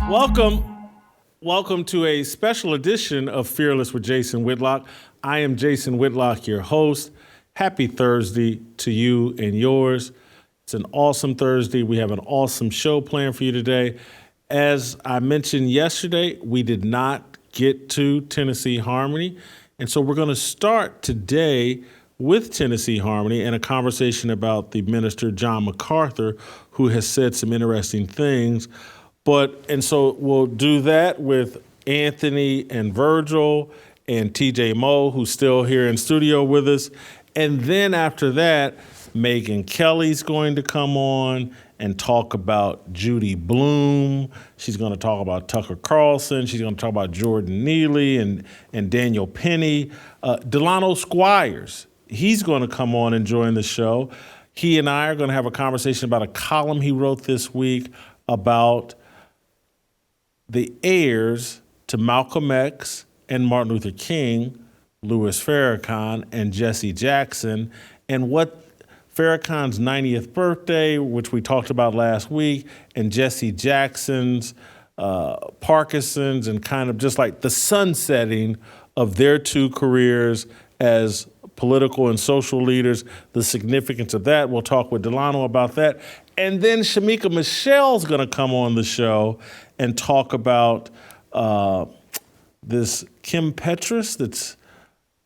Welcome to a special edition of Fearless with Jason Whitlock. I am Jason Whitlock, your host. Happy Thursday to you and yours. It's an awesome Thursday. We have an awesome show planned for you today. As I mentioned yesterday, we did not get to Tennessee Harmony. And so we're going to start today with Tennessee Harmony and a conversation about the minister, John MacArthur, who has said some interesting things. And so we'll do that with Anthony and Virgil and TJ Moe, who's still here in studio with us. And then after that, Megyn Kelly's going to come on and talk about Judy Blume. She's going to talk about Tucker Carlson. She's going to talk about Jordan Neely and Daniel Penny. Delano Squires, he's going to come on and join the show. He and I are going to have a conversation about a column he wrote this week about the heirs to Malcolm X and Martin Luther King, Louis Farrakhan and Jesse Jackson, and what Farrakhan's 90th birthday, which we talked about last week, and Jesse Jackson's Parkinson's, and kind of just like the sunsetting of their two careers as political and social leaders, the significance of that. We'll talk with Delano about that. And then Shamika Michelle's going to come on the show and talk about this Kim Petras that's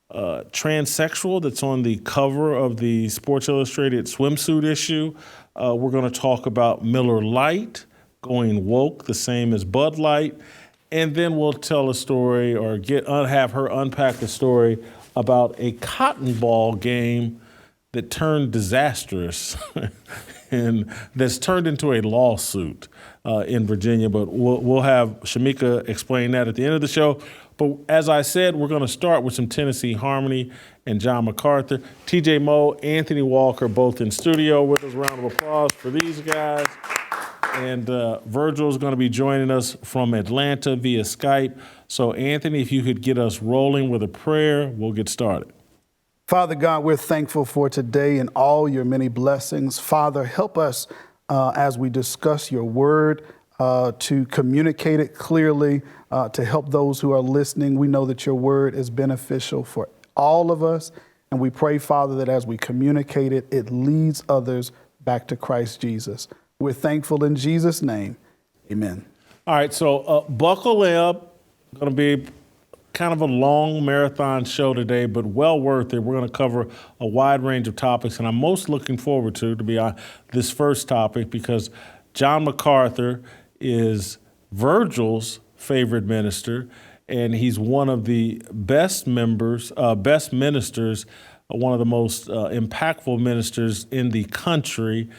transsexual that's on the cover of the Sports Illustrated swimsuit issue. We're going to talk about Miller Lite going woke, the same as Bud Light. And then we'll tell a story or have her unpack a story about a cotton ball game that turned disastrous and that's turned into a lawsuit in Virginia. But we'll have Shamika explain that at the end of the show. But as I said, we're going to start with some Tennessee Harmony and John MacArthur. TJ Moe, Anthony Walker, both in studio with us. Round of applause for these guys. And Virgil is going to be joining us from Atlanta via Skype. So Anthony, if you could get us rolling with a prayer, we'll get started. Father God, we're thankful for today and all your many blessings. Father, help us as we discuss your word to communicate it clearly, to help those who are listening. We know that your word is beneficial for all of us. And we pray, Father, that as we communicate it, it leads others back to Christ Jesus. We're thankful in Jesus' name. Amen. All right, so buckle up. Going to be kind of a long marathon show today, but well worth it. We're going to cover a wide range of topics, and I'm most looking forward to be on this first topic because John MacArthur is Virgil's favorite minister, and he's one of the best ministers, one of the most impactful ministers in the country.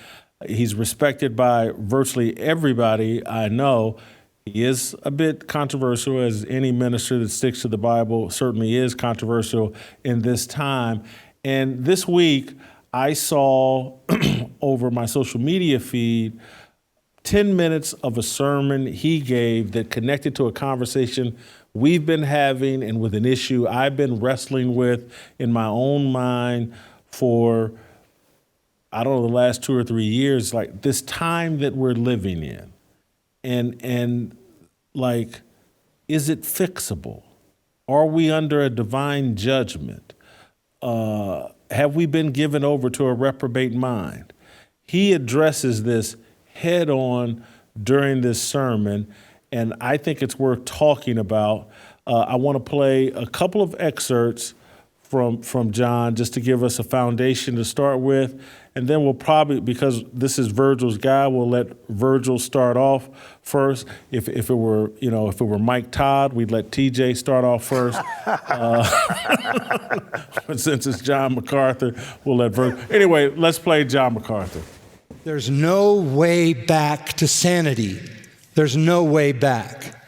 He's respected by virtually everybody I know. He is a bit controversial, as any minister that sticks to the Bible certainly is controversial in this time. And this week, I saw over my social media feed 10 minutes of a sermon he gave that connected to a conversation we've been having and with an issue I've been wrestling with in my own mind for, I don't know, the last 2 or 3 years, like this time that we're living in. And like, is it fixable? Are we under a divine judgment? Have we been given over to a reprobate mind? He addresses this head on during this sermon, and I think it's worth talking about. I want to play a couple of excerpts from John just to give us a foundation to start with. And then we'll probably, because this is Virgil's guy, we'll let Virgil start off first. If it were Mike Todd, we'd let TJ start off first. But since it's John MacArthur, we'll let Virgil. Anyway, let's play John MacArthur. There's no way back to sanity. There's no way back.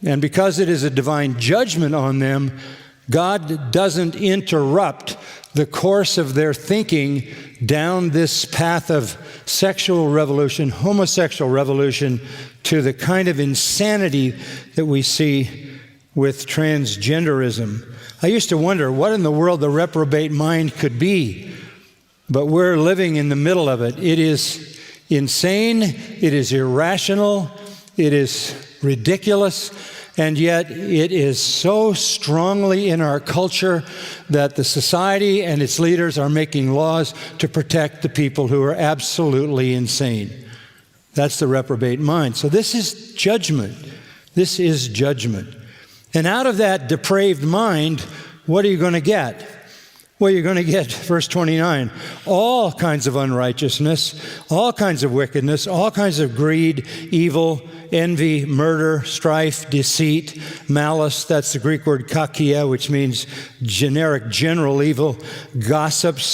And because it is a divine judgment on them, God doesn't interrupt the course of their thinking down this path of sexual revolution, homosexual revolution, to the kind of insanity that we see with transgenderism. I used to wonder what in the world the reprobate mind could be, but we're living in the middle of it. It is insane, it is irrational, it is ridiculous, and yet it is so strongly in our culture that the society and its leaders are making laws to protect the people who are absolutely insane. That's the reprobate mind. So this is judgment. This is judgment. And out of that depraved mind, what are you going to get? Well, you're going to get, verse 29, all kinds of unrighteousness, all kinds of wickedness, all kinds of greed, evil, envy, murder, strife, deceit, malice. That's the Greek word kakia, which means generic, general evil, gossips,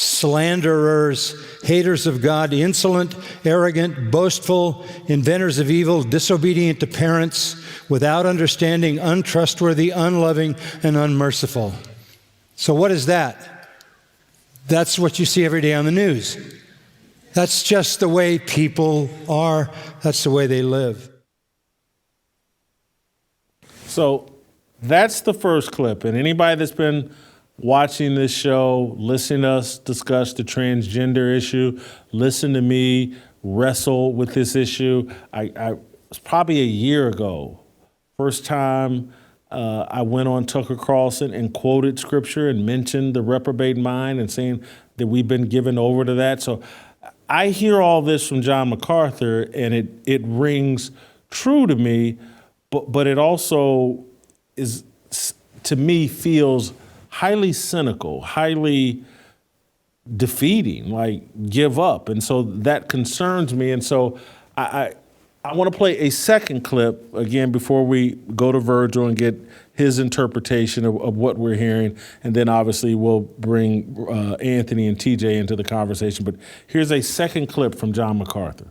slanderers, haters of God, insolent, arrogant, boastful, inventors of evil, disobedient to parents, without understanding, untrustworthy, unloving, and unmerciful. So what is that? That's what you see every day on the news. That's just the way people are. That's the way they live. So that's the first clip. And anybody that's been watching this show, listening to us discuss the transgender issue, listen to me wrestle with this issue. I was probably a year ago, first time I went on Tucker Carlson and quoted scripture and mentioned the reprobate mind and saying that we've been given over to that. So I hear all this from John MacArthur and it rings true to me, but it also is, to me, feels highly cynical, highly defeating, like give up. And so that concerns me. And so I want to play a second clip, again, before we go to Virgil and get his interpretation of what we're hearing. And then obviously we'll bring Anthony and TJ into the conversation. But here's a second clip from John MacArthur.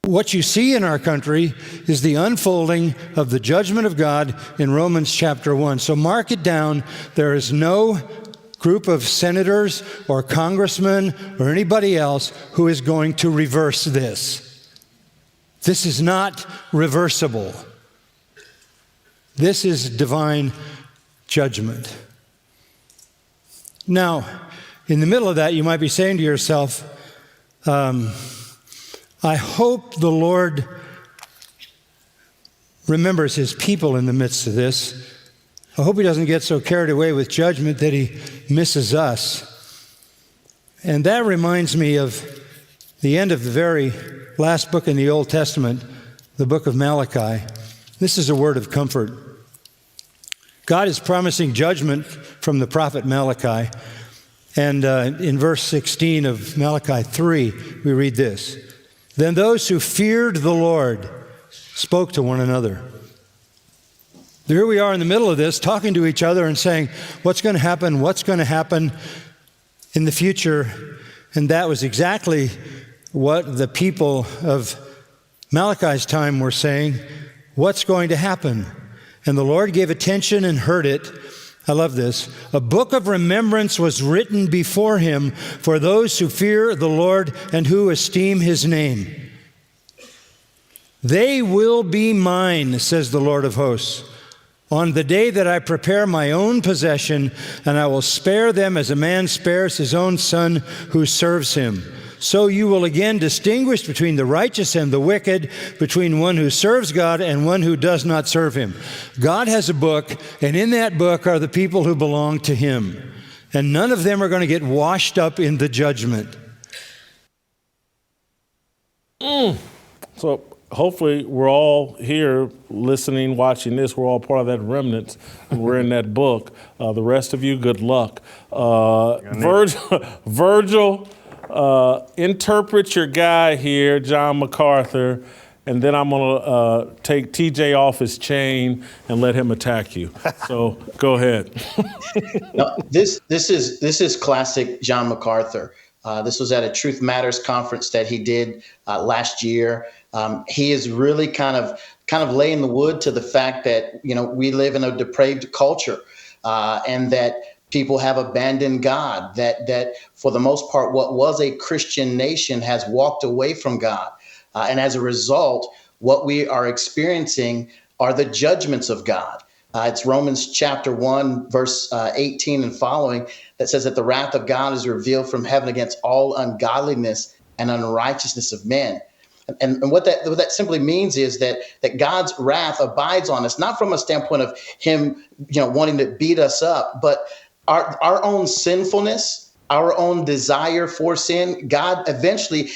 What you see in our country is the unfolding of the judgment of God in Romans chapter 1. So mark it down. There is no group of senators or congressmen or anybody else who is going to reverse this. This is not reversible. This is divine judgment. Now, in the middle of that, you might be saying to yourself, I hope the Lord remembers his people in the midst of this. I hope he doesn't get so carried away with judgment that he misses us. And that reminds me of the end of the very last book in the Old Testament, the book of Malachi. This is a word of comfort. God is promising judgment from the prophet Malachi. And in verse 16 of Malachi 3, we read this. Then those who feared the Lord spoke to one another. Here we are in the middle of this, talking to each other and saying, what's going to happen? What's going to happen in the future? And that was exactly what the people of Malachi's time were saying. What's going to happen? And the Lord gave attention and heard it. I love this. A book of remembrance was written before him for those who fear the Lord and who esteem his name. They will be mine, says the Lord of hosts, on the day that I prepare my own possession, and I will spare them as a man spares his own son who serves him. So you will again distinguish between the righteous and the wicked, between one who serves God and one who does not serve him. God has a book, and in that book are the people who belong to him. And none of them are going to get washed up in the judgment. So hopefully we're all here listening, watching this. We're all part of that remnant. And we're in that book. The rest of you, good luck. Virgil, interpret your guy here, John MacArthur, and then I'm going to take TJ off his chain and let him attack you. So go ahead. No, this is classic John MacArthur. This was at a Truth Matters conference that he did last year. He is really kind of laying the wood to the fact that, we live in a depraved culture, and that people have abandoned God, that for the most part, what was a Christian nation has walked away from God. And as a result, what we are experiencing are the judgments of God. It's Romans chapter 1, verse 18 and following that says that the wrath of God is revealed from heaven against all ungodliness and unrighteousness of men. And what that simply means is that God's wrath abides on us, not from a standpoint of him, wanting to beat us up, but our own sinfulness, our own desire for sin. God eventually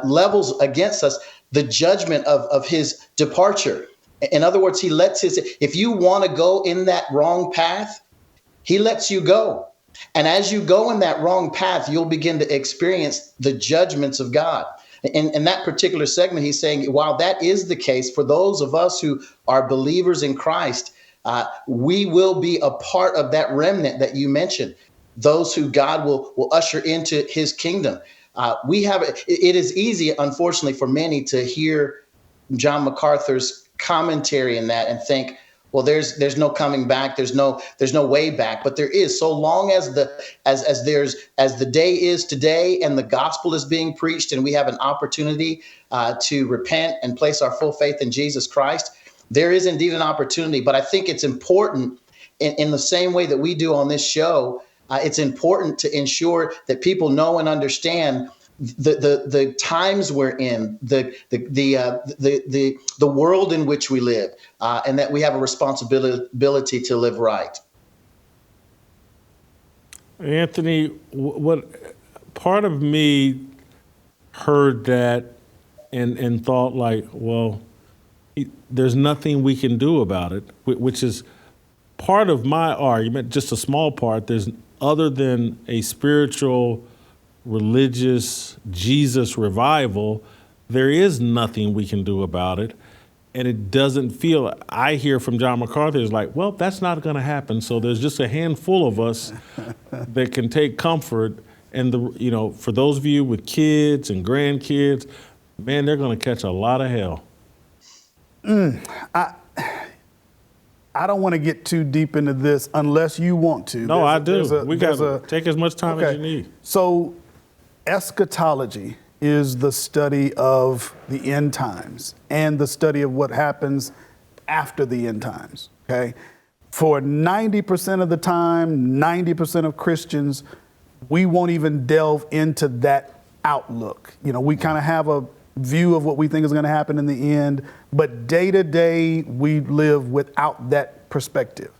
levels against us the judgment of his departure. In other words, he lets if you want to go in that wrong path, he lets you go. And as you go in that wrong path, you'll begin to experience the judgments of God. In that particular segment, he's saying, while that is the case for those of us who are believers in Christ, we will be a part of that remnant that you mentioned, those who God will usher into his kingdom. It is easy, unfortunately, for many to hear John MacArthur's commentary in that and think, well, there's no coming back. There's no way back. But there is, so long as the day is today and the gospel is being preached and we have an opportunity to repent and place our full faith in Jesus Christ, there is indeed an opportunity. But I think it's important in the same way that we do on this show. It's important to ensure that people know and understand the times we're in, the world in which we live, and that we have a responsibility to live right. Anthony, what part of me heard that and thought like, well, there's nothing we can do about it, which is part of my argument, just a small part. There's other than a spiritual, religious Jesus revival, there is nothing we can do about it. And it doesn't feel, I hear from John MacArthur, is like, well, that's not going to happen. So there's just a handful of us that can take comfort. And, for those of you with kids and grandkids, man, they're going to catch a lot of hell. I don't want to get too deep into this unless you want to. No, I do. We got to take as much time as you need. So eschatology is the study of the end times and the study of what happens after the end times, okay? For 90% of the time, 90% of Christians, we won't even delve into that outlook. We kind of have a view of what we think is going to happen in the end, but day to day, we live without that perspective.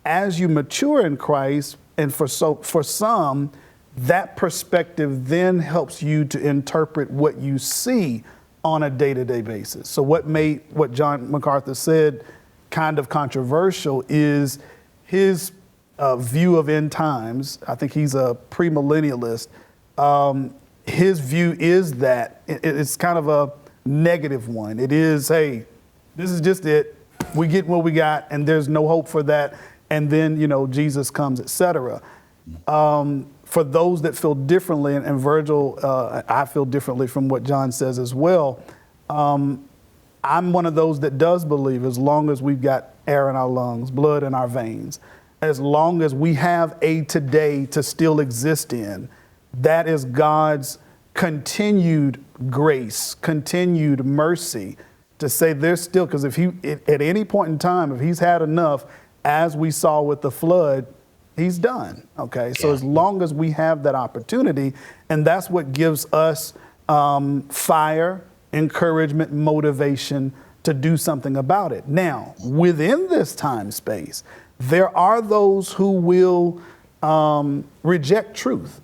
As you mature in Christ, and for some, that perspective then helps you to interpret what you see on a day-to-day basis. So what made what John MacArthur said kind of controversial is his view of end times. I think he's a premillennialist. His view is that it's kind of a negative one. It is, hey, this is just it. We get what we got, and there's no hope for that. And then, Jesus comes, etc. For those that feel differently, and Virgil, I feel differently from what John says as well. I'm one of those that does believe as long as we've got air in our lungs, blood in our veins, as long as we have a today to still exist in, that is God's continued grace, continued mercy to say there's still, because if he, at any point in time, if he's had enough, as we saw with the flood, he's done. Okay. So as long as we have that opportunity, and that's what gives us fire, encouragement, motivation to do something about it. Now, within this time space, there are those who will reject truth.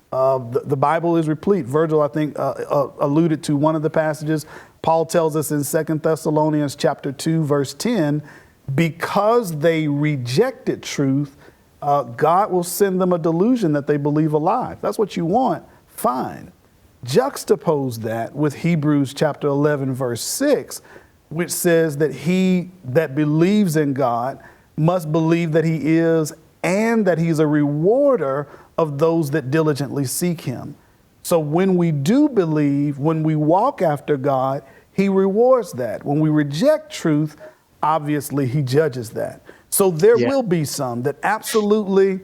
The Bible is replete. Virgil, I think, alluded to one of the passages. Paul tells us in 2 Thessalonians chapter 2, verse 10, because they rejected truth, God will send them a delusion that they believe a lie. That's what you want. Fine. Juxtapose that with Hebrews chapter 11, verse 6, which says that he that believes in God must believe that he is and that he's a rewarder of those that diligently seek him. So when we do believe, when we walk after God, he rewards that. When we reject truth, obviously he judges that. So there will be some that absolutely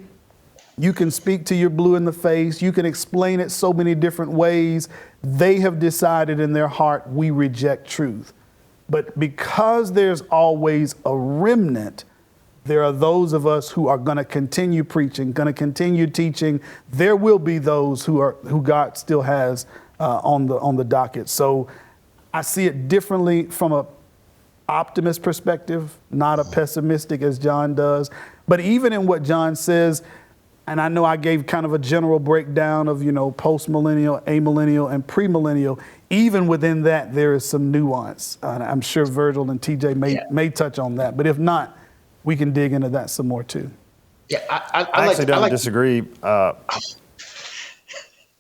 you can speak to your blue in the face. You can explain it so many different ways. They have decided in their heart, we reject truth. But because there's always a remnant, there are those of us who are going to continue preaching, going to continue teaching. There will be those who God still has on the docket. So I see it differently from a optimist perspective, not a pessimistic as John does. But even in what John says, and I know I gave kind of a general breakdown of, post-millennial, amillennial, and premillennial. Even within that, there is some nuance. I'm sure Virgil and TJ may touch on that. But if not, we can dig into that some more too. Yeah, I actually don't disagree. Go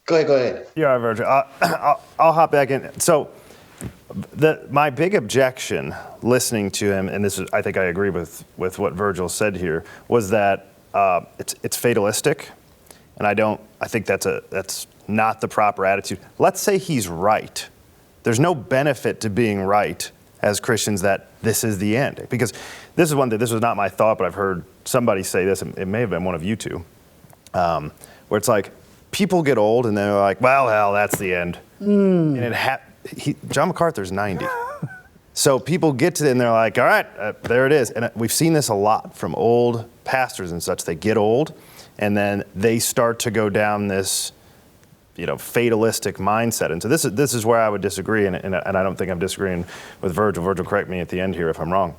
ahead. Yeah, Virgil. I'll hop back in. So my big objection listening to him, and this is, I think I agree with what Virgil said here, was that it's fatalistic, and I think that's not the proper attitude. Let's say he's right. There's no benefit to being right as Christians that this is the end, because this is one that this was not my thought, but I've heard somebody say this. It may have been one of you two, where it's like people get old and they're like, well, hell, that's the end. And John MacArthur's 90. So people get to it and they're like, all right, there it is. And we've seen this a lot from old pastors and such. They get old and then they start to go down this, fatalistic mindset. And so this is where I would disagree. And I don't think I'm disagreeing with Virgil. Virgil, correct me at the end here if I'm wrong.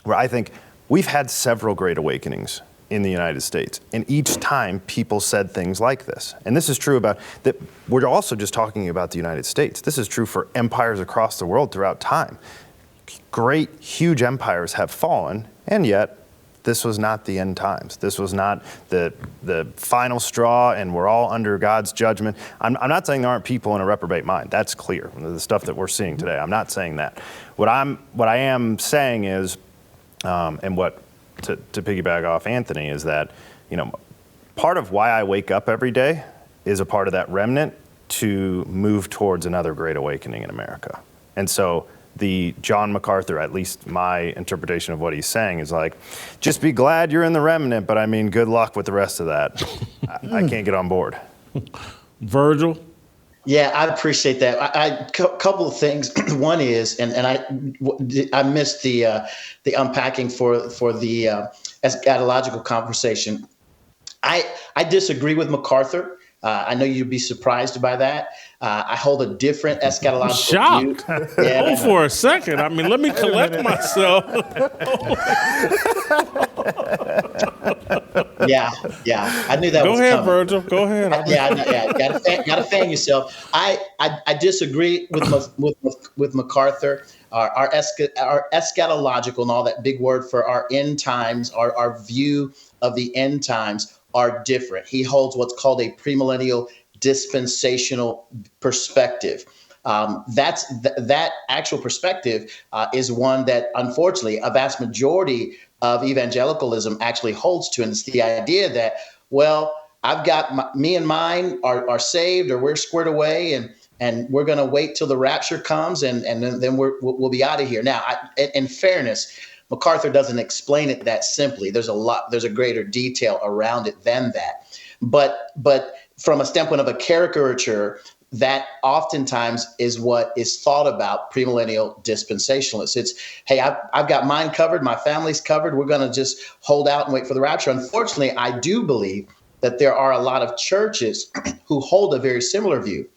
Where I think we've had several great awakenings in the United States. And each time people said things like this. And this is true about that. We're also just talking about the United States. This is true for empires across the world throughout time. Great, huge empires have fallen, and yet this was not the end times. This was not the final straw, and we're all under God's judgment. I'm not saying there aren't people in a reprobate mind. That's clear. The stuff that we're seeing today. I'm not saying that. What I am saying is, and what to piggyback off Anthony is that, part of why I wake up every day is a part of that remnant to move towards another great awakening in America. And so the John MacArthur, at least my interpretation of what he's saying, is like, just be glad you're in the remnant, but good luck with the rest of that. I can't get on board. Virgil? Yeah, I appreciate that. Couple of things. One is, and I missed the unpacking for the eschatological conversation. I disagree with MacArthur. I know you'd be surprised by that. I hold a different eschatological view. Shocked. Yeah. For a second. Let me collect myself. Yeah. I knew that was coming. Go ahead, Virgil. Go ahead. Gotta fan yourself. I disagree with MacArthur. Our eschatological and all that big word for our end times, our view of the end times are different. He holds what's called a premillennial dispensational perspective. That actual perspective is one that, unfortunately, a vast majority of evangelicalism actually holds to. And it's the idea that, well, I've got me and mine are saved, or we're squared away, and we're going to wait till the rapture comes, and then we'll be out of here. Now, in fairness, MacArthur doesn't explain it that simply. There's a greater detail around it than that. But from a standpoint of a caricature, that oftentimes is what is thought about premillennial dispensationalists. It's, hey, I've got mine covered, my family's covered, we're going to just hold out and wait for the rapture. Unfortunately, I do believe that there are a lot of churches who hold a very similar view.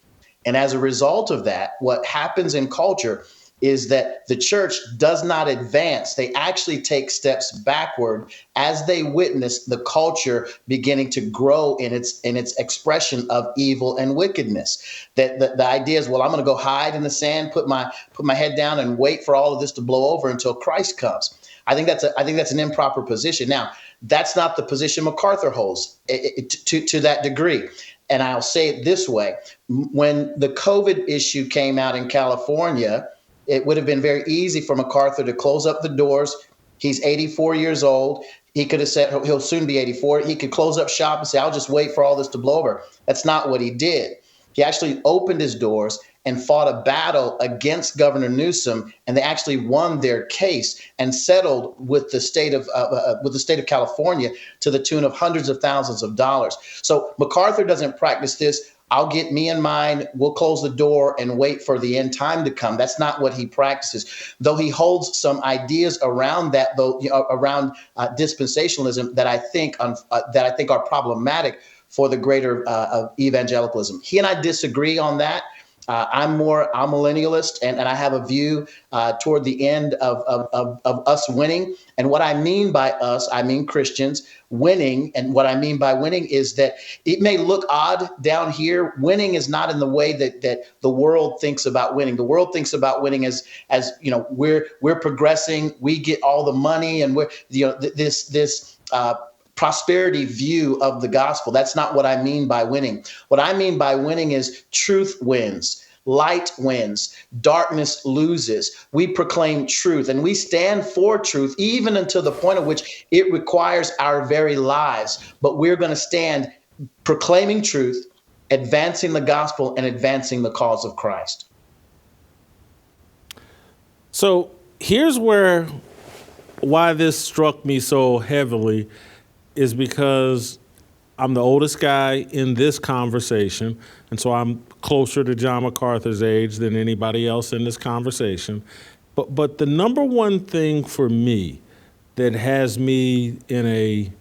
And as a result of that, what happens in culture is that the church does not advance. They actually take steps backward as they witness the culture beginning to grow in its expression of evil and wickedness. That the idea is, well, I'm going to go hide in the sand, put my head down, and wait for all of this to blow over until Christ comes. I think that's an improper position. Now, that's not the position MacArthur holds to that degree. And I'll say it this way: when the COVID issue came out in California, it would have been very easy for MacArthur to close up the doors. He's 84 years old. He could have said, he'll soon be 84. He could close up shop and say, I'll just wait for all this to blow over. That's not what he did. He actually opened his doors and fought a battle against Governor Newsom, and they actually won their case and settled with the state of California to the tune of hundreds of thousands of dollars. So MacArthur doesn't practice this. I'll get me and mine, we'll close the door and wait for the end time to come. That's not what he practices, though he holds some ideas around that, around dispensationalism that I think are problematic for the greater evangelicalism. He and I disagree on that. I'm millennialist, and I have a view toward the end of us winning. And what I mean by us, I mean Christians winning. And what I mean by winning is that it may look odd down here. Winning is not in the way that the world thinks about winning. The world thinks about winning as we're progressing, we get all the money, and we're this prosperity view of the gospel. That's not what I mean by winning. What I mean by winning is truth wins. Light wins, darkness loses. We proclaim truth, and we stand for truth, even until the point at which it requires our very lives. But we're going to stand proclaiming truth, advancing the gospel, and advancing the cause of Christ. So here's why this struck me so heavily is because I'm the oldest guy in this conversation, and so I'm closer to John MacArthur's age than anybody else in this conversation. But the number one thing for me that has me in a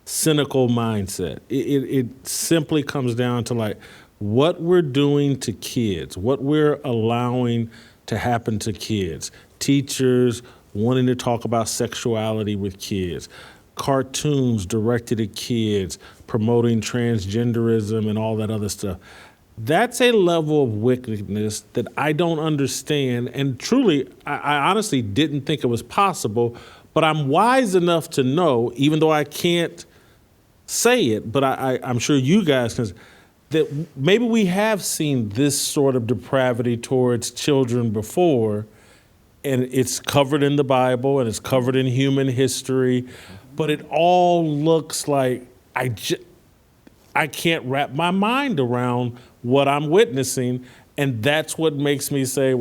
cynical mindset, it simply comes down to like what we're doing to kids, what we're allowing to happen to kids. Teachers wanting to talk about sexuality with kids, cartoons directed at kids, promoting transgenderism and all that other stuff. That's a level of wickedness that I don't understand. And truly, I honestly didn't think it was possible, but I'm wise enough to know, even though I can't say it, but I'm sure you guys can, that maybe we have seen this sort of depravity towards children before, and it's covered in the Bible and it's covered in human history, but it all looks like I can't wrap my mind around what I'm witnessing, and that's what makes me say,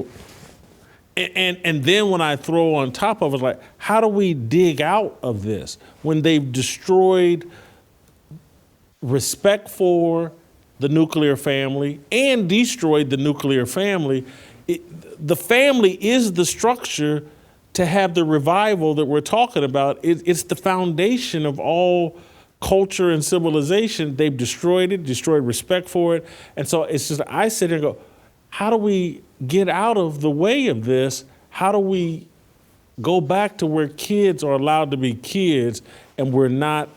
and then when I throw on top of it, like, how do we dig out of this when they've destroyed respect for the nuclear family and destroyed the nuclear family? The family is the structure to have the revival that we're talking about. It's the foundation of all culture and civilization. They've destroyed it, destroyed respect for it. And so it's just, I sit here and go, how do we get out of the way of this? How do we go back to where kids are allowed to be kids and we're not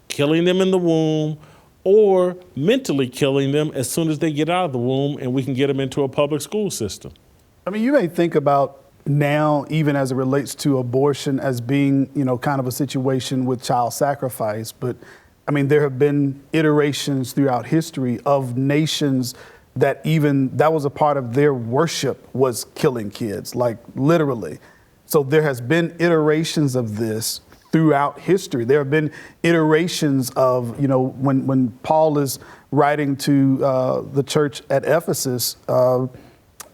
killing them in the womb or mentally killing them as soon as they get out of the womb, and we can get them into a public school system? I mean, you may think about now, even as it relates to abortion, as being, kind of a situation with child sacrifice. But I mean, there have been iterations throughout history of nations that was a part of their worship, was killing kids, like literally. So there has been iterations of this throughout history. There have been iterations of, when Paul is writing to the church at Ephesus,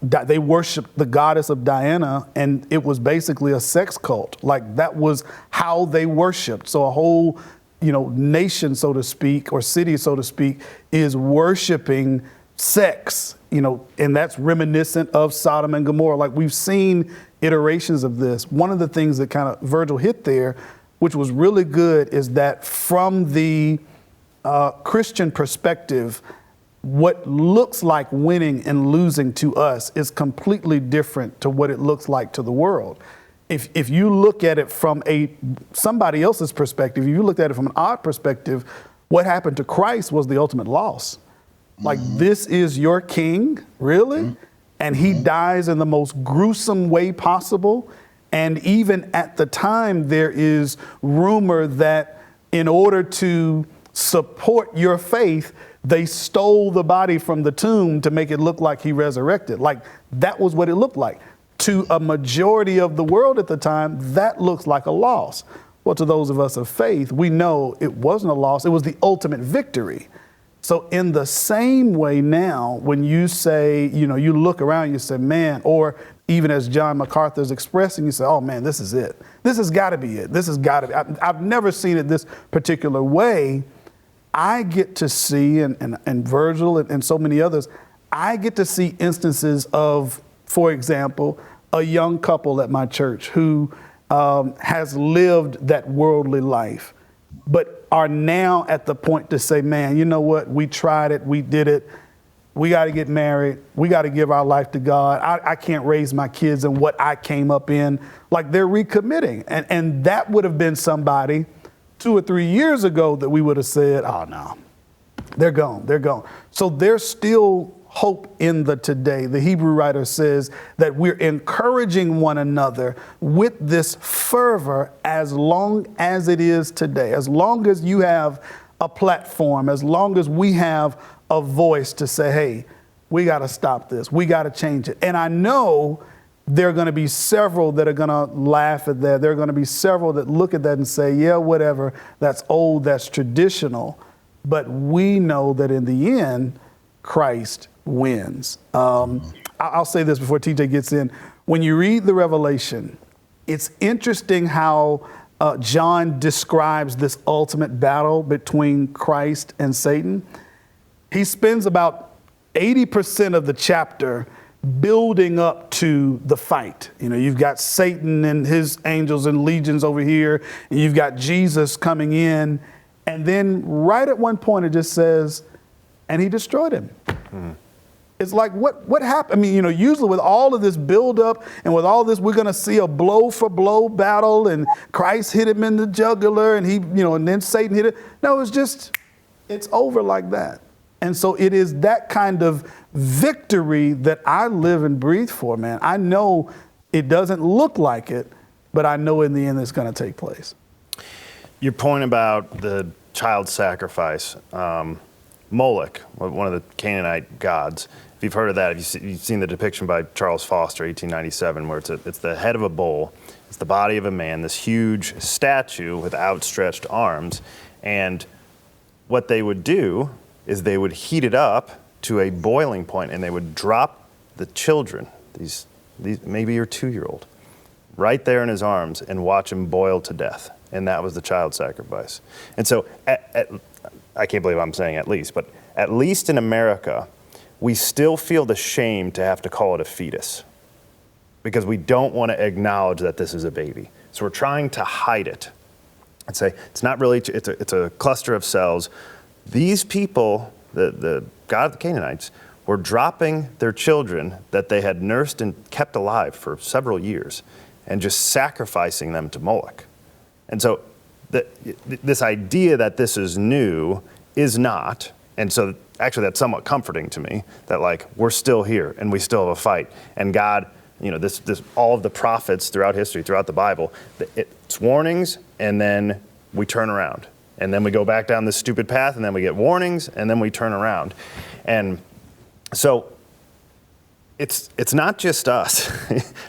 they worshiped the goddess of Diana, and it was basically a sex cult. Like, that was how they worshiped. So a whole, nation, so to speak, or city, so to speak, is worshiping sex, and that's reminiscent of Sodom and Gomorrah. Like, we've seen iterations of this. One of the things that kind of Virgil hit there, which was really good, is that from the Christian perspective, what looks like winning and losing to us is completely different to what it looks like to the world. If you look at it from somebody else's perspective, if you looked at it from our perspective, what happened to Christ was the ultimate loss. Like, this is your king, really? And he dies in the most gruesome way possible. And even at the time, there is rumor that in order to support your faith, they stole the body from the tomb to make it look like he resurrected. Like, that was what it looked like. To a majority of the world at the time, that looks like a loss. Well, to those of us of faith, we know it wasn't a loss. It was the ultimate victory. So in the same way now, when you say, you look around, you say, man, or even as John MacArthur is expressing, you say, oh man, this is it. This has got to be it. This has got to be. I've never seen it this particular way. I get to see, and Virgil and so many others, I get to see instances of, for example, a young couple at my church who has lived that worldly life, but are now at the point to say, man, you know what? We tried it. We did it. We got to get married. We got to give our life to God. I can't raise my kids in what I came up in. Like, they're recommitting. And that would have been somebody 2 or 3 years ago that we would have said, oh, no, they're gone. They're gone. So there's still hope in the today. The Hebrew writer says that we're encouraging one another with this fervor as long as it is today. As long as you have a platform, as long as we have a voice to say, hey, we got to stop this. We got to change it. And I know there are going to be several that are going to laugh at that. There are going to be several that look at that and say, yeah, whatever, that's old, that's traditional. But we know that in the end, Christ wins. I'll say this before TJ gets in. When you read the Revelation, it's interesting how John describes this ultimate battle between Christ and Satan. He spends about 80% of the chapter building up to the fight. You know, you've got Satan and his angels and legions over here, and you've got Jesus coming in. And then right at one point, it just says, and he destroyed him. It's like, what happened? I mean, you know, usually with all of this buildup and with all this, we're going to see a blow for blow battle, and Christ hit him in the jugular, and he, you know, and then Satan hit it. No, it's over like that. And so it is that kind of victory that I live and breathe for, man. I know it doesn't look like it, but I know in the end it's going to take place. Your point about the child sacrifice, Moloch, one of the Canaanite gods. If you've heard of that, you've seen the depiction by Charles Foster, 1897, where it's the head of a bull, it's the body of a man, this huge statue with outstretched arms. And what they would do is they would heat it up to a boiling point, and they would drop the children, these maybe your 2-year-old, right there in his arms and watch him boil to death. And that was the child sacrifice. And so, I can't believe I'm saying at least, but at least in America, we still feel the shame to have to call it a fetus because we don't want to acknowledge that this is a baby. So we're trying to hide it and say, it's not really, it's a cluster of cells. These people, the God of the Canaanites, were dropping their children that they had nursed and kept alive for several years and just sacrificing them to Moloch. And so this idea that this is new is not. And so actually that's somewhat comforting to me that, like, we're still here and we still have a fight. And God, you know, this all of the prophets throughout history, throughout the Bible, it's warnings, and then we turn around. And then we go back down this stupid path, and then we get warnings, and then we turn around. And so it's not just us,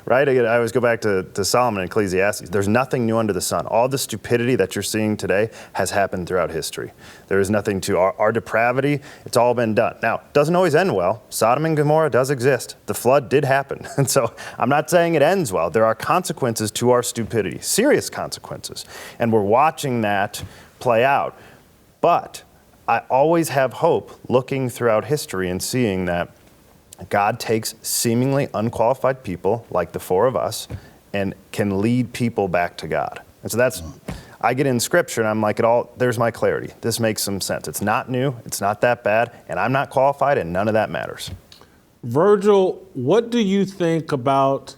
right? I always go back to Solomon and Ecclesiastes. There's nothing new under the sun. All the stupidity that you're seeing today has happened throughout history. There is nothing to our depravity. It's all been done. Now, it doesn't always end well. Sodom and Gomorrah does exist. The flood did happen. And so I'm not saying it ends well. There are consequences to our stupidity, serious consequences. And we're watching that play out. But I always have hope looking throughout history and seeing that God takes seemingly unqualified people like the four of us and can lead people back to God. And so I get in scripture and I'm like, there's my clarity. This makes some sense. It's not new. It's not that bad. And I'm not qualified, and none of that matters. Virgil, what do you think about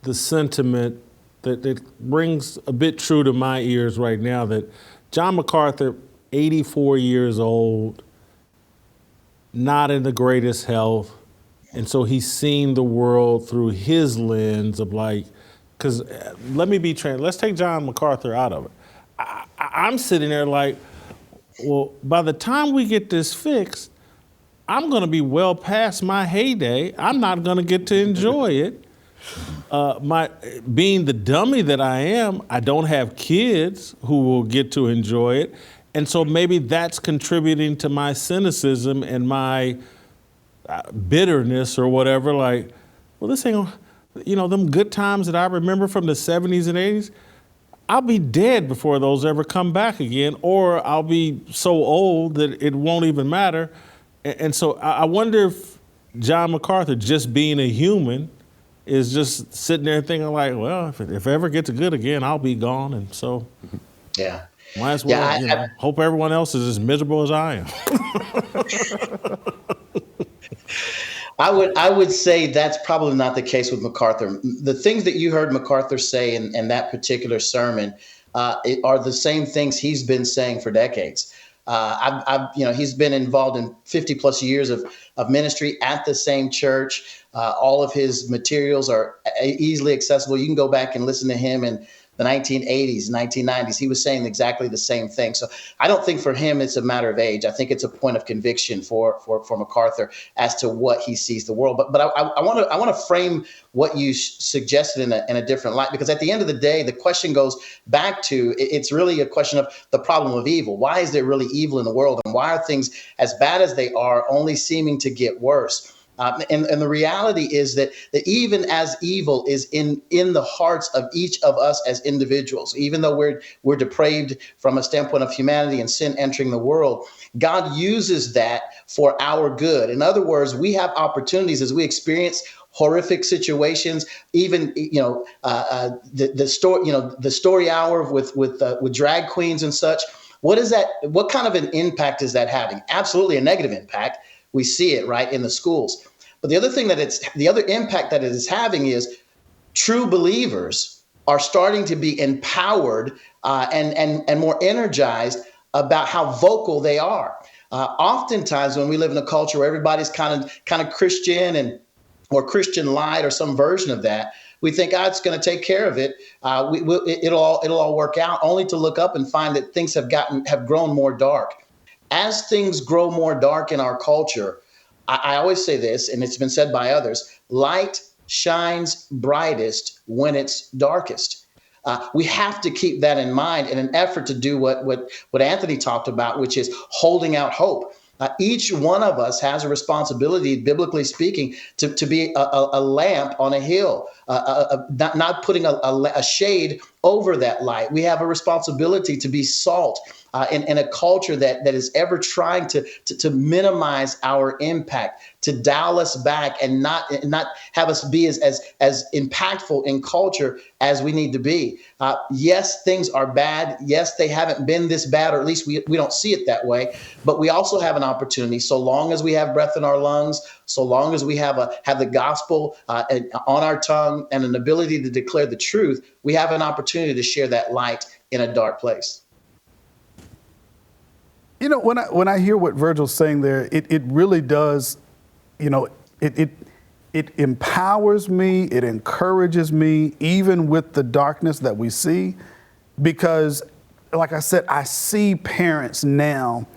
the sentiment that rings a bit true to my ears right now, that John MacArthur, 84 years old, not in the greatest health, and so he's seen the world through his lens of, like, because let's take John MacArthur out of it. I'm sitting there like, well, by the time we get this fixed, I'm going to be well past my heyday. I'm not going to get to enjoy it. Being the dummy that I am, I don't have kids who will get to enjoy it. And so maybe that's contributing to my cynicism and my bitterness or whatever. Like, well, this ain't, them good times that I remember from the 70s and 80s, I'll be dead before those ever come back again, or I'll be so old that it won't even matter. And so I wonder if John MacArthur, just being a human, is just sitting there thinking like, well, if it ever gets good again, I'll be gone. And so might as well hope everyone else is as miserable as I am. I would say that's probably not the case with MacArthur. The things that you heard MacArthur say in that particular sermon are the same things he's been saying for decades. He's been involved in 50 plus years of ministry at the same church. All of his materials are easily accessible. You can go back and listen to him in the 1980s, 1990s. He was saying exactly the same thing. So I don't think for him it's a matter of age. I think it's a point of conviction for MacArthur as to what he sees the world. But I want to frame what you suggested in a different light, because at the end of the day, the question goes back to, it's really a question of the problem of evil. Why is there really evil in the world, and why are things as bad as they are only seeming to get worse? And the reality is that even as evil is in the hearts of each of us as individuals, even though we're depraved from a standpoint of humanity and sin entering the world, God uses that for our good. In other words, we have opportunities as we experience horrific situations, even the story hour with drag queens and such. What is that? What kind of an impact is that having? Absolutely a negative impact. We see it right in the schools. But the other impact that it is having is true believers are starting to be empowered and more energized about how vocal they are. Oftentimes, when we live in a culture where everybody's kind of Christian or Christian Lite or some version of that, we think God's going to take care of it. It'll all work out, only to look up and find that things have grown more dark. As things grow more dark in our culture, I always say this, and it's been said by others: light shines brightest when it's darkest. We have to keep that in mind in an effort to do what Anthony talked about, which is holding out hope. Each one of us has a responsibility, biblically speaking, to be a lamp on a hill, not putting a shade over that light. We have a responsibility to be salt in a culture that is ever trying to minimize our impact, to dial us back and not have us be as impactful in culture as we need to be. Yes, things are bad. Yes, they haven't been this bad, or at least we don't see it that way. But we also have an opportunity, so long as we have breath in our lungs, so long as we have the gospel on our tongue and an ability to declare the truth, we have an opportunity to share that light in a dark place. You know, when I hear what Virgil's saying there, it really does, it empowers me, it encourages me, even with the darkness that we see, because, like I said, I see parents now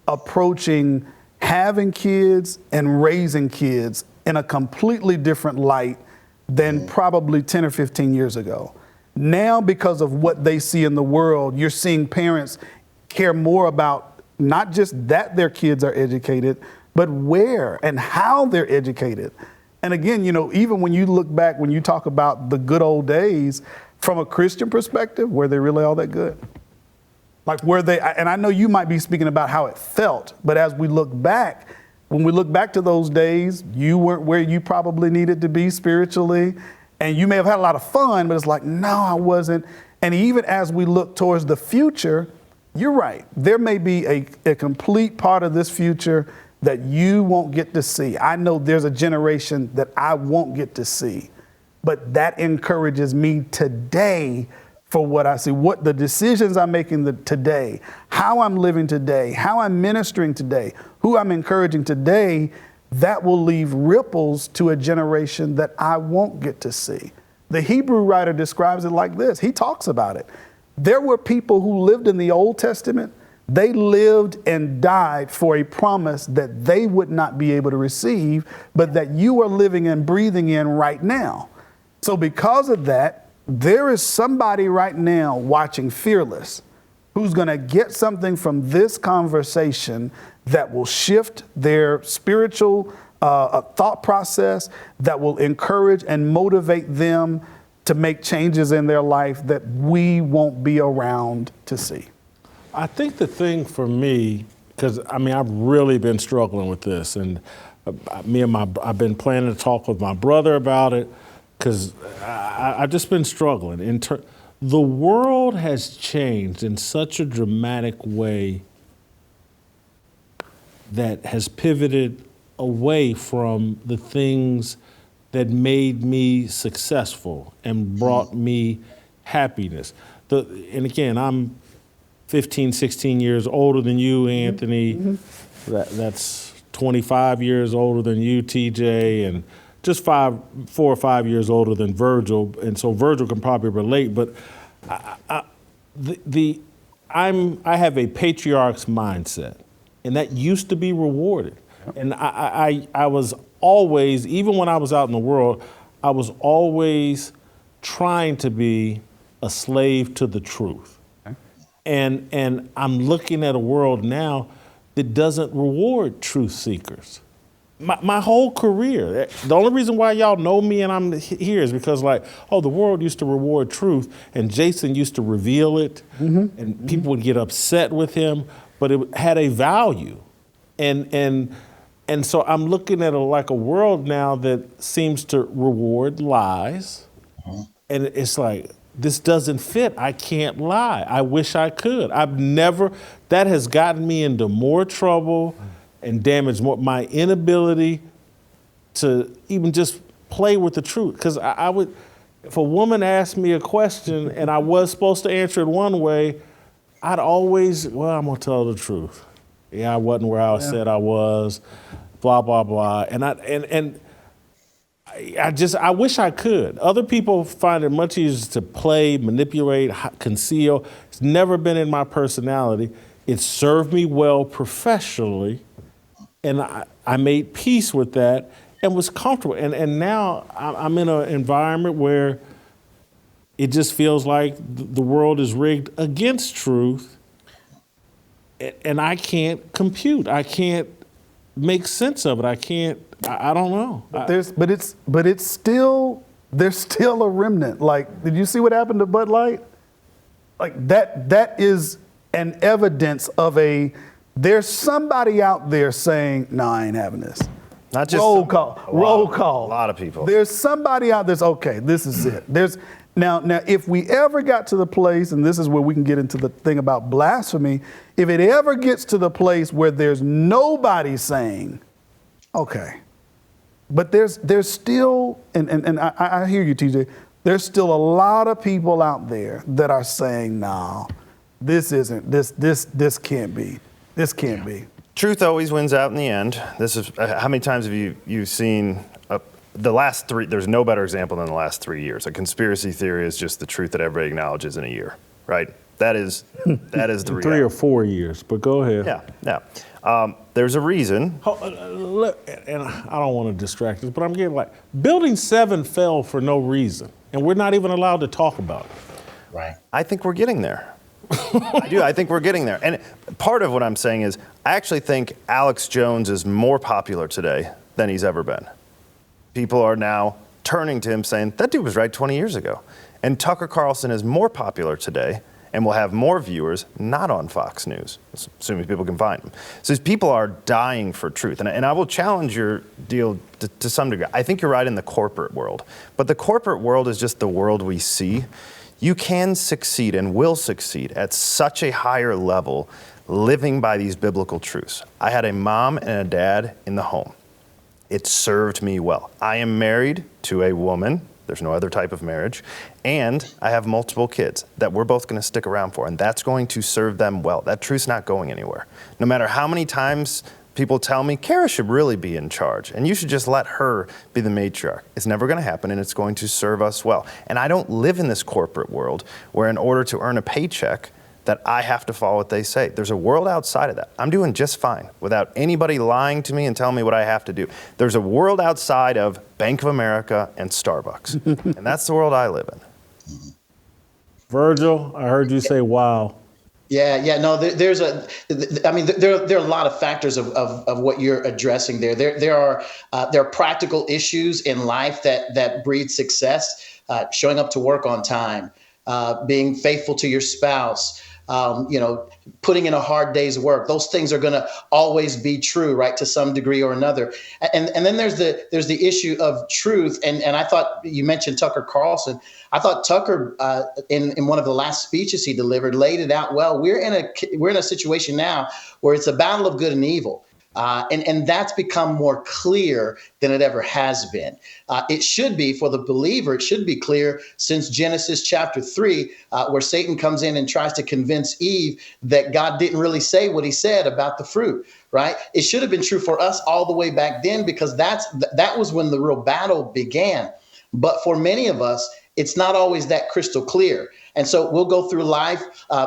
approaching having kids and raising kids in a completely different light than probably 10 or 15 years ago. Now, because of what they see in the world, you're seeing parents care more about not just that their kids are educated, but where and how they're educated. And again, even when you look back, when you talk about the good old days, from a Christian perspective, were they really all that good? Like, were they, and I know you might be speaking about how it felt, but as we look back, when we look back to those days, you weren't where you probably needed to be spiritually, and you may have had a lot of fun, but it's like, no, I wasn't. And even as we look towards the future, you're right. There may be a complete part of this future that you won't get to see. I know there's a generation that I won't get to see, but that encourages me today for what I see, what the decisions I'm making today, how I'm living today, how I'm ministering today, who I'm encouraging today. That will leave ripples to a generation that I won't get to see. The Hebrew writer describes it like this. He talks about it. There were people who lived in the Old Testament. They lived and died for a promise that they would not be able to receive, but that you are living and breathing in right now. So because of that, there is somebody right now watching Fearless who's going to get something from this conversation that will shift their spiritual thought process, that will encourage and motivate them to make changes in their life that we won't be around to see. I think the thing for me, because I've really been struggling with this, and I've been planning to talk with my brother about it, because I've just been struggling. The world has changed in such a dramatic way that has pivoted away from the things that made me successful and brought me happiness. And again, I'm 15, 16 years older than you, Anthony. That's 25 years older than you, TJ, and just 4 or 5 years older than Virgil. And so Virgil can probably relate, but I have a patriarch's mindset, and that used to be rewarded. And I was always, even when I was out in the world, I was always trying to be a slave to the truth. Okay. And I'm looking at a world now that doesn't reward truth seekers. My whole career, the only reason why y'all know me and I'm here is because the world used to reward truth, and Jason used to reveal it, and people would get upset with him, but it had a value. And so I'm looking at a world now that seems to reward lies, and it's like, this doesn't fit. I can't lie. I wish I could. That has gotten me into more trouble and damaged my inability to even just play with the truth. Because I would, if a woman asked me a question and I was supposed to answer it one way, I'd always, I'm gonna tell the truth. Yeah, I wasn't where I said I was, blah, blah, blah. And I wish I could. Other people find it much easier to play, manipulate, conceal. It's never been in my personality. It served me well professionally, and I made peace with that and was comfortable. And now I'm in an environment where it just feels like the world is rigged against truth, and I can't compute. I can't make sense of it. I don't know. But there's still a remnant. Did you see what happened to Bud Light? That is an evidence of there's somebody out there saying, no, I ain't having this. Not just roll call. A lot of people. There's somebody out there that's, okay, this is it. Now, if we ever got to the place, and this is where we can get into the thing about blasphemy, if it ever gets to the place where there's nobody saying, okay, but there's still, and I hear you, TJ, there's still a lot of people out there that are saying, no, this can't be. This can't be. Truth always wins out in the end. This is, how many times have you seen the last three? There's no better example than the last 3 years. A conspiracy theory is just the truth that everybody acknowledges in a year, right? That is the reality. 3 or 4 years, but go ahead. Yeah. There's a reason. And I don't want to distract us, but I'm getting Building 7 fell for no reason, and we're not even allowed to talk about it. Right. I think we're getting there. I do. I think we're getting there. And part of what I'm saying is I actually think Alex Jones is more popular today than he's ever been. People are now turning to him saying, that dude was right 20 years ago. And Tucker Carlson is more popular today and will have more viewers not on Fox News, assuming people can find them. So people are dying for truth. And I will challenge your deal to some degree. I think you're right in the corporate world. But the corporate world is just the world we see. You can succeed and will succeed at such a higher level living by these biblical truths. I had a mom and a dad in the home. It served me well. I am married to a woman. There's no other type of marriage. And I have multiple kids that we're both going to stick around for. And that's going to serve them well. That truth's not going anywhere. No matter how many times people tell me, Kara should really be in charge, and you should just let her be the matriarch. It's never going to happen, and it's going to serve us well. And I don't live in this corporate world where in order to earn a paycheck that I have to follow what they say. There's a world outside of that. I'm doing just fine without anybody lying to me and telling me what I have to do. There's a world outside of Bank of America and Starbucks, and that's the world I live in. Virgil, I heard you say, wow. Yeah, no. There are a lot of factors of what you're addressing there. There are practical issues in life that breed success. Showing up to work on time, being faithful to your spouse, putting in a hard day's work. Those things are going to always be true, right, to some degree or another. And then there's the issue of truth. And I thought you mentioned Tucker Carlson. I thought Tucker, in one of the last speeches he delivered, laid it out well. We're in a situation now where it's a battle of good and evil. And that's become more clear than it ever has been. It should be, for the believer, it should be clear since Genesis chapter 3, where Satan comes in and tries to convince Eve that God didn't really say what he said about the fruit, right? It should have been true for us all the way back then, because that was when the real battle began. But for many of us, it's not always that crystal clear. And so we'll go through life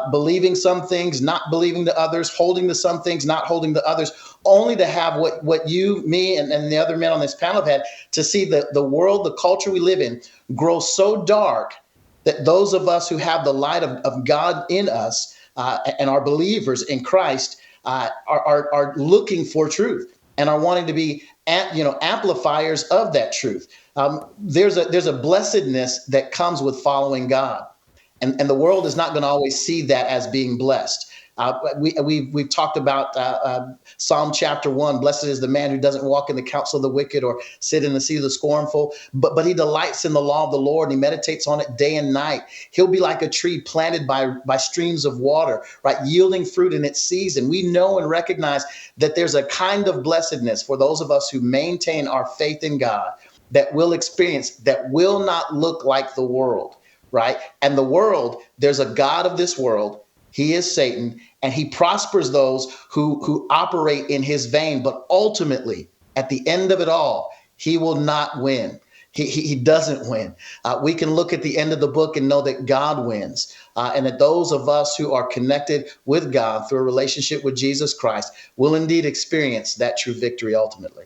believing some things, not believing the others, holding to some things, not holding to others, only to have what you, me, and the other men on this panel have had, to see the world, the culture we live in, grow so dark that those of us who have the light of God in us and are believers in Christ are looking for truth and are wanting to be amplifiers of that truth. There's a blessedness that comes with following God. And the world is not going to always see that as being blessed. We've talked about Psalm chapter 1. Blessed is the man who doesn't walk in the counsel of the wicked or sit in the seat of the scornful, but he delights in the law of the Lord and he meditates on it day and night. He'll be like a tree planted by streams of water, right, yielding fruit in its season. We know and recognize that there's a kind of blessedness for those of us who maintain our faith in God that will experience, that will not look like the world. Right? And the world, there's a God of this world. He is Satan, and he prospers those who operate in his vein. But ultimately, at the end of it all, he will not win. He doesn't win. We can look at the end of the book and know that God wins, and that those of us who are connected with God through a relationship with Jesus Christ will indeed experience that true victory ultimately.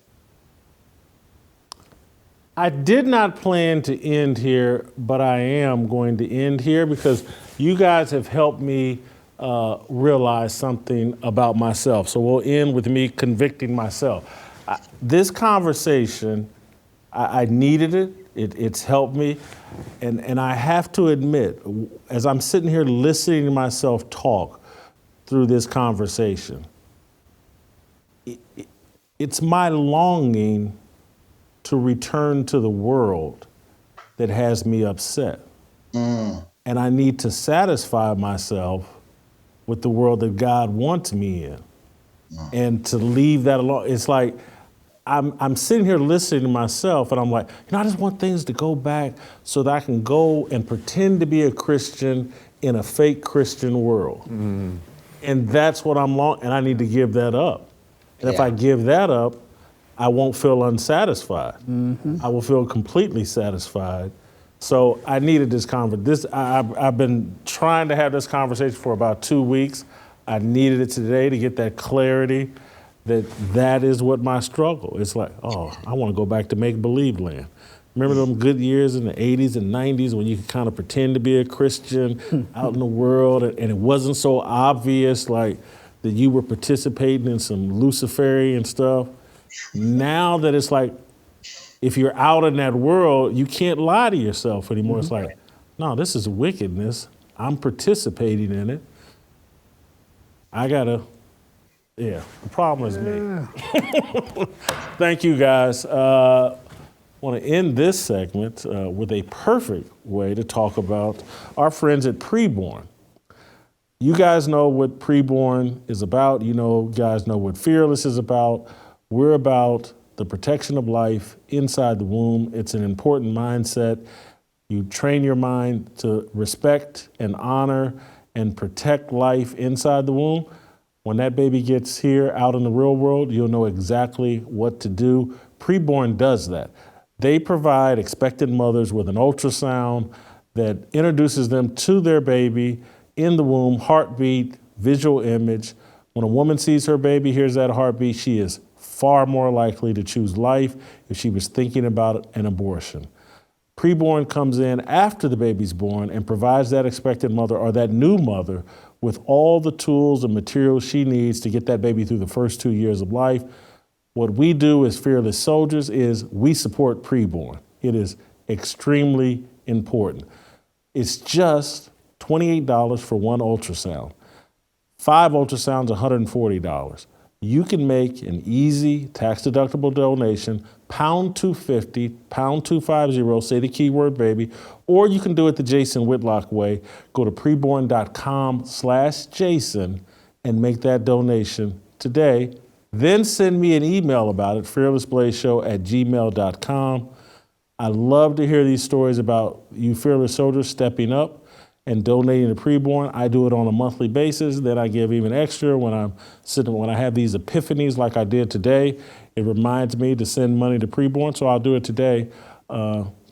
I did not plan to end here, but I am going to end here because you guys have helped me realize something about myself. So we'll end with me convicting myself. This conversation, I needed it. It's helped me. And I have to admit, as I'm sitting here listening to myself talk through this conversation, it's my longing to return to the world that has me upset. And I need to satisfy myself with the world that God wants me in. And to leave that alone, it's like, I'm sitting here listening to myself and I'm like, I just want things to go back so that I can go and pretend to be a Christian in a fake Christian world. And that's what I'm and I need to give that up. And if I give that up, I won't feel unsatisfied. I will feel completely satisfied. So I needed this conversation. I've been trying to have this conversation for about 2 weeks. I needed it today to get that clarity that is what my struggle. It's like, I want to go back to make-believe land. Remember them good years in the 80s and 90s when you could kind of pretend to be a Christian out in the world and it wasn't so obvious like that you were participating in some Luciferian stuff. Now that it's like, if you're out in that world, you can't lie to yourself anymore. It's like, no, this is wickedness. I'm participating in it. The problem is me. Thank you, guys. I want to end this segment with a perfect way to talk about our friends at Preborn. You guys know what Preborn is about. You guys know what Fearless is about. We're about the protection of life inside the womb. It's an important mindset. You train your mind to respect and honor and protect life inside the womb. When that baby gets here out in the real world, you'll know exactly what to do. Preborn does that. They provide expectant mothers with an ultrasound that introduces them to their baby in the womb, heartbeat, visual image. When a woman sees her baby, hears that heartbeat, she is far more likely to choose life if she was thinking about an abortion. Preborn comes in after the baby's born and provides that expectant mother or that new mother with all the tools and materials she needs to get that baby through the first 2 years of life. What we do as Fearless Soldiers is we support Preborn. It is extremely important. It's just $28 for one ultrasound. 5 ultrasounds, $140. You can make an easy tax-deductible donation, pound 250, pound 250, say the keyword baby, or you can do it the Jason Whitlock way. Go to preborn.com/Jason and make that donation today then send me an email about it, fearlessblazeshow@gmail.com. I love to hear these stories about you fearless soldiers stepping up and donating to Preborn. I do it on a monthly basis. Then I give even extra when I have these epiphanies like I did today. It reminds me to send money to Preborn, so I'll do it today.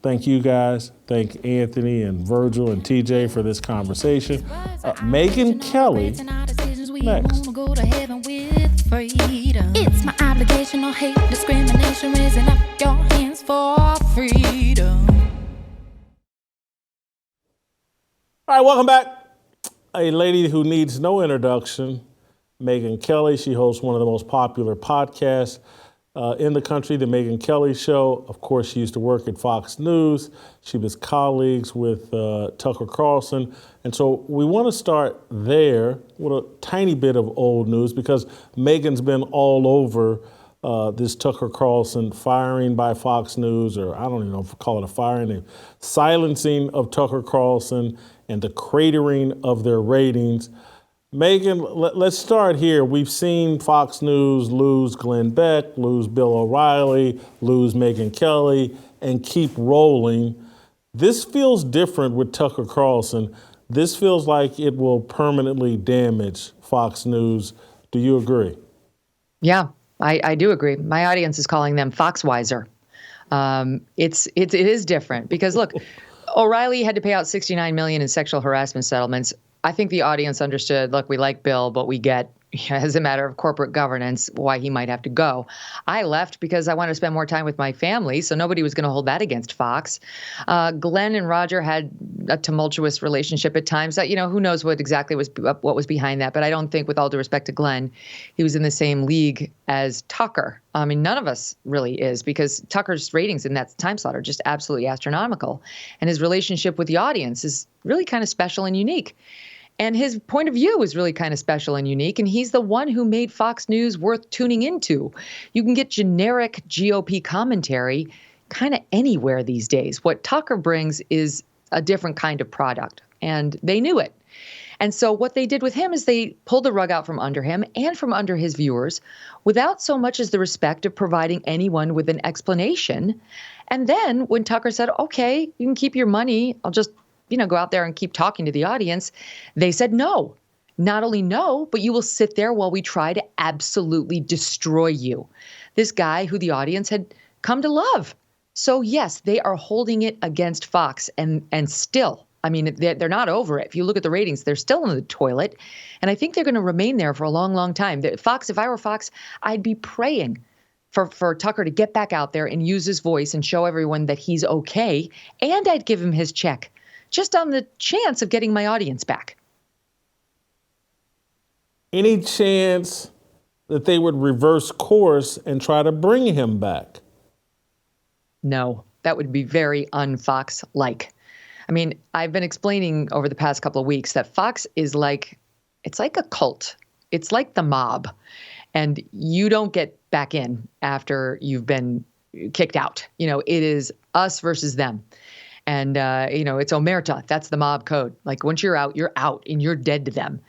Thank you guys. Thank Anthony and Virgil and TJ for this conversation. Megyn Kelly next. It's my obligation, no hate, discrimination, raising up your hands for freedom. All right, welcome back. A lady who needs no introduction, Megyn Kelly. She hosts one of the most popular podcasts in the country, The Megyn Kelly Show. Of course, she used to work at Fox News. She was colleagues with Tucker Carlson. And so we want to start there with a tiny bit of old news because Megyn's been all over this Tucker Carlson firing by Fox News, or I don't even know if we call it a firing, the silencing of Tucker Carlson and the cratering of their ratings. Megyn, let's start here. We've seen Fox News lose Glenn Beck, lose Bill O'Reilly, lose Megyn Kelly, and keep rolling. This feels different with Tucker Carlson. This feels like it will permanently damage Fox News. Do you agree? Yeah, I do agree. My audience is calling them Foxwiser. It is different because look, O'Reilly had to pay out $69 million in sexual harassment settlements. I think the audience understood, look, we like Bill, but we get, as a matter of corporate governance, why he might have to go. I left because I wanted to spend more time with my family, so nobody was going to hold that against Fox. Glenn and Roger had a tumultuous relationship at times. That, who knows what was behind that, but I don't think, with all due respect to Glenn, he was in the same league as Tucker. I mean, none of us really is, because Tucker's ratings in that time slot are just absolutely astronomical, and his relationship with the audience is really kind of special and unique. And his point of view is really kind of special and unique, and he's the one who made Fox News worth tuning into. You can get generic GOP commentary kind of anywhere these days. What Tucker brings is a different kind of product, and they knew it. And so what they did with him is they pulled the rug out from under him and from under his viewers without so much as the respect of providing anyone with an explanation. And then when Tucker said, okay, you can keep your money, I'll just go out there and keep talking to the audience, they said no. Not only no, but you will sit there while we try to absolutely destroy you. This guy who the audience had come to love. So yes, they are holding it against Fox, and still, I mean, they're not over it. If you look at the ratings, they're still in the toilet, and I think they're going to remain there for a long, long time. Fox, if I were Fox, I'd be praying for Tucker to get back out there and use his voice and show everyone that he's okay, and I'd give him his check, just on the chance of getting my audience back. Any chance that they would reverse course and try to bring him back? No, that would be very un-Fox-like. I mean, I've been explaining over the past couple of weeks that Fox is it's like a cult. It's like the mob. And you don't get back in after you've been kicked out. It is us versus them. And, it's omerta. That's the mob code. Like, once you're out, and you're dead to them.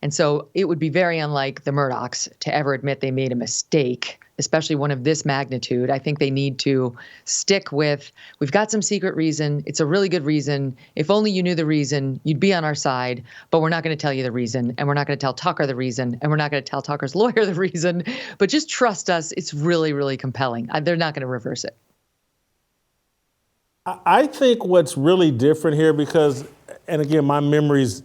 And so it would be very unlike the Murdochs to ever admit they made a mistake, especially one of this magnitude. I think they need to stick with, we've got some secret reason. It's a really good reason. If only you knew the reason, you'd be on our side. But we're not going to tell you the reason. And we're not going to tell Tucker the reason. And we're not going to tell Tucker's lawyer the reason. But just trust us. It's really, really compelling. They're not going to reverse it. I think what's really different here, because, and again, my memory's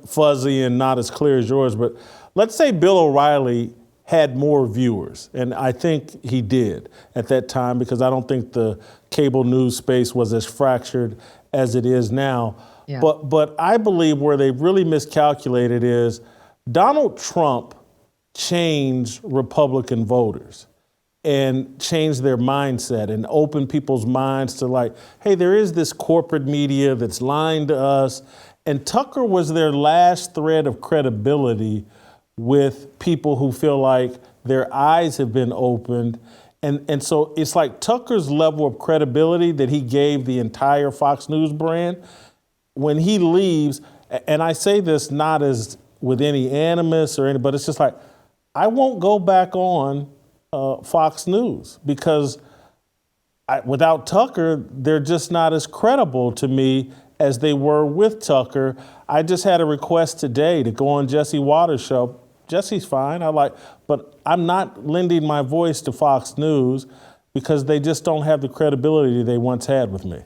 fuzzy and not as clear as yours, but let's say Bill O'Reilly had more viewers, and I think he did at that time, because I don't think the cable news space was as fractured as it is now. Yeah. But I believe where they really miscalculated is Donald Trump changed Republican voters and change their mindset and open people's minds to hey, there is this corporate media that's lying to us. And Tucker was their last thread of credibility with people who feel like their eyes have been opened. And so it's like Tucker's level of credibility that he gave the entire Fox News brand, when he leaves, and I say this not as with any animus or any, but it's just like, I won't go back on Fox News because without Tucker, they're just not as credible to me as they were with Tucker. I just had a request today to go on Jesse Waters' show. Jesse's fine, but I'm not lending my voice to Fox News because they just don't have the credibility they once had with me.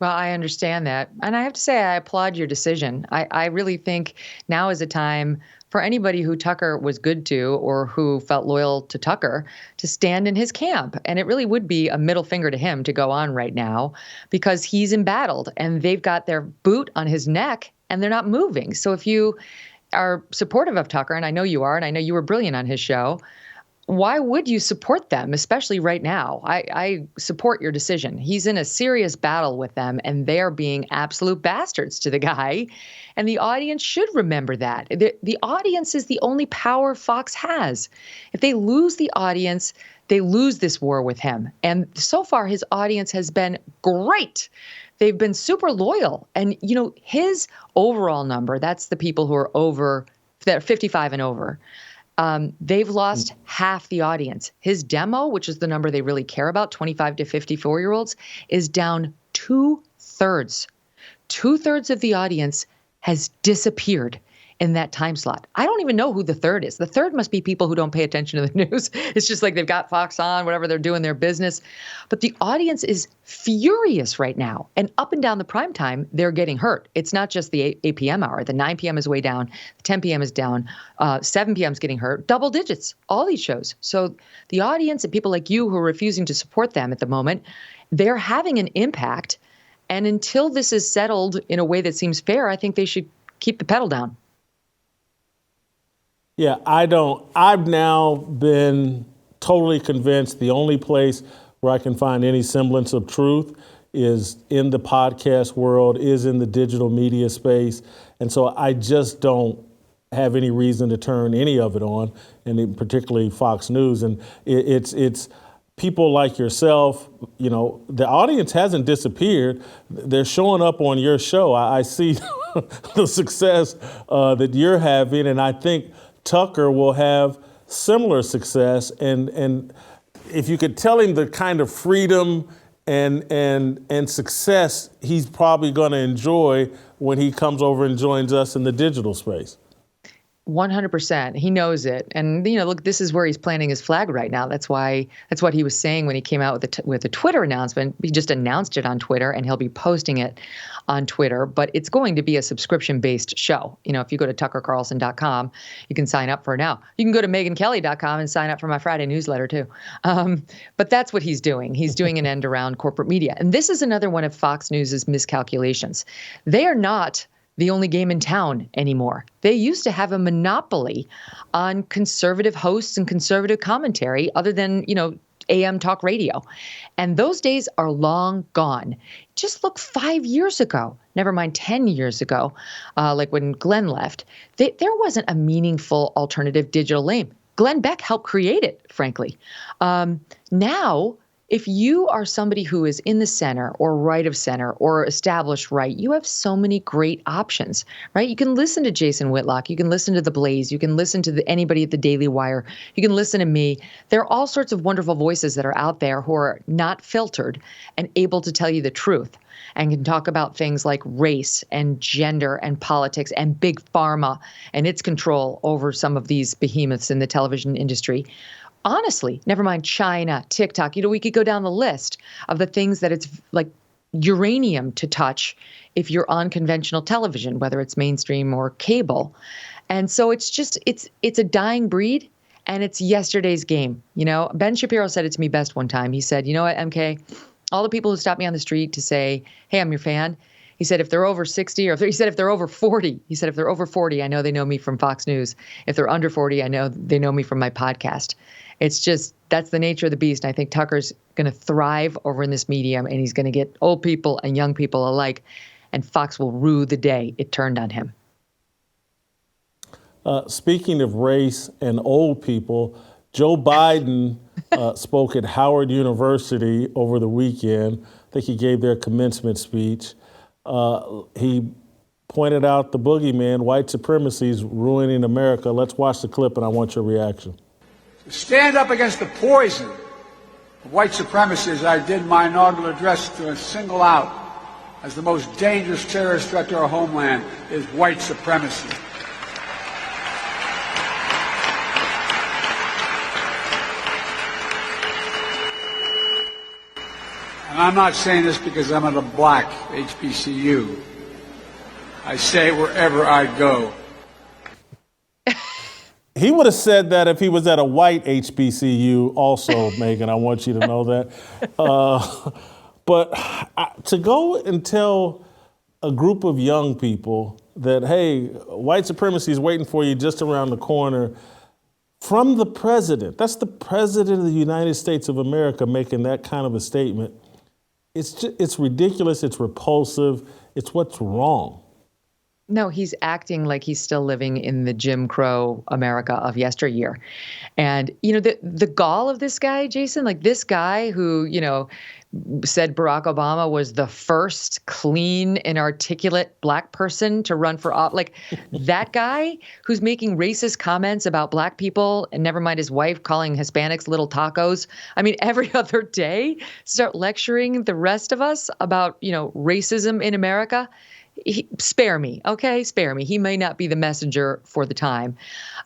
Well, I understand that. And I have to say, I applaud your decision. I really think now is a time for anybody who Tucker was good to or who felt loyal to Tucker to stand in his camp. And it really would be a middle finger to him to go on right now because he's embattled and they've got their boot on his neck and they're not moving. So if you are supportive of Tucker, and I know you are, and I know you were brilliant on his show, why would you support them, especially right now? I support your decision. He's in a serious battle with them, and they're being absolute bastards to the guy. And the audience should remember that. The audience is the only power Fox has. If they lose the audience, they lose this war with him. And so far, his audience has been great. They've been super loyal. And, you know, his overall number, that's the people who are over, that are 55 and over, they've lost half the audience. His demo, which is the number they really care about, 25 to 54-year-olds, is down 2/3. 2/3 of the audience has disappeared in that time slot. I don't even know who the third is. The third must be people who don't pay attention to the news. It's just like they've got Fox on, whatever, they're doing their business. But the audience is furious right now. And up and down the prime time, they're getting hurt. It's not just the 8 p.m. hour. The 9 p.m. is way down. The 10 p.m. is down. 7 p.m. is getting hurt. Double digits, all these shows. So the audience and people like you who are refusing to support them at the moment, they're having an impact. And until this is settled in a way that seems fair, I think they should keep the pedal down. Yeah, I've now been totally convinced the only place where I can find any semblance of truth is in the podcast world, is in the digital media space. And so I just don't have any reason to turn any of it on, and particularly Fox News. And it's people like yourself, you know, the audience hasn't disappeared. They're showing up on your show. I see the success that you're having, and I think Tucker will have similar success, and if you could tell him the kind of freedom and success he's probably going to enjoy when he comes over and joins us in the digital space. 100%. He knows it. And, you know, look, this is where he's planting his flag right now. That's what he was saying when he came out with the Twitter announcement. He just announced it on Twitter, and he'll be posting it on Twitter. But it's going to be a subscription-based show. You know, if you go to tuckercarlson.com, you can sign up for it now. You can go to megynkelly.com and sign up for my Friday newsletter, too. But that's what he's doing. He's doing an end around corporate media. And this is another one of Fox News's miscalculations. They are not the only game in town anymore. They used to have a monopoly on conservative hosts and conservative commentary other than, you know, AM talk radio. And those days are long gone. Just look 5 years ago, never mind 10 years ago, like when Glenn left, there wasn't a meaningful alternative digital lane. Glenn Beck helped create it, frankly. Now, if you are somebody who is in the center or right of center or established right, you have so many great options, right? You can listen to Jason Whitlock. You can listen to TheBlaze. You can listen to anybody at the Daily Wire. You can listen to me. There are all sorts of wonderful voices that are out there who are not filtered and able to tell you the truth and can talk about things like race and gender and politics and big pharma and its control over some of these behemoths in the television industry. Honestly, never mind China, TikTok, you know, we could go down the list of the things that it's like uranium to touch if you're on conventional television, whether it's mainstream or cable. And so it's just, it's a dying breed, and it's yesterday's game. You know, Ben Shapiro said it to me best one time. He said, you know what, MK, all the people who stop me on the street to say, hey, I'm your fan. He said, if they're over 60, or he said, if they're over 40, he said, if they're over 40, I know they know me from Fox News. If they're under 40, I know they know me from my podcast. It's just, that's the nature of the beast. I think Tucker's going to thrive over in this medium, and he's going to get old people and young people alike, and Fox will rue the day it turned on him. Speaking of race and old people, Joe Biden spoke at Howard University over the weekend. I think he gave their commencement speech. He pointed out the boogeyman, white supremacy is ruining America. Let's watch the clip and I want your reaction. To stand up against the poison of white supremacy, as I did my inaugural address, to single out as the most dangerous terrorist threat to our homeland is white supremacy. And I'm not saying this because I'm at a black HBCU. I say it wherever I go. He would have said that if he was at a white HBCU also, Megyn. I want you to know that. But to go and tell a group of young people that, hey, white supremacy is waiting for you just around the corner from the president, that's the president of the United States of America making that kind of a statement. It's ridiculous, it's repulsive, it's what's wrong. No, he's acting like he's still living in the Jim Crow America of yesteryear. And, the gall of this guy, Jason, like this guy who, said Barack Obama was the first clean and articulate black person to run for office. Like that guy who's making racist comments about black people, and never mind his wife calling Hispanics little tacos. I mean, every other day, start lecturing the rest of us about, racism in America. Spare me, okay? Spare me. He may not be the messenger for the time.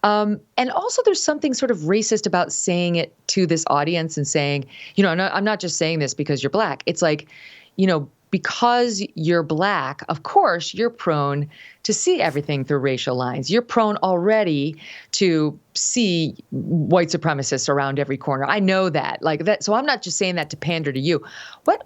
And also there's something sort of racist about saying it to this audience and saying, I'm not just saying this because you're black. It's like, because you're black, of course, you're prone to see everything through racial lines. You're prone already to see white supremacists around every corner. I know that. Like that. So I'm not just saying that to pander to you.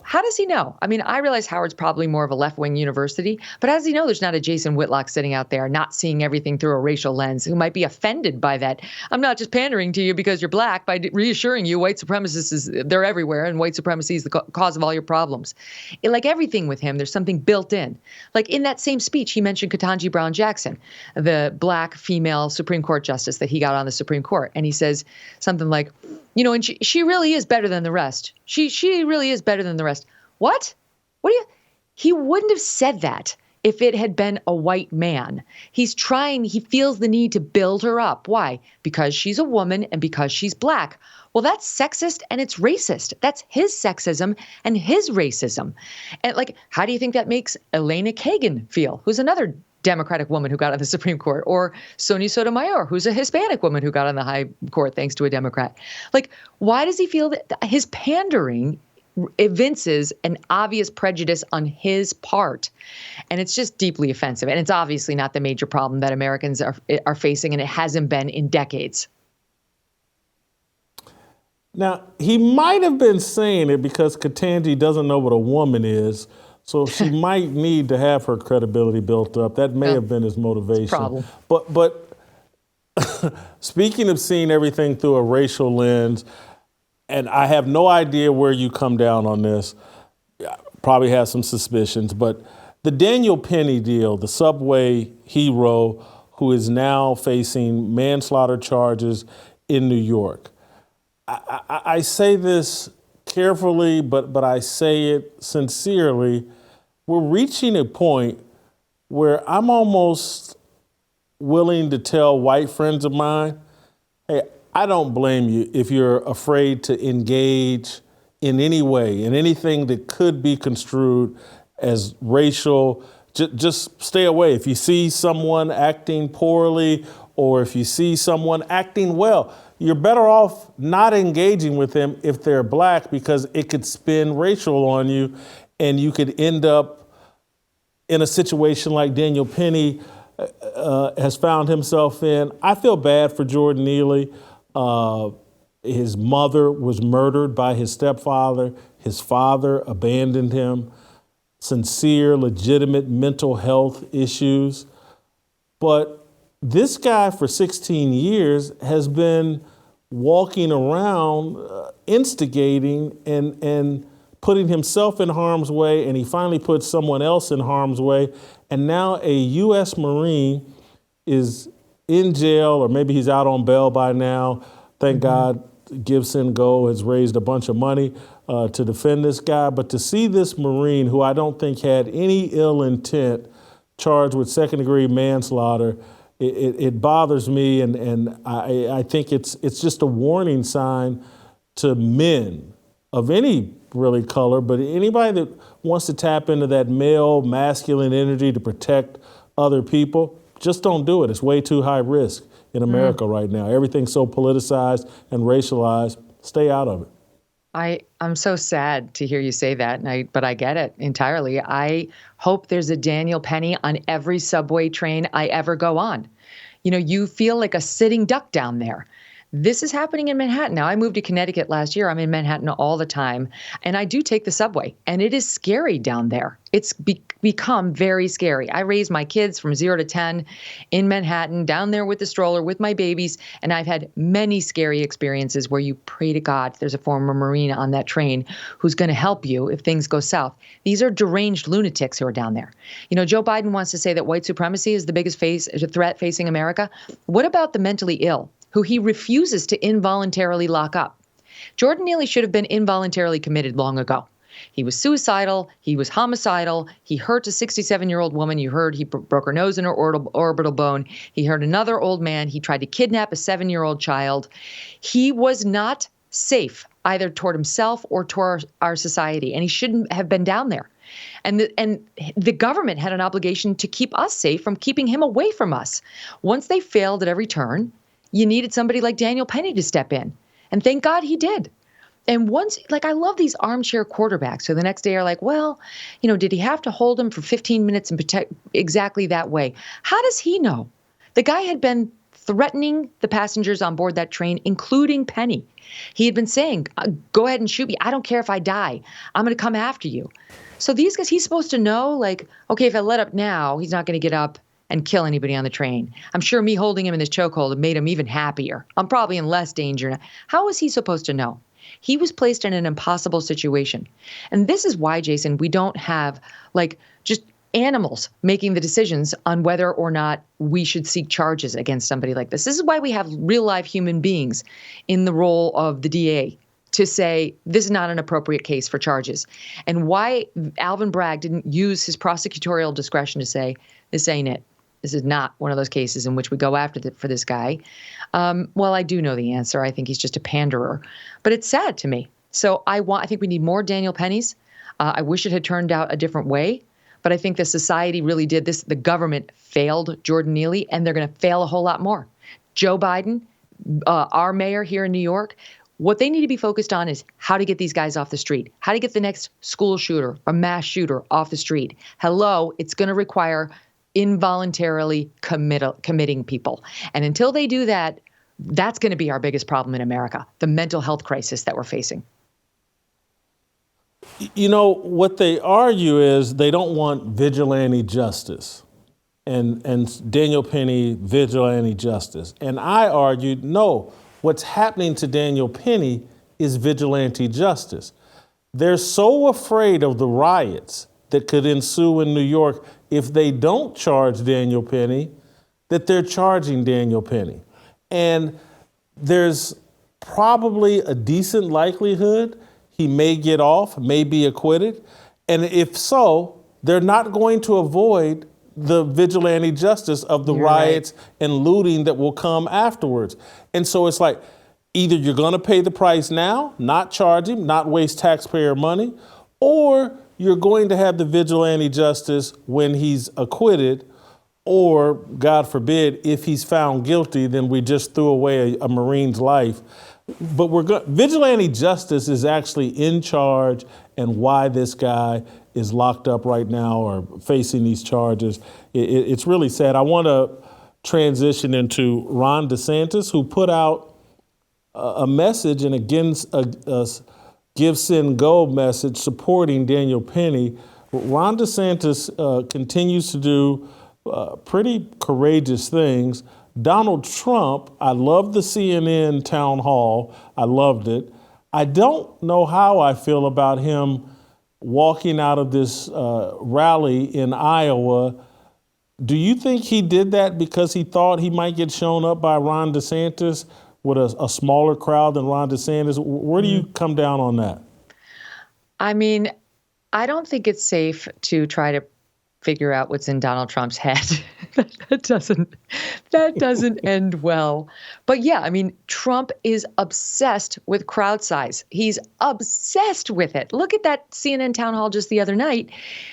How does he know? I mean, I realize Howard's probably more of a left-wing university, but how does he know there's not a Jason Whitlock sitting out there not seeing everything through a racial lens who might be offended by that? I'm not just pandering to you because you're black by reassuring you white supremacists, they're everywhere and white supremacy is the cause of all your problems. Like everything with him, there's something built in. Like in that same speech, he mentioned Ketanji Brown Jackson, the black female Supreme Court justice that he got on the Supreme Court. And he says something like, and she really is better than the rest. She really is better than the rest. What? He wouldn't have said that if it had been a white man. He feels the need to build her up. Why? Because she's a woman and because she's black. Well, that's sexist and it's racist. That's his sexism and his racism. And how do you think that makes Elena Kagan feel, who's another Democratic woman who got on the Supreme Court, or Sonia Sotomayor, who's a Hispanic woman who got on the high court thanks to a Democrat? Why does he feel that his pandering evinces an obvious prejudice on his part? And it's just deeply offensive. And it's obviously not the major problem that Americans are facing, and it hasn't been in decades. Now, he might have been saying it because Ketanji doesn't know what a woman is, so she might need to have her credibility built up. That may have been his motivation. Problem. But speaking of seeing everything through a racial lens, and I have no idea where you come down on this, probably have some suspicions, but the Daniel Penny deal, the Subway hero who is now facing manslaughter charges in New York. I say this carefully, but I say it sincerely. We're reaching a point where I'm almost willing to tell white friends of mine, hey, I don't blame you if you're afraid to engage in any way, in anything that could be construed as racial. Just stay away. If you see someone acting poorly or if you see someone acting well, you're better off not engaging with them if they're black, because it could spin racial on you and you could end up in a situation like Daniel Penny has found himself in. I feel bad for Jordan Neely. His mother was murdered by his stepfather. His father abandoned him. Sincere, legitimate mental health issues. But this guy for 16 years has been walking around instigating and putting himself in harm's way, and he finally put someone else in harm's way. And now a U.S. Marine is in jail, or maybe he's out on bail by now. Thank God Gibson Go has raised a bunch of money to defend this guy. But to see this Marine, who I don't think had any ill intent charged with second-degree manslaughter. It bothers me, and I think it's just a warning sign to men of any really color, but anybody that wants to tap into that male masculine energy to protect other people, just don't do it. It's way too high risk in America right now. Everything's so politicized and racialized. Stay out of it. I'm so sad to hear you say that, but I get it entirely. I hope there's a Daniel Penny on every subway train I ever go on. You know, you feel like a sitting duck down there. This is happening in Manhattan. Now, I moved to Connecticut last year. I'm in Manhattan all the time, and I do take the subway, and it is scary down there. It's become very scary. I raised my kids from 0 to 10 in Manhattan, down there with the stroller with my babies, and I've had many scary experiences where you pray to God there's a former Marine on that train who's going to help you if things go south. These are deranged lunatics who are down there. You know, Joe Biden wants to say that white supremacy is the biggest threat facing America. What about the mentally ill, who he refuses to involuntarily lock up? Jordan Neely should have been involuntarily committed long ago. He was suicidal. He was homicidal. He hurt a 67-year-old woman. You heard he broke her nose and her orbital bone. He hurt another old man. He tried to kidnap a 7-year-old child. He was not safe either toward himself or toward our society, and he shouldn't have been down there. And the government had an obligation to keep us safe from keeping him away from us. Once they failed at every turn, you needed somebody like Daniel Penny to step in. And thank God he did. And once, like, I love these armchair quarterbacks who the next day are like, well, you know, did he have to hold him for 15 minutes and protect exactly that way? How does he know? The guy had been threatening the passengers on board that train, including Penny. He had been saying, go ahead and shoot me. I don't care if I die. I'm going to come after you. So these guys, he's supposed to know, like, okay, if I let up now, he's not going to get up and kill anybody on the train. I'm sure me holding him in this chokehold made him even happier. I'm probably in less danger now. How is he supposed to know? He was placed in an impossible situation. And this is why, Jason, we don't have like just animals making the decisions on whether or not we should seek charges against somebody like this. This is why we have real live human beings in the role of the DA to say this is not an appropriate case for charges. And why Alvin Bragg didn't use his prosecutorial discretion to say, this ain't it. This is not one of those cases in which we go after for this guy. Well, I do know the answer. I think he's just a panderer. But it's sad to me. So I think we need more Daniel Pennies. I wish it had turned out a different way. But I think the society really did this. The government failed Jordan Neely, and they're going to fail a whole lot more. Joe Biden, our mayor here in New York, what they need to be focused on is how to get these guys off the street, how to get the next school shooter or mass shooter off the street. Hello, it's going to require involuntarily committing people. And until they do that, that's going to be our biggest problem in America, the mental health crisis that we're facing. You know, what they argue is they don't want vigilante justice and Daniel Penny vigilante justice. And I argued, no, what's happening to Daniel Penny is vigilante justice. They're so afraid of the riots that could ensue in New York if they don't charge Daniel Penny, that they're charging Daniel Penny. And there's probably a decent likelihood he may get off, may be acquitted. And if so, they're not going to avoid the vigilante justice of the riots and looting that will come afterwards. And so it's like, either you're going to pay the price now, not charge him, not waste taxpayer money, or you're going to have the vigilante justice when he's acquitted, or, God forbid, if he's found guilty, then we just threw away a Marine's life. But vigilante justice is actually in charge, and why this guy is locked up right now or facing these charges. It's really sad. I want to transition into Ron DeSantis, who put out a message and against a Give, Send, Go message supporting Daniel Penny. Ron DeSantis continues to do pretty courageous things. Donald Trump, I loved the CNN town hall. I loved it. I don't know how I feel about him walking out of this rally in Iowa. Do you think he did that because he thought he might get shown up by Ron DeSantis with a smaller crowd than Ron DeSantis? Where do you come down on that? I mean, I don't think it's safe to try to figure out what's in Donald Trump's head. that doesn't end well. But yeah, I mean, Trump is obsessed with crowd size. He's obsessed with it. Look at that CNN town hall just the other night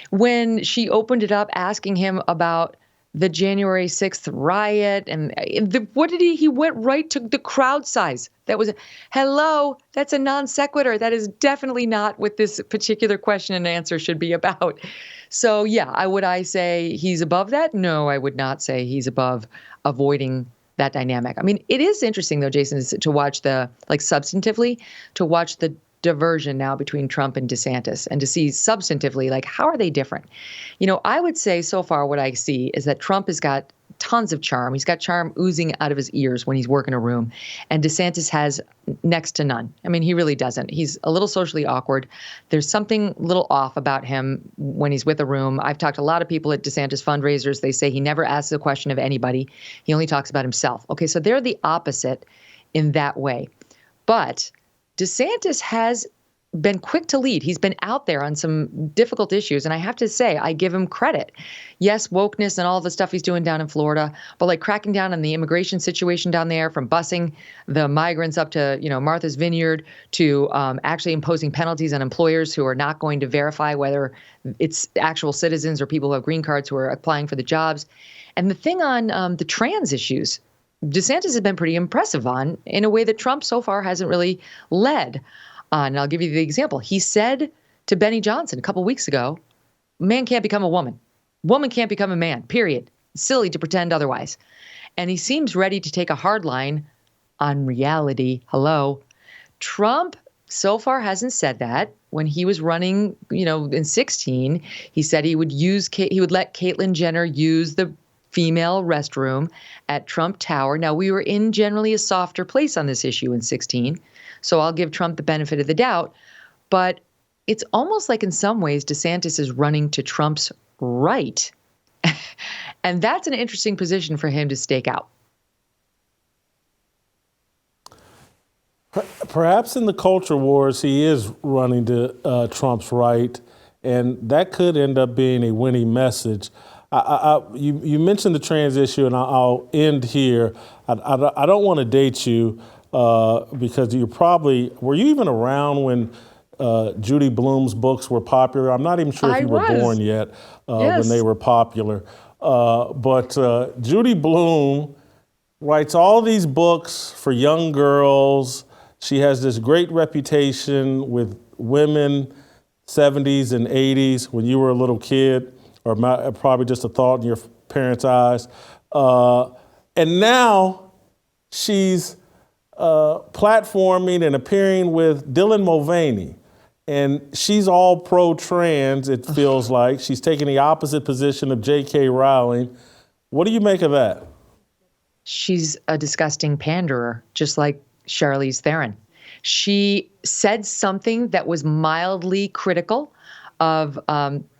when she opened it up asking him about the January 6th riot. And what did he went right to the crowd size. That was, hello, that's a non sequitur. That is definitely not what this particular question and answer should be about. So yeah, would I say he's above that? No, I would not say he's above avoiding that dynamic. I mean, it is interesting though, Jason, to watch substantively, to watch the diversion now between Trump and DeSantis and to see substantively, how are they different? I would say so far what I see is that Trump has got tons of charm. He's got charm oozing out of his ears when he's working a room. And DeSantis has next to none. I mean, he really doesn't. He's a little socially awkward. There's something a little off about him when he's with a room. I've talked to a lot of people at DeSantis fundraisers. They say he never asks a question of anybody. He only talks about himself. Okay, so they're the opposite in that way. But DeSantis has been quick to lead. He's been out there on some difficult issues. And I have to say, I give him credit. Yes, wokeness and all the stuff he's doing down in Florida, but cracking down on the immigration situation down there, from busing the migrants up to, Martha's Vineyard, to actually imposing penalties on employers who are not going to verify whether it's actual citizens or people who have green cards who are applying for the jobs. And the thing on the trans issues, DeSantis has been pretty impressive on in a way that Trump so far hasn't really led on. And I'll give you the example. He said to Benny Johnson a couple weeks ago, man can't become a woman. Woman can't become a man, period. It's silly to pretend otherwise. And he seems ready to take a hard line on reality. Hello. Trump so far hasn't said that. When he was running, in 16, he said he would let Caitlyn Jenner use the female restroom at Trump Tower. Now, we were in generally a softer place on this issue in 16, so I'll give Trump the benefit of the doubt. But it's almost like in some ways DeSantis is running to Trump's right. And that's an interesting position for him to stake out. Perhaps in the culture wars, he is running to Trump's right, and that could end up being a winning message. You mentioned the trans issue, and I'll end here. I don't want to date you because were you even around when Judy Blume's books were popular? I'm not even sure if you were born yet when they were popular. But Judy Blume writes all these books for young girls. She has this great reputation with women, 70s and 80s, when you were a little kid, or probably just a thought in your parents' eyes. And now she's platforming and appearing with Dylan Mulvaney. And she's all pro-trans, it feels like. She's taking the opposite position of J.K. Rowling. What do you make of that? She's a disgusting panderer, just like Charlize Theron. She said something that was mildly critical of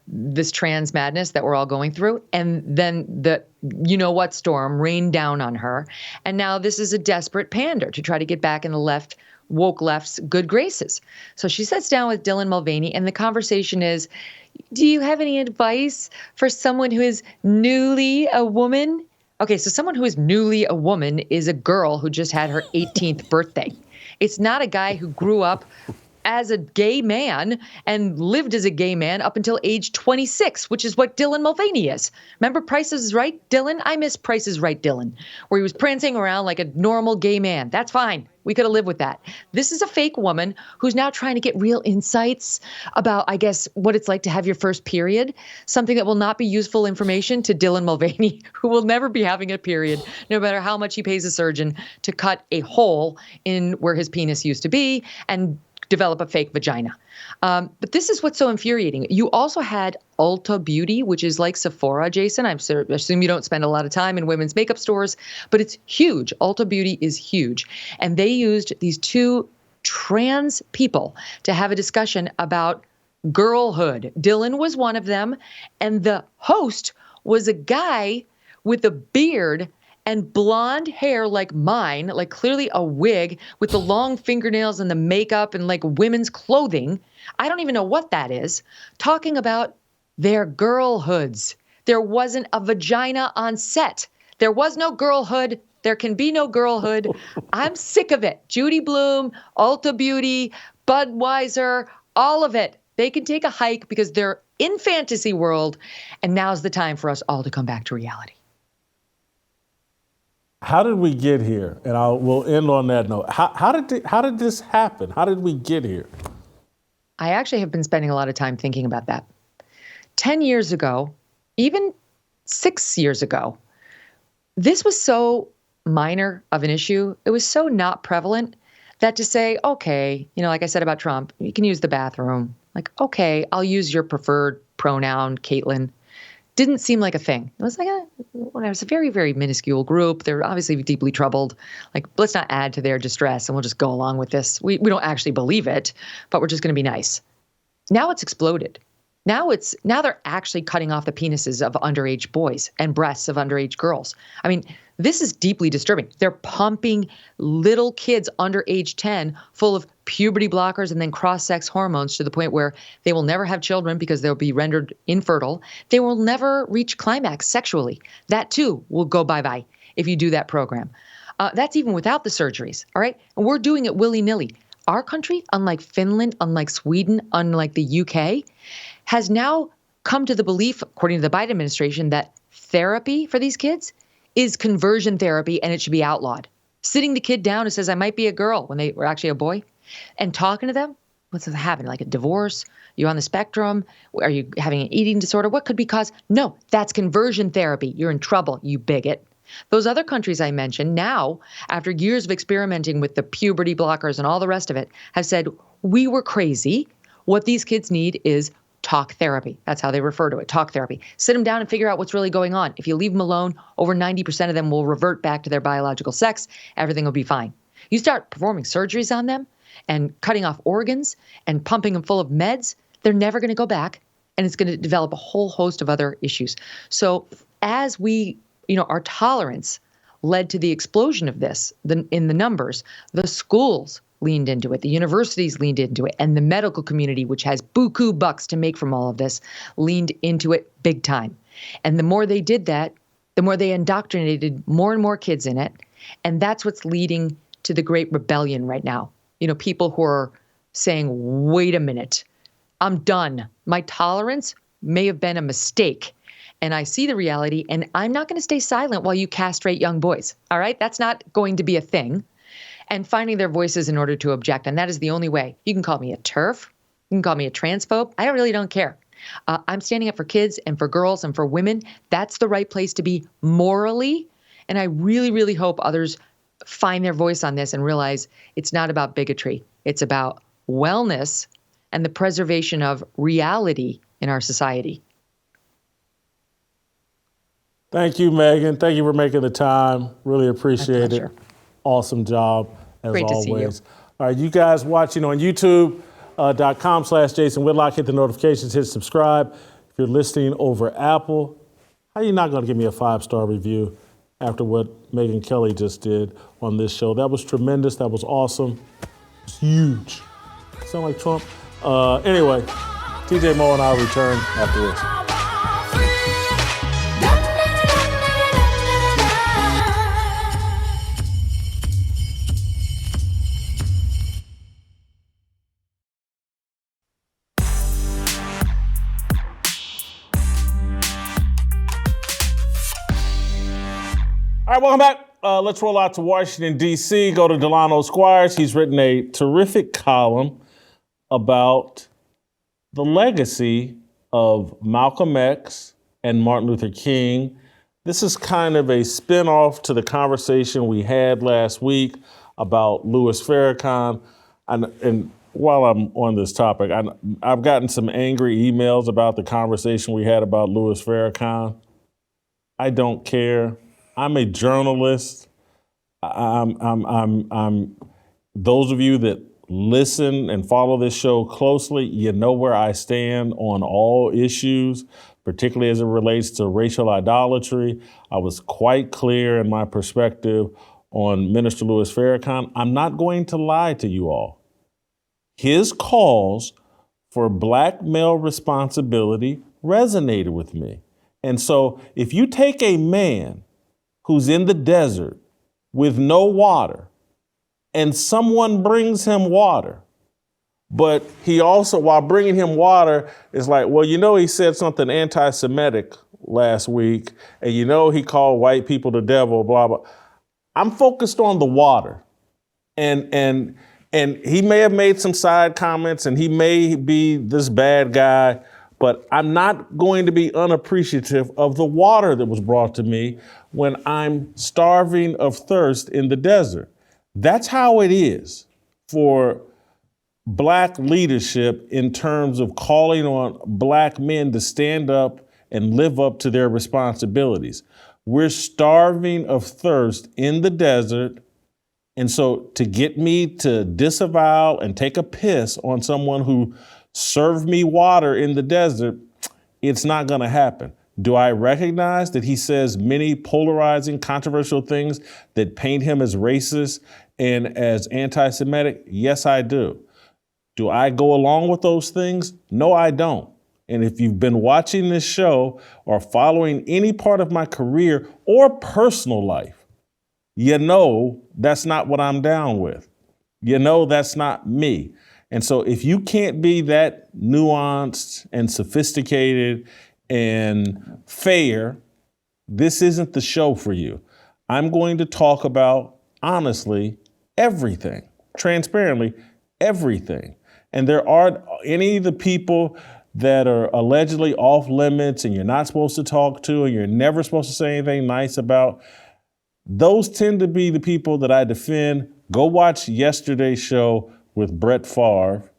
this trans madness that we're all going through. And then the you-know-what storm rained down on her. And now this is a desperate pander to try to get back in the woke left's good graces. So she sits down with Dylan Mulvaney, and the conversation is, do you have any advice for someone who is newly a woman? Okay, so someone who is newly a woman is a girl who just had her 18th birthday. It's not a guy who grew up as a gay man and lived as a gay man up until age 26, which is what Dylan Mulvaney is. Remember Price is Right, Dylan? I miss Price is Right, Dylan, where he was prancing around like a normal gay man. That's fine. We could have lived with that. This is a fake woman who's now trying to get real insights about, I guess, what it's like to have your first period, something that will not be useful information to Dylan Mulvaney, who will never be having a period, no matter how much he pays a surgeon to cut a hole in where his penis used to be and develop a fake vagina. But this is what's so infuriating. You also had Ulta Beauty, which is like Sephora, Jason. I assume you don't spend a lot of time in women's makeup stores, but it's huge. Ulta Beauty is huge. And they used these two trans people to have a discussion about girlhood. Dylan was one of them, and the host was a guy with a beard and blonde hair like mine, like clearly a wig with the long fingernails and the makeup and like women's clothing. I don't even know what that is. Talking about They're girlhoods. There wasn't a vagina on set. There was no girlhood. There can be no girlhood. I'm sick of it. Judy Blume, Ulta Beauty, Budweiser, all of it. They can take a hike because they're in fantasy world. And now's the time for us all to come back to reality. How did we get here? And we'll end on that note. How did this happen? How did we get here? I actually have been spending a lot of time thinking about that. 10 years ago, even 6 years ago, this was so minor of an issue. It was so not prevalent that to say, okay, like I said about Trump, you can use the bathroom. Like, okay, I'll use your preferred pronoun, Caitlin. Didn't seem like a thing. It was like it was a very, very minuscule group. They're obviously deeply troubled. Like, let's not add to their distress and we'll just go along with this. We don't actually believe it, but we're just going to be nice. Now it's exploded. Now they're actually cutting off the penises of underage boys and breasts of underage girls. I mean, this is deeply disturbing. They're pumping little kids under age 10 full of puberty blockers and then cross-sex hormones to the point where they will never have children because they'll be rendered infertile. They will never reach climax sexually. That too will go bye-bye if you do that program. That's even without the surgeries, all right? And we're doing it willy-nilly. Our country, unlike Finland, unlike Sweden, unlike the UK, has now come to the belief, according to the Biden administration, that therapy for these kids is conversion therapy and it should be outlawed. Sitting the kid down who says, I might be a girl when they were actually a boy, and talking to them, what's happening? Like a divorce? You on the spectrum? Are you having an eating disorder? What could be caused? No, that's conversion therapy. You're in trouble, you bigot. Those other countries I mentioned now, after years of experimenting with the puberty blockers and all the rest of it, have said, we were crazy. What these kids need is talk therapy. That's how they refer to it, talk therapy. Sit them down and figure out what's really going on. If you leave them alone, over 90% of them will revert back to their biological sex. Everything will be fine. You start performing surgeries on them and cutting off organs and pumping them full of meds, they're never going to go back, and it's going to develop a whole host of other issues. So as we, our tolerance led to the explosion of this in the numbers, the schools leaned into it, the universities leaned into it, and the medical community, which has buku bucks to make from all of this, leaned into it big time. And the more they did that, the more they indoctrinated more and more kids in it. And that's what's leading to the great rebellion right now. People who are saying, wait a minute, I'm done. My tolerance may have been a mistake. And I see the reality, and I'm not going to stay silent while you castrate young boys. All right? That's not going to be a thing. And finding their voices in order to object. And that is the only way. You can call me a TERF. You can call me a transphobe. I really don't care. I'm standing up for kids and for girls and for women. That's the right place to be morally. And I really, really hope others find their voice on this and realize it's not about bigotry. It's about wellness and the preservation of reality in our society. Thank you, Megyn. Thank you for making the time. Really appreciate it. Awesome job, as Great to always. see you. All right, you guys watching on YouTube.com/Jason Whitlock, hit the notifications, hit subscribe. If you're listening over Apple, how are you not going to give me a 5-star review after what Megyn Kelly just did on this show? That was tremendous. That was awesome. It's huge. Sound like Trump? Anyway, TJ Moe and I'll return after this. All right, welcome back. Let's roll out to Washington, D.C., go to Delano Squires. He's written a terrific column about the legacy of Malcolm X and Martin Luther King. This is kind of a spinoff to the conversation we had last week about Louis Farrakhan. And while I'm on this topic, I've gotten some angry emails about the conversation we had about Louis Farrakhan. I don't care. I'm a journalist. I'm those of you that listen and follow this show closely, you know where I stand on all issues, particularly as it relates to racial idolatry. I was quite clear in my perspective on Minister Louis Farrakhan. I'm not going to lie to you all. His calls for black male responsibility resonated with me. And so if you take a man who's in the desert with no water and someone brings him water, but he also, while bringing him water, is like, well, you know, he said something anti-Semitic last week, and you know he called white people the devil, blah, blah. I'm focused on the water. And he may have made some side comments and he may be this bad guy, but I'm not going to be unappreciative of the water that was brought to me when I'm starving of thirst in the desert. That's how it is for Black leadership in terms of calling on Black men to stand up and live up to their responsibilities. We're starving of thirst in the desert. And so to get me to disavow and take a piss on someone who served me water in the desert, it's not going to happen. Do I recognize that he says many polarizing, controversial things that paint him as racist and as anti-Semitic? Yes, I do. Do I go along with those things? No, I don't. And if you've been watching this show or following any part of my career or personal life, you know that's not what I'm down with. You know that's not me. And so if you can't be that nuanced and sophisticated and fair, this isn't the show for you. I'm going to talk about, honestly, everything, transparently, everything. And there aren't any of the people that are allegedly off limits and you're not supposed to talk to and you're never supposed to say anything nice about. Those tend to be the people that I defend. Go watch yesterday's show with Brett Favre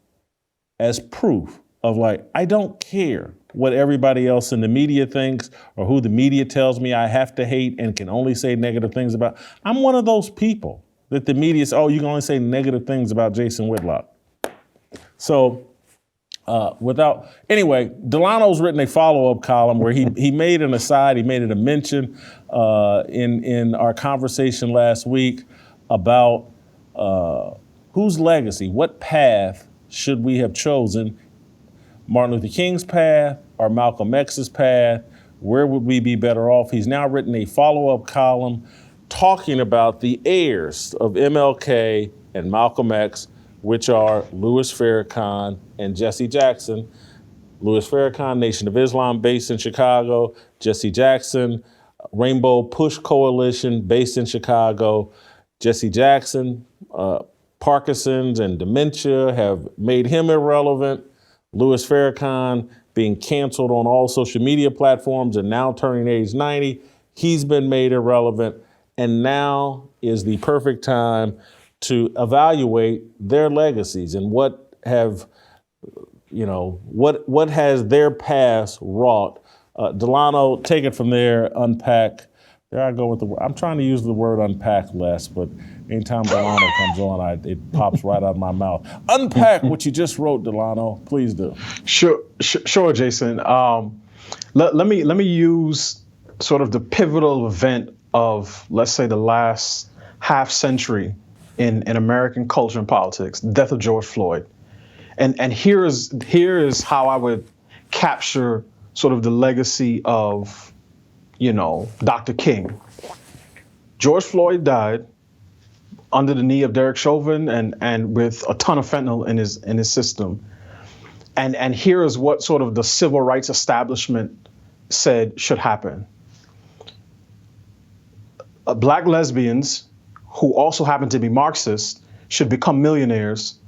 as proof of, like, I don't care what everybody else in the media thinks or who the media tells me I have to hate and can only say negative things about. I'm one of those people that the media says, oh, you can only say negative things about Jason Whitlock. So anyway, Delano's written a follow-up column where he made an aside, he made it a mention in our conversation last week about whose legacy, what path should we have chosen? Martin Luther King's path or Malcolm X's path? Where would we be better off? He's now written a follow-up column talking about the heirs of MLK and Malcolm X, which are Louis Farrakhan and Jesse Jackson. Louis Farrakhan, Nation of Islam, based in Chicago. Jesse Jackson, Rainbow Push Coalition, based in Chicago. Jesse Jackson, Parkinson's and dementia have made him irrelevant. Louis Farrakhan being canceled on all social media platforms and now turning age 90, he's been made irrelevant. And now is the perfect time to evaluate their legacies and what has their past wrought. Delano, take it from there, unpack. There I go with the word. I'm trying to use the word unpack less, but anytime Delano comes on, it pops right out of my mouth. Unpack what you just wrote, Delano. Please do. Sure, Jason. Let me use sort of the pivotal event of, let's say, the last half century in American culture and politics, the death of George Floyd. And here is how I would capture sort of the legacy of, Dr. King. George Floyd died under the knee of Derek Chauvin and with a ton of fentanyl in his system. And here is what sort of the civil rights establishment said should happen. Black lesbians who also happen to be Marxists should become millionaires,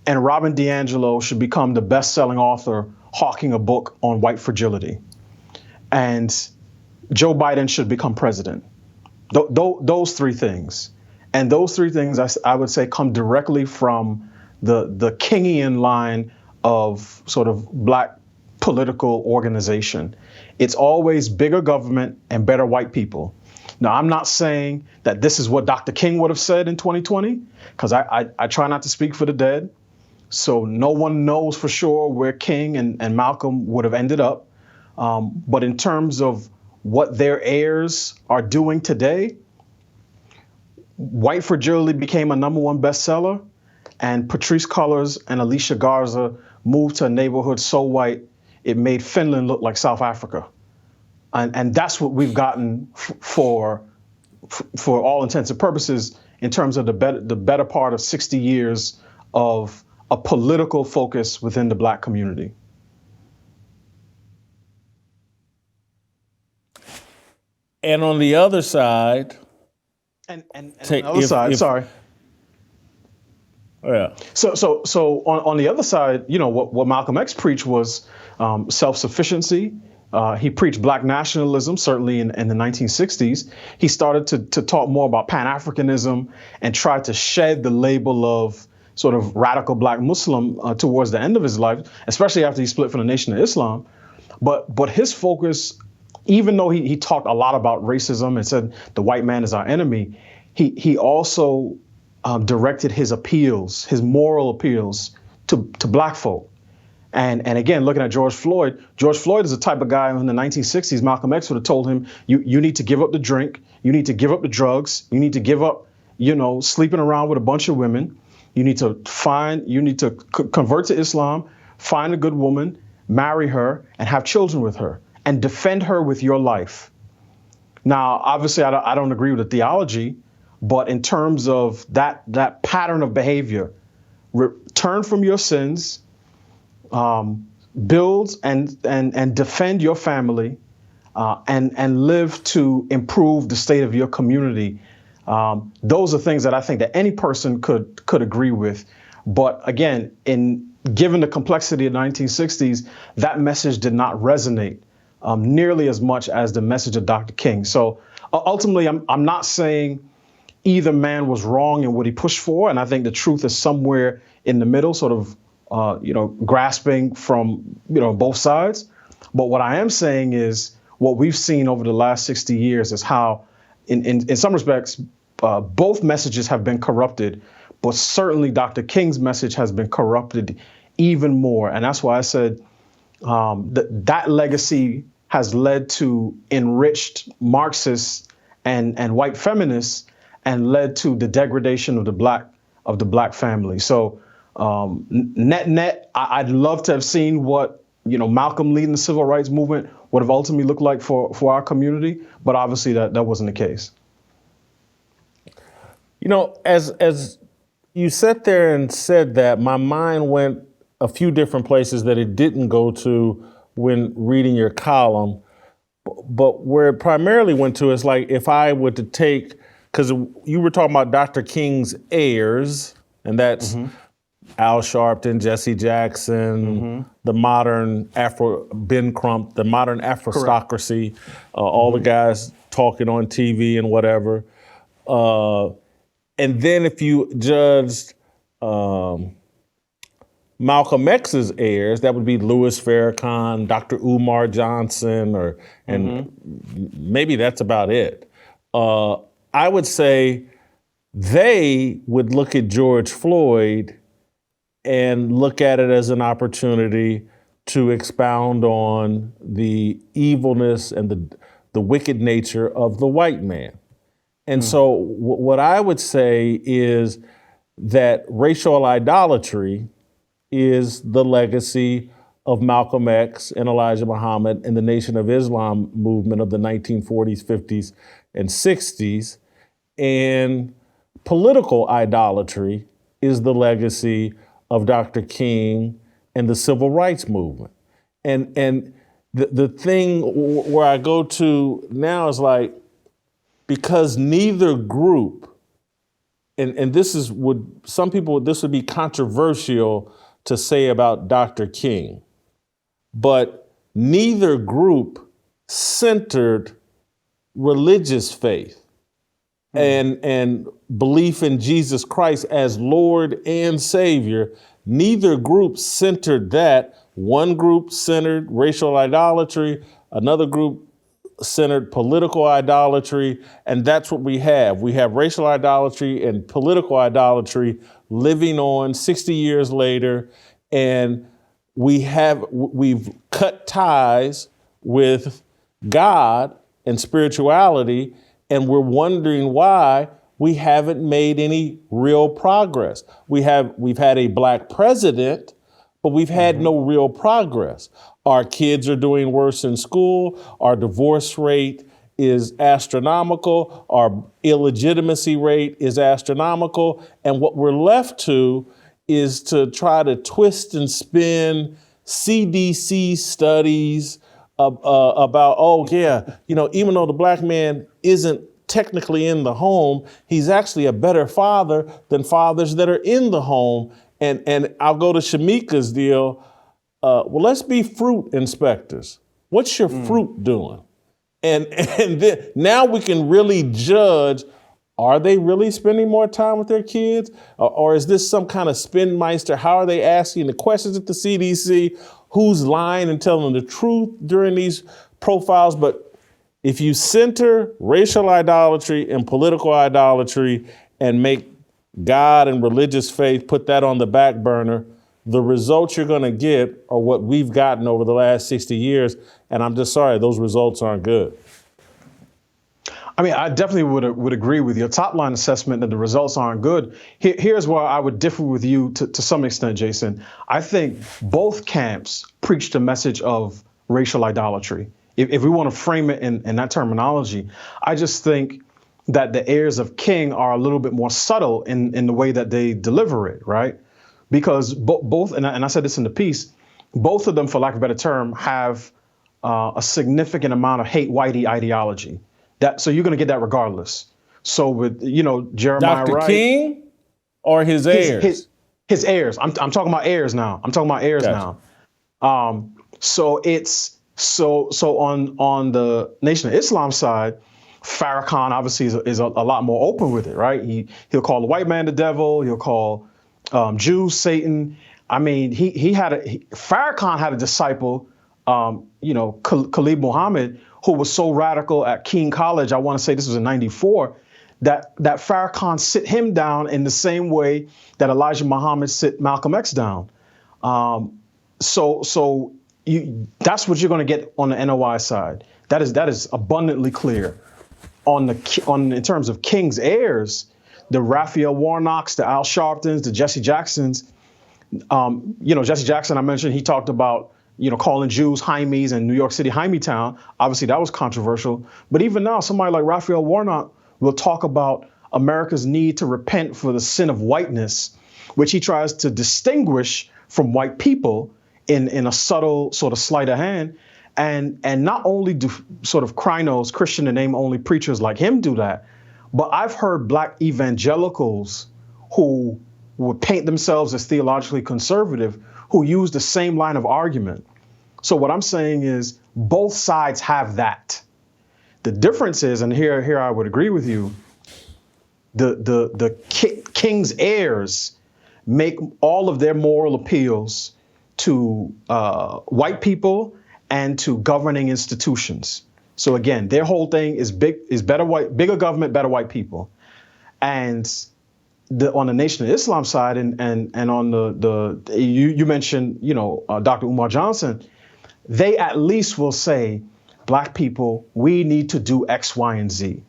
and Robin DiAngelo should become the best-selling author hawking a book on white fragility. And Joe Biden should become president. Those three things. And those three things, I would say, come directly from the Kingian line of sort of Black political organization. It's always bigger government and better white people. Now, I'm not saying that this is what Dr. King would have said in 2020, because I try not to speak for the dead. So no one knows for sure where King and Malcolm would have ended up. But in terms of what their heirs are doing today, White Fragility became a #1 bestseller, and Patrisse Cullors and Alicia Garza moved to a neighborhood so white it made Finland look like South Africa. And that's what we've gotten for all intents and purposes in terms of the better part of 60 years of a political focus within the Black community. And on the other side, on the other side, sorry. Yeah. So on the other side, you know, what Malcolm X preached was self-sufficiency. He preached Black nationalism, certainly in the 1960s. He started to talk more about Pan-Africanism and tried to shed the label of sort of radical Black Muslim towards the end of his life, especially after he split from the Nation of Islam. But his focus, even though he talked a lot about racism and said the white man is our enemy, he also directed his appeals, his moral appeals to Black folk. And again, looking at George Floyd is the type of guy in the 1960s, Malcolm X would have told him, you need to give up the drink, you need to give up the drugs, you need to give up, you know, sleeping around with a bunch of women. You need to convert to Islam, find a good woman, marry her, and have children with her, and defend her with your life. Now, obviously, I don't agree with the theology, but in terms of that pattern of behavior, turn from your sins, build and defend your family, and live to improve the state of your community. Those are things that I think that any person could agree with. But again, given the complexity of the 1960s, that message did not resonate nearly as much as the message of Dr. King. So ultimately, I'm not saying either man was wrong in what he pushed for, and I think the truth is somewhere in the middle, sort of grasping from both sides. But what I am saying is what we've seen over the last 60 years is how, in some respects, both messages have been corrupted, but certainly Dr. King's message has been corrupted even more. And that's why I said that legacy has led to enriched Marxists and white feminists, and led to the degradation of the black family. So net, I'd love to have seen what Malcolm leading the civil rights movement would have ultimately looked like for our community, but obviously that wasn't the case. As you sat there and said that, my mind went a few different places that it didn't go to when reading your column. But where it primarily went to is like, if I were to take, because you were talking about Dr. King's heirs, and that's Al Sharpton, Jesse Jackson, the modern Ben Crump, the modern Afrostocracy, all the guys talking on TV and whatever. And then if you judged Malcolm X's heirs, that would be Louis Farrakhan, Dr. Umar Johnson, and maybe that's about it. I would say they would look at George Floyd and look at it as an opportunity to expound on the evilness and the wicked nature of the white man. And so what I would say is that racial idolatry is the legacy of Malcolm X and Elijah Muhammad and the Nation of Islam movement of the 1940s, 50s, and 60s. And political idolatry is the legacy of Dr. King and the civil rights movement. And the thing where I go to now is like, because neither group, and this is some people, this would be controversial to say about Dr. King, but neither group centered religious faith and belief in Jesus Christ as Lord and Savior. Neither group centered that. One group centered racial idolatry, another group centered political idolatry, and that's what we have. We have racial idolatry and political idolatry living on 60 years later, and we've cut ties with God and spirituality, and we're wondering why we haven't made any real progress. We've had a black president, but we've had no real progress. Our kids are doing worse in school. Our divorce rate is astronomical. Our illegitimacy rate is astronomical. And what we're left to is to try to twist and spin CDC studies about, even though the black man isn't technically in the home, he's actually a better father than fathers that are in the home. And I'll go to Shamika's deal. Let's be fruit inspectors. What's your fruit doing? And then now we can really judge, are they really spending more time with their kids? Or is this some kind of spinmeister? How are they asking the questions at the CDC? Who's lying and telling the truth during these profiles? But if you center racial idolatry and political idolatry and make God and religious faith, put that on the back burner, the results you're going to get are what we've gotten over the last 60 years. And I'm just sorry, those results aren't good. I mean, I definitely would agree with your top line assessment that the results aren't good. Here's where I would differ with you to some extent, Jason. I think both camps preached a message of racial idolatry. If we want to frame it in that terminology, I just think that the heirs of King are a little bit more subtle in the way that they deliver it, right? Because both, and I said this in the piece, both of them, for lack of a better term, have a significant amount of hate whitey ideology. So you're going to get that regardless. So with, Jeremiah Dr. Wright, King or his heirs? His heirs. I'm talking about heirs now. Gotcha. now. So it's so on the Nation of Islam side, Farrakhan obviously is a lot more open with it, right? He'll call the white man the devil. He'll call Jews Satan. I mean, Farrakhan had a disciple, Khalid Muhammad, who was so radical at King College, I want to say this was in '94, that Farrakhan sit him down in the same way that Elijah Muhammad sit Malcolm X down. So that's what you're going to get on the NOI side. That is abundantly clear. In terms of King's heirs, the Raphael Warnocks, the Al Sharptons, the Jesse Jacksons. Jesse Jackson, I mentioned, he talked about calling Jews Jaimes and New York City Jaimetown. Obviously, that was controversial. But even now, somebody like Raphael Warnock will talk about America's need to repent for the sin of whiteness, which he tries to distinguish from white people in a subtle sort of sleight of hand. And not only do sort of Crinos, Christian and name-only preachers like him do that, but I've heard black evangelicals who would paint themselves as theologically conservative who use the same line of argument. So what I'm saying is both sides have that. The difference is, and here I would agree with you, the King's heirs make all of their moral appeals to white people and to governing institutions. So again, their whole thing is bigger government, better white people. And on the Nation of Islam side and on you mentioned, Dr. Umar Johnson, they at least will say, black people, we need to do X, Y, and Z.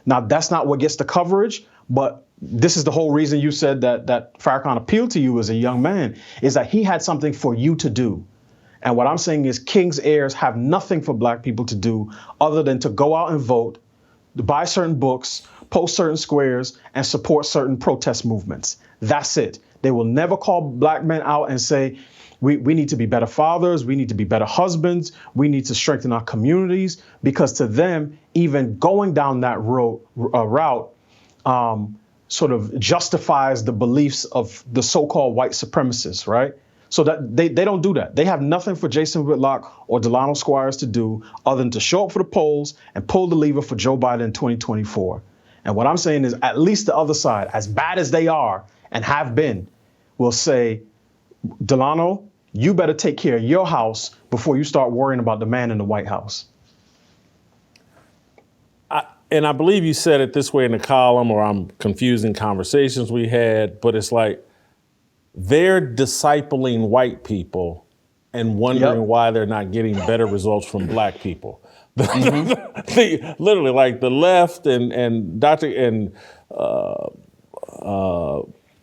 Now, that's not what gets the coverage, but this is the whole reason you said that Farrakhan appealed to you as a young man, is that he had something for you to do. And what I'm saying is King's heirs have nothing for black people to do other than to go out and vote, to buy certain books, post certain squares, and support certain protest movements. That's it. They will never call black men out and say, we need to be better fathers, we need to be better husbands, we need to strengthen our communities, because to them, even going down that route sort of justifies the beliefs of the so-called white supremacists, right? So that they don't do that. They have nothing for Jason Whitlock or Delano Squires to do other than to show up for the polls and pull the lever for Joe Biden in 2024. And what I'm saying is at least the other side, as bad as they are and have been, will say, Delano, you better take care of your house before you start worrying about the man in the White House. And I believe you said it this way in the column, or I'm confusing conversations we had, but it's like they're discipling white people and wondering why they're not getting better results from black people. Literally, like the left and Dr. and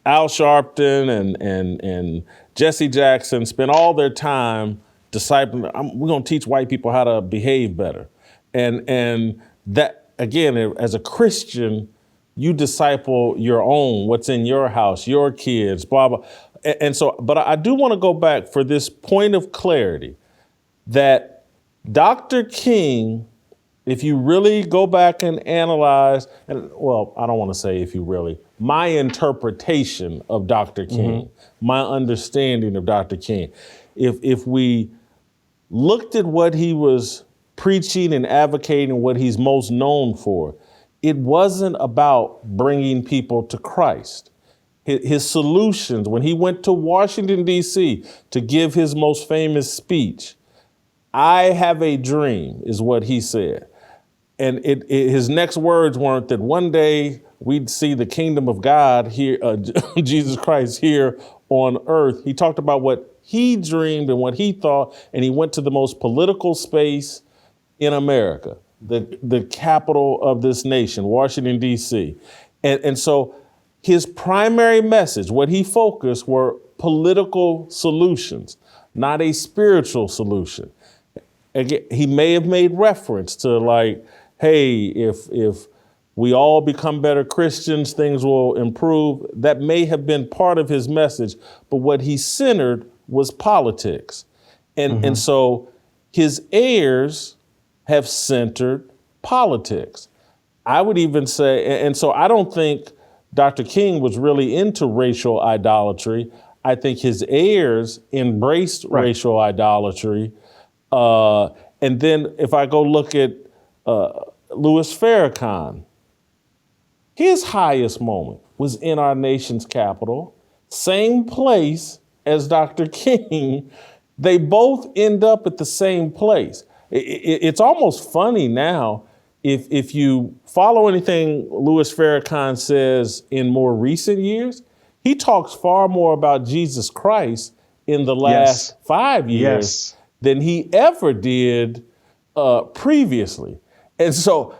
Al Sharpton and Jesse Jackson spent all their time discipling. We're going to teach white people how to behave better. And that, again, as a Christian, you disciple your own, what's in your house, your kids, blah, blah. And so, but I do want to go back for this point of clarity that Dr. King, if you really go back and analyze, and well, I don't want to say if you really, my interpretation of Dr. King, my understanding of Dr. King, if we looked at what he was preaching and advocating, what he's most known for, it wasn't about bringing people to Christ. His solutions, when he went to Washington, D.C. to give his most famous speech, I have a dream, is what he said. And his next words weren't that one day we'd see the kingdom of God here, Jesus Christ here on earth. He talked about what he dreamed and what he thought, and he went to the most political space in America, the capital of this nation, Washington, D.C. And so his primary message, what he focused were political solutions, not a spiritual solution. Again, he may have made reference to like, hey, if we all become better Christians, things will improve. That may have been part of his message, but what he centered was politics. And so his heirs have centered politics. I would even say, and so I don't think Dr. King was really into racial idolatry. I think his heirs embraced racial idolatry. And then if I go look at Louis Farrakhan, his highest moment was in our nation's capital, same place as Dr. King. They both end up at the same place. It's almost funny now, if you follow anything Louis Farrakhan says in more recent years, he talks far more about Jesus Christ in the last 5 years than he ever did previously. And so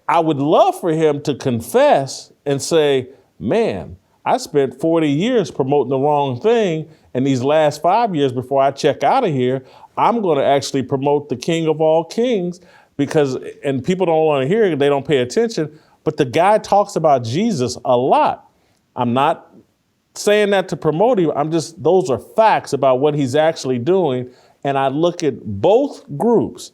I would love for him to confess and say, man, I spent 40 years promoting the wrong thing, and these last 5 years before I check out of here, I'm going to actually promote the King of all kings, because, and people don't want to hear it, they don't pay attention, but the guy talks about Jesus a lot. I'm not saying that to promote him, those are facts about what he's actually doing. And I look at both groups,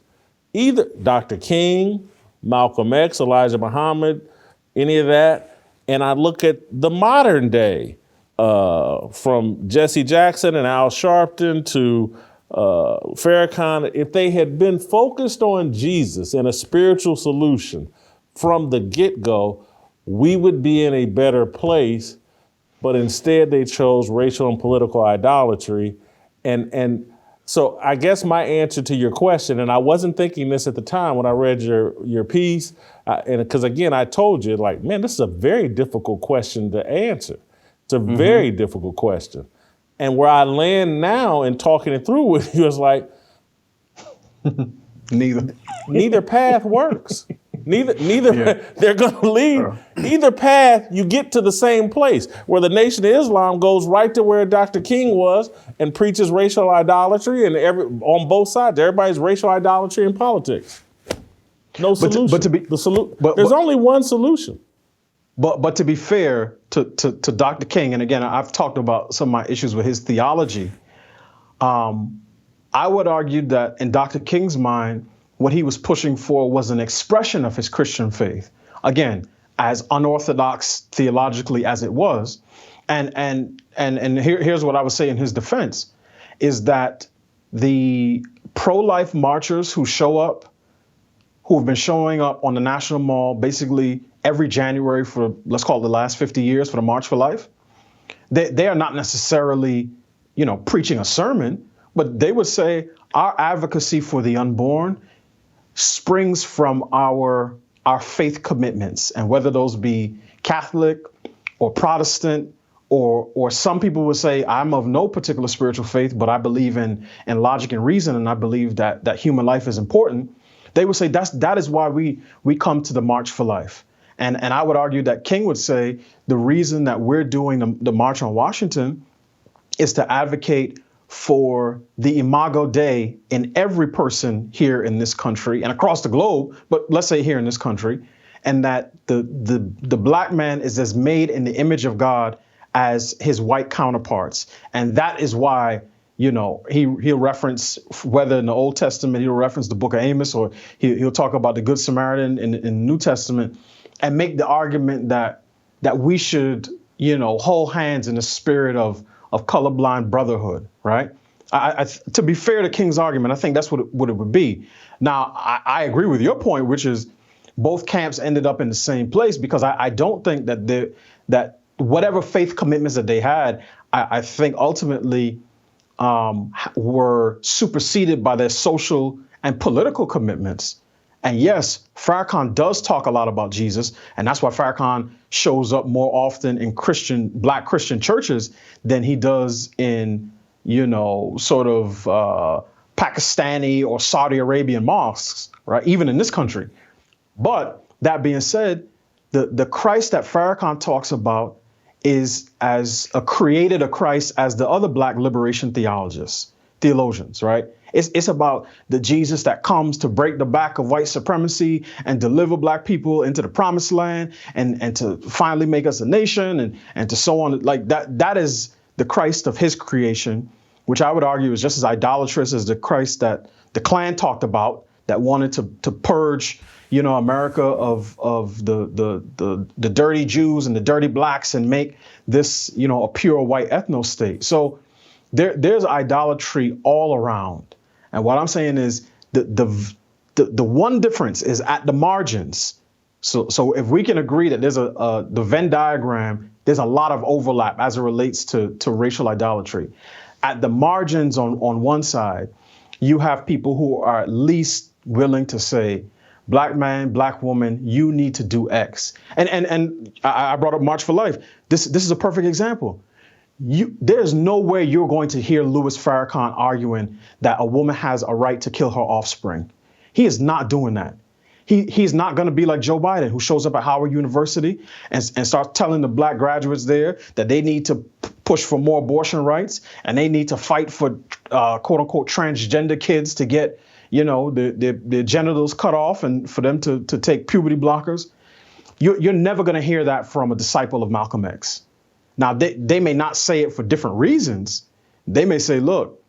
either Dr. King, Malcolm X, Elijah Muhammad, any of that, and I look at the modern day, from Jesse Jackson and Al Sharpton to Farrakhan. If they had been focused on Jesus and a spiritual solution from the get-go, we would be in a better place. But instead, they chose racial and political idolatry. And so I guess my answer to your question, and I wasn't thinking this at the time when I read your piece, and because again, I told you, like, man, this is a very difficult question to answer. It's a very difficult question. And where I land now in talking it through with you is like, neither path works. Neither they're going to lead. Either path, you get to the same place, where the Nation of Islam goes right to where Dr. King was and preaches racial idolatry, and on both sides, everybody's racial idolatry in politics. No solution. There's only one solution. But to be fair to Dr. King, and again, I've talked about some of my issues with his theology. I would argue that in Dr. King's mind, what he was pushing for was an expression of his Christian faith. Again, as unorthodox theologically as it was. And here's what I would say in his defense, is that the pro-life marchers who have been showing up on the National Mall basically every January for, let's call it the last 50 years for the March for Life, they are not necessarily, preaching a sermon, but they would say our advocacy for the unborn springs from our faith commitments, and whether those be Catholic or Protestant, or some people would say, I'm of no particular spiritual faith, but I believe in logic and reason, and I believe that human life is important. They would say that is why we come to the March for Life. And I would argue that King would say the reason that we're doing the March on Washington is to advocate for the imago Dei in every person here in this country and across the globe, but let's say here in this country, and that the black man is as made in the image of God as his white counterparts. And that is why, he'll reference, whether in the Old Testament, he'll reference the book of Amos, or he'll talk about the Good Samaritan in the New Testament, and make the argument that we should, hold hands in the spirit of colorblind brotherhood, right? To be fair to King's argument, I think that's what it would be. Now, I agree with your point, which is both camps ended up in the same place, because I don't think that whatever faith commitments that they had, I think ultimately were superseded by their social and political commitments. And yes, Farrakhan does talk a lot about Jesus, and that's why Farrakhan shows up more often in Black Christian churches than he does in, sort of Pakistani or Saudi Arabian mosques, right? Even in this country. But that being said, the Christ that Farrakhan talks about is as created a Christ as the other Black liberation theologians, right? It's about the Jesus that comes to break the back of white supremacy and deliver Black people into the promised land and to finally make us a nation and to so on. Like that is the Christ of his creation, which I would argue is just as idolatrous as the Christ that the Klan talked about, that wanted to purge, America of the dirty Jews and the dirty Blacks and make this, a pure white ethno state. So there's idolatry all around. And what I'm saying is the one difference is at the margins. So if we can agree that there's the Venn diagram, there's a lot of overlap as it relates to racial idolatry. At the margins on one side, you have people who are at least willing to say, Black man, Black woman, you need to do X. And I brought up March for Life. This is a perfect example. There's no way you're going to hear Louis Farrakhan arguing that a woman has a right to kill her offspring. He is not doing that. He's not going to be like Joe Biden, who shows up at Howard University and starts telling the Black graduates there that they need to push for more abortion rights and they need to fight for quote unquote transgender kids to get, their genitals cut off and for them to take puberty blockers. You're never going to hear that from a disciple of Malcolm X. Now, they may not say it for different reasons. They may say, look,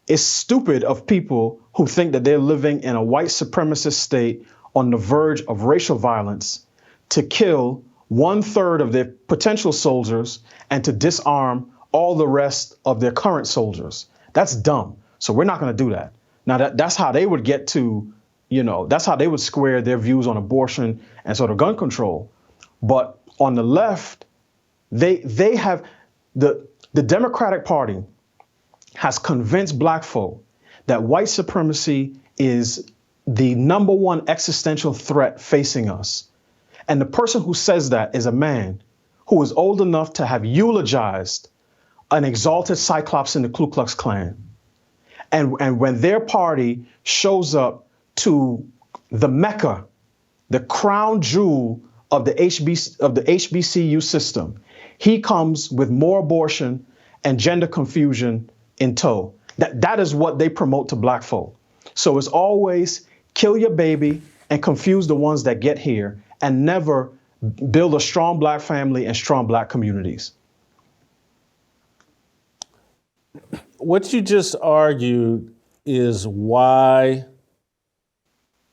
it's stupid of people who think that they're living in a white supremacist state on the verge of racial violence to kill 1/3 of their potential soldiers and to disarm all the rest of their current soldiers. That's dumb. So we're not going to do that. Now, that's how they would get to, that's how they would square their views on abortion and sort of gun control. But on the left, they have the Democratic Party has convinced Black folk that white supremacy is the number one existential threat facing us. And the person who says that is a man who is old enough to have eulogized an exalted Cyclops in the Ku Klux Klan. And when their party shows up to the Mecca, the crown jewel of the HBCU system, he comes with more abortion and gender confusion in tow. That is what they promote to Black folk. So it's always kill your baby and confuse the ones that get here and never build a strong Black family and strong Black communities. What you just argued is why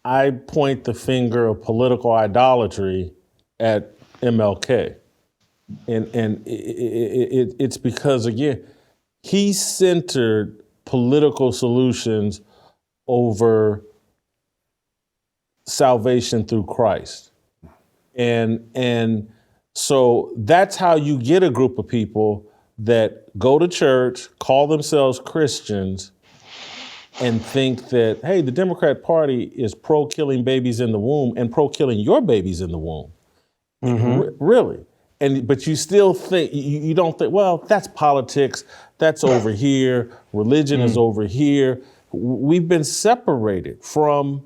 I point the finger of political idolatry at MLK. And it's because, again, he centered political solutions over salvation through Christ. And so that's how you get a group of people that go to church, call themselves Christians, and think that, hey, the Democrat Party is pro-killing babies in the womb and pro-killing your babies in the womb. Mm-hmm. Really. But you still think, you don't think, well, that's politics, that's over here, religion is over here. We've been separated from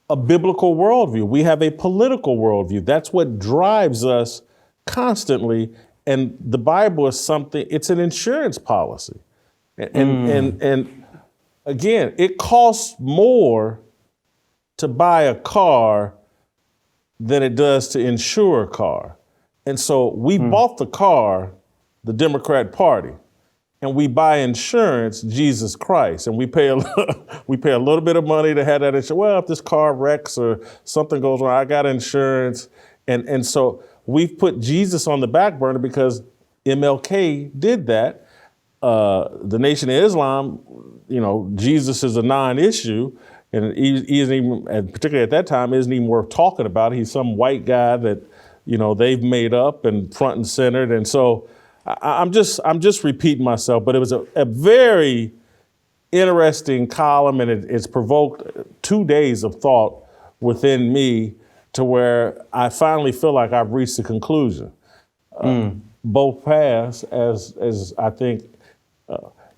a biblical worldview. We have a political worldview. That's what drives us constantly. And the Bible is something, it's an insurance policy. And again, it costs more to buy a car than it does to insure a car. And so we bought the car, the Democrat Party, and we buy insurance, Jesus Christ, and we pay a little bit of money to have that insurance. Well, if this car wrecks or something goes wrong, I got insurance. And so we've put Jesus on the back burner because MLK did that. The Nation of Islam, Jesus is a non-issue, and he isn't even, and particularly at that time, isn't even worth talking about. He's some white guy that, they've made up and front and centered. And so I'm just repeating myself, but it was a very interesting column, and it's provoked 2 days of thought within me to where I finally feel like I've reached a conclusion. Both paths, as I think,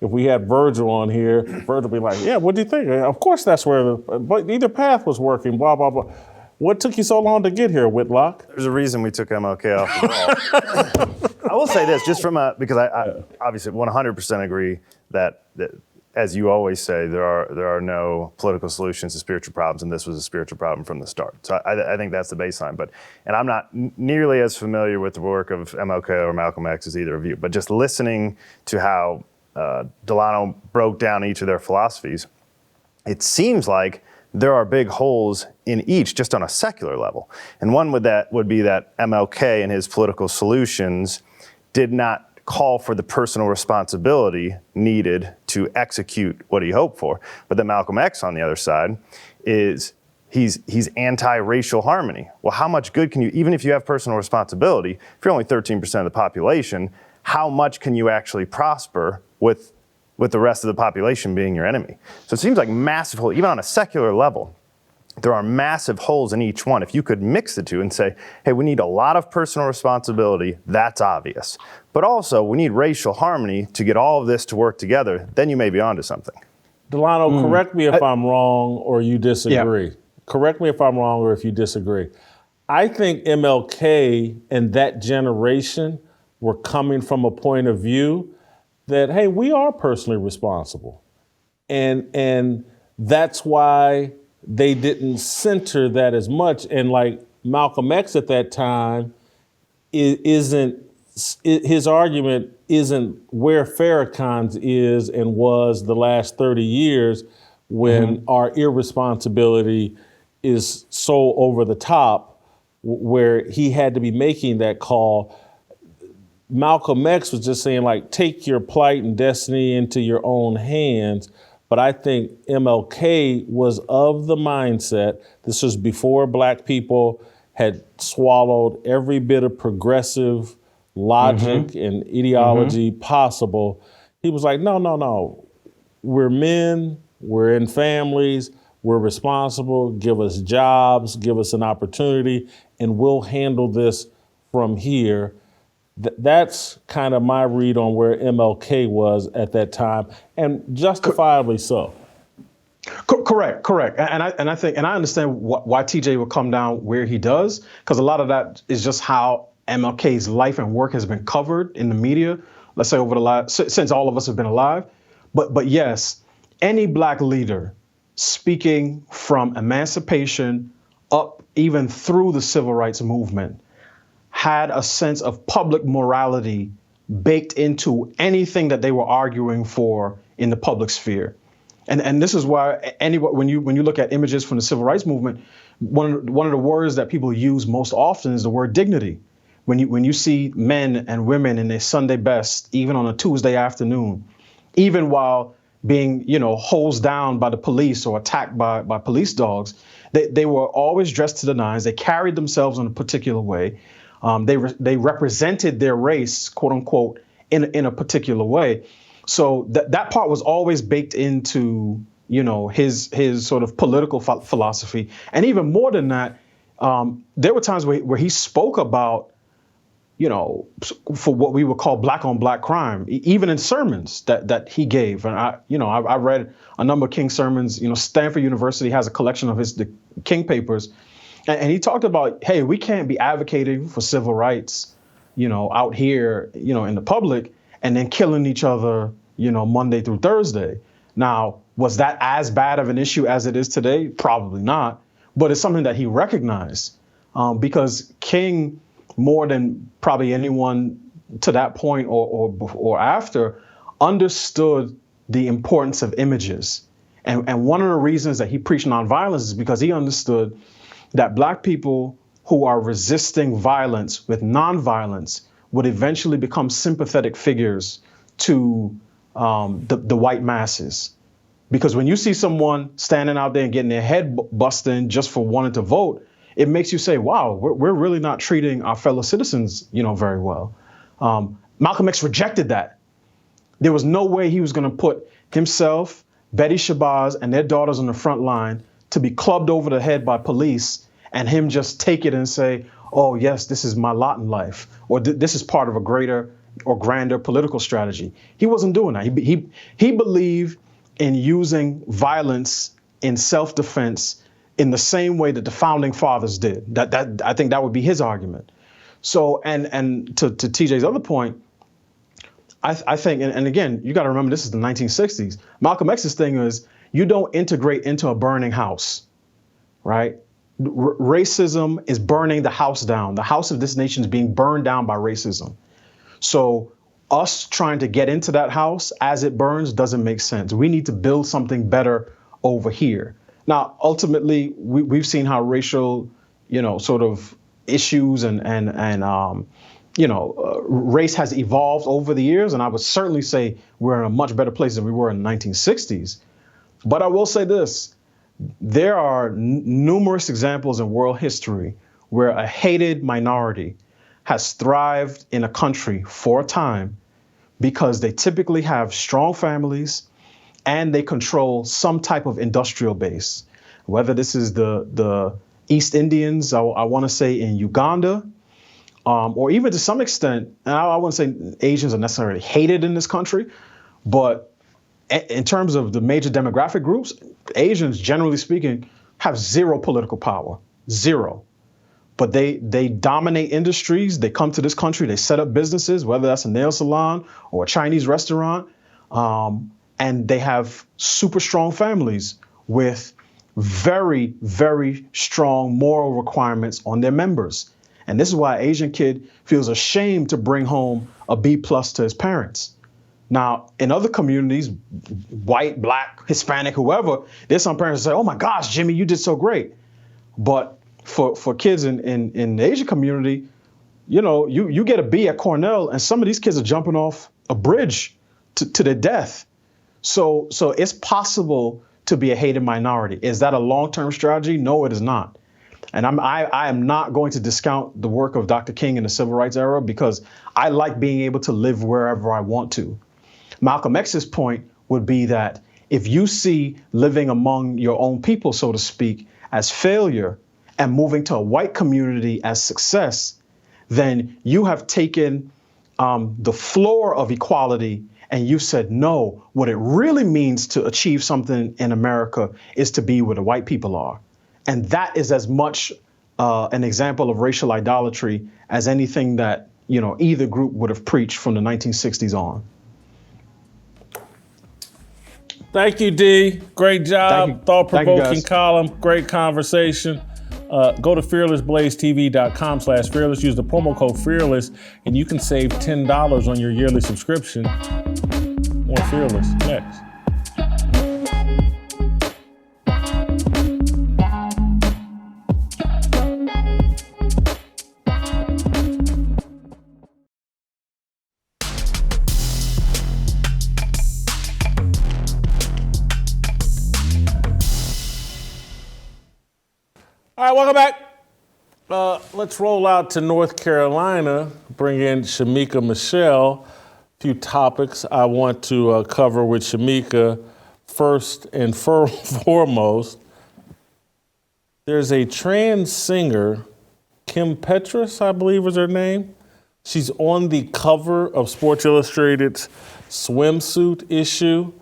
if we had Virgil on here, Virgil would be like, yeah, what do you think? Of course that's where, but either path was working, blah, blah, blah. What took you so long to get here, Whitlock? There's a reason we took MLK off the wall. I will say this, just because I obviously 100% agree that as you always say, there are no political solutions to spiritual problems, and this was a spiritual problem from the start. So I think that's the baseline. And I'm not nearly as familiar with the work of MLK or Malcolm X as either of you, but just listening to how Delano broke down each of their philosophies, it seems like there are big holes in each, just on a secular level. And one would be that MLK and his political solutions did not call for the personal responsibility needed to execute what he hoped for. But then Malcolm X, on the other side, he's anti-racial harmony. Well, how much good can you, even if you have personal responsibility, if you're only 13% of the population, how much can you actually prosper with the rest of the population being your enemy? So it seems like massive holes, even on a secular level, there are massive holes in each one. If you could mix the two and say, hey, we need a lot of personal responsibility, that's obvious. But also, we need racial harmony to get all of this to work together, then you may be onto something. Delano, correct me if I'm wrong or you disagree. Yeah. Correct me if I'm wrong or if you disagree. I think MLK and that generation were coming from a point of view that, hey, we are personally responsible. And that's why they didn't center that as much. And like Malcolm X at that time, his argument isn't where Farrakhan's is and was the last 30 years when our irresponsibility is so over the top, where he had to be making that call. Malcolm X was just saying, like, take your plight and destiny into your own hands. But I think MLK was of the mindset, this was before Black people had swallowed every bit of progressive logic and ideology possible. He was like, no. We're men, we're in families, we're responsible, give us jobs, give us an opportunity, and we'll handle this from here. That's kind of my read on where MLK was at that time, and justifiably so. Correct. And I think, and I understand why TJ would come down where he does, because a lot of that is just how MLK's life and work has been covered in the media, let's say over the last, since all of us have been alive. But yes, any Black leader speaking from emancipation up even through the civil rights movement had a sense of public morality baked into anything that they were arguing for in the public sphere. And this is why when you look at images from the civil rights movement, one of the words that people use most often is the word dignity. When you see men and women in their Sunday best, even on a Tuesday afternoon, even while being, hosed down by the police or attacked by police dogs, they were always dressed to the nines. They carried themselves in a particular way. They represented their race, quote unquote, in a particular way. So that part was always baked into, his sort of political philosophy. And even more than that, there were times where he spoke about, for what we would call Black on Black crime, even in sermons that he gave. And I read a number of King's sermons. Stanford University has a collection of the King papers. And he talked about, hey, we can't be advocating for civil rights out here, in the public, and then killing each other, Monday through Thursday. Now, was that as bad of an issue as it is today? Probably not. But it's something that he recognized because King, more than probably anyone to that point or after, understood the importance of images. And one of the reasons that he preached nonviolence is because he understood that Black people who are resisting violence with nonviolence would eventually become sympathetic figures to the white masses. Because when you see someone standing out there and getting their head busted just for wanting to vote, it makes you say, wow, we're really not treating our fellow citizens, very well. Malcolm X rejected that. There was no way he was going to put himself, Betty Shabazz, and their daughters on the front line to be clubbed over the head by police and him just take it and say, oh, yes, this is my lot in life, or this is part of a greater or grander political strategy. He wasn't doing that. He believed in using violence in self-defense in the same way that the founding fathers did. That I think that would be his argument. So, and to TJ's other point, I think, and again, you got to remember this is the 1960s. Malcolm X's thing is you don't integrate into a burning house, right? Racism is burning the house down. The house of this nation is being burned down by racism. So us trying to get into that house as it burns doesn't make sense. We need to build something better over here. Now, ultimately, we've seen how racial, sort of issues and race has evolved over the years. And I would certainly say we're in a much better place than we were in the 1960s. But I will say this. There are numerous examples in world history where a hated minority has thrived in a country for a time because they typically have strong families and they control some type of industrial base. Whether this is the East Indians, I want to say in Uganda, or even to some extent, and I wouldn't say Asians are necessarily hated in this country, but in terms of the major demographic groups, Asians, generally speaking, have zero political power, zero. But they dominate industries. They come to this country. They set up businesses, whether that's a nail salon or a Chinese restaurant. And they have super strong families with very, very strong moral requirements on their members. And this is why an Asian kid feels ashamed to bring home a B+ to his parents. Now, in other communities, white, Black, Hispanic, whoever, there's some parents that say, oh my gosh, Jimmy, you did so great. But for kids in the Asian community, you get a B at Cornell and some of these kids are jumping off a bridge to their death. So it's possible to be a hated minority. Is that a long-term strategy? No, it is not. And I am not going to discount the work of Dr. King in the civil rights era because I like being able to live wherever I want to. Malcolm X's point would be that if you see living among your own people, so to speak, as failure and moving to a white community as success, then you have taken the floor of equality and you said, no, what it really means to achieve something in America is to be where the white people are. And that is as much an example of racial idolatry as anything that, either group would have preached from the 1960s on. Thank you, D. Great job. Thought-provoking guys. column. Great conversation. Go to fearlessblazetv.com/fearless. Use the promo code fearless, and you can save $10 on your yearly subscription. More Fearless next. All right, welcome back. Let's roll out to North Carolina, bring in Shamika Michelle. A few topics I want to cover with Shamika. First and foremost, there's a trans singer, Kim Petras, I believe is her name. She's on the cover of Sports Illustrated's swimsuit issue.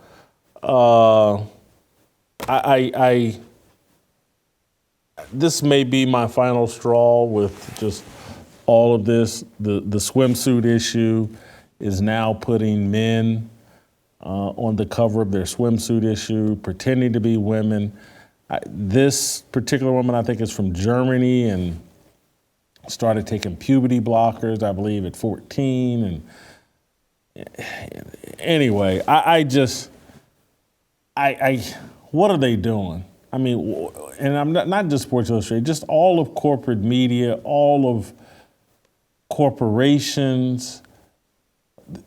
This may be my final straw with just all of this. The swimsuit issue is now putting men on the cover of their swimsuit issue, pretending to be women. This particular woman, I think, is from Germany and started taking puberty blockers, I believe, at 14. And anyway, what are they doing? I mean, and I'm not just Sports Illustrated, just all of corporate media, all of corporations.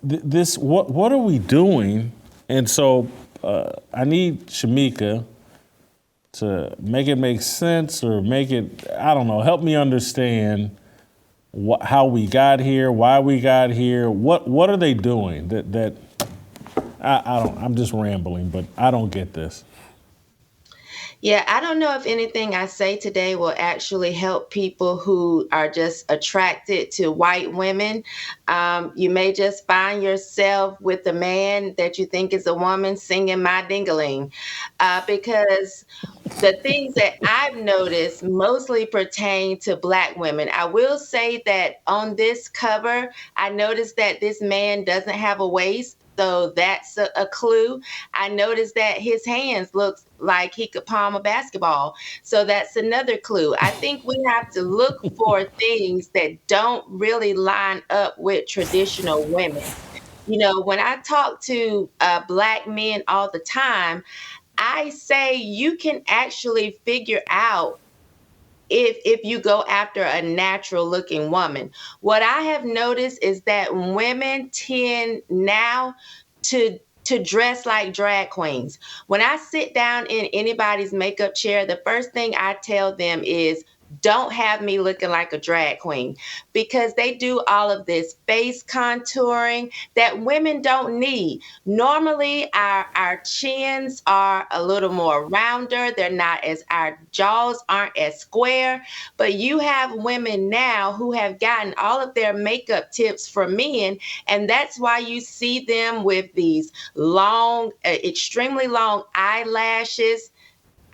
What are we doing? And so I need Shameka to make it make sense or make it, I don't know, help me understand how we got here, why we got here. What are they doing that I'm just rambling, but I don't get this. Yeah, I don't know if anything I say today will actually help people who are just attracted to white women. You may just find yourself with a man that you think is a woman singing My Ding-a-ling, because the things that I've noticed mostly pertain to Black women. I will say that on this cover, I noticed that this man doesn't have a waist. So that's a clue. I noticed that his hands look like he could palm a basketball. So that's another clue. I think we have to look for things that don't really line up with traditional women. You know, when I talk to Black men all the time, I say you can actually figure out if you go after a natural looking woman. What I have noticed is that women tend now to dress like drag queens. When I sit down in anybody's makeup chair, the first thing I tell them is, don't have me looking like a drag queen, because they do all of this face contouring that women don't need. Normally, our chins are a little more rounder. They're not as, our jaws aren't as square, but you have women now who have gotten all of their makeup tips from men, and that's why you see them with these long, extremely long eyelashes.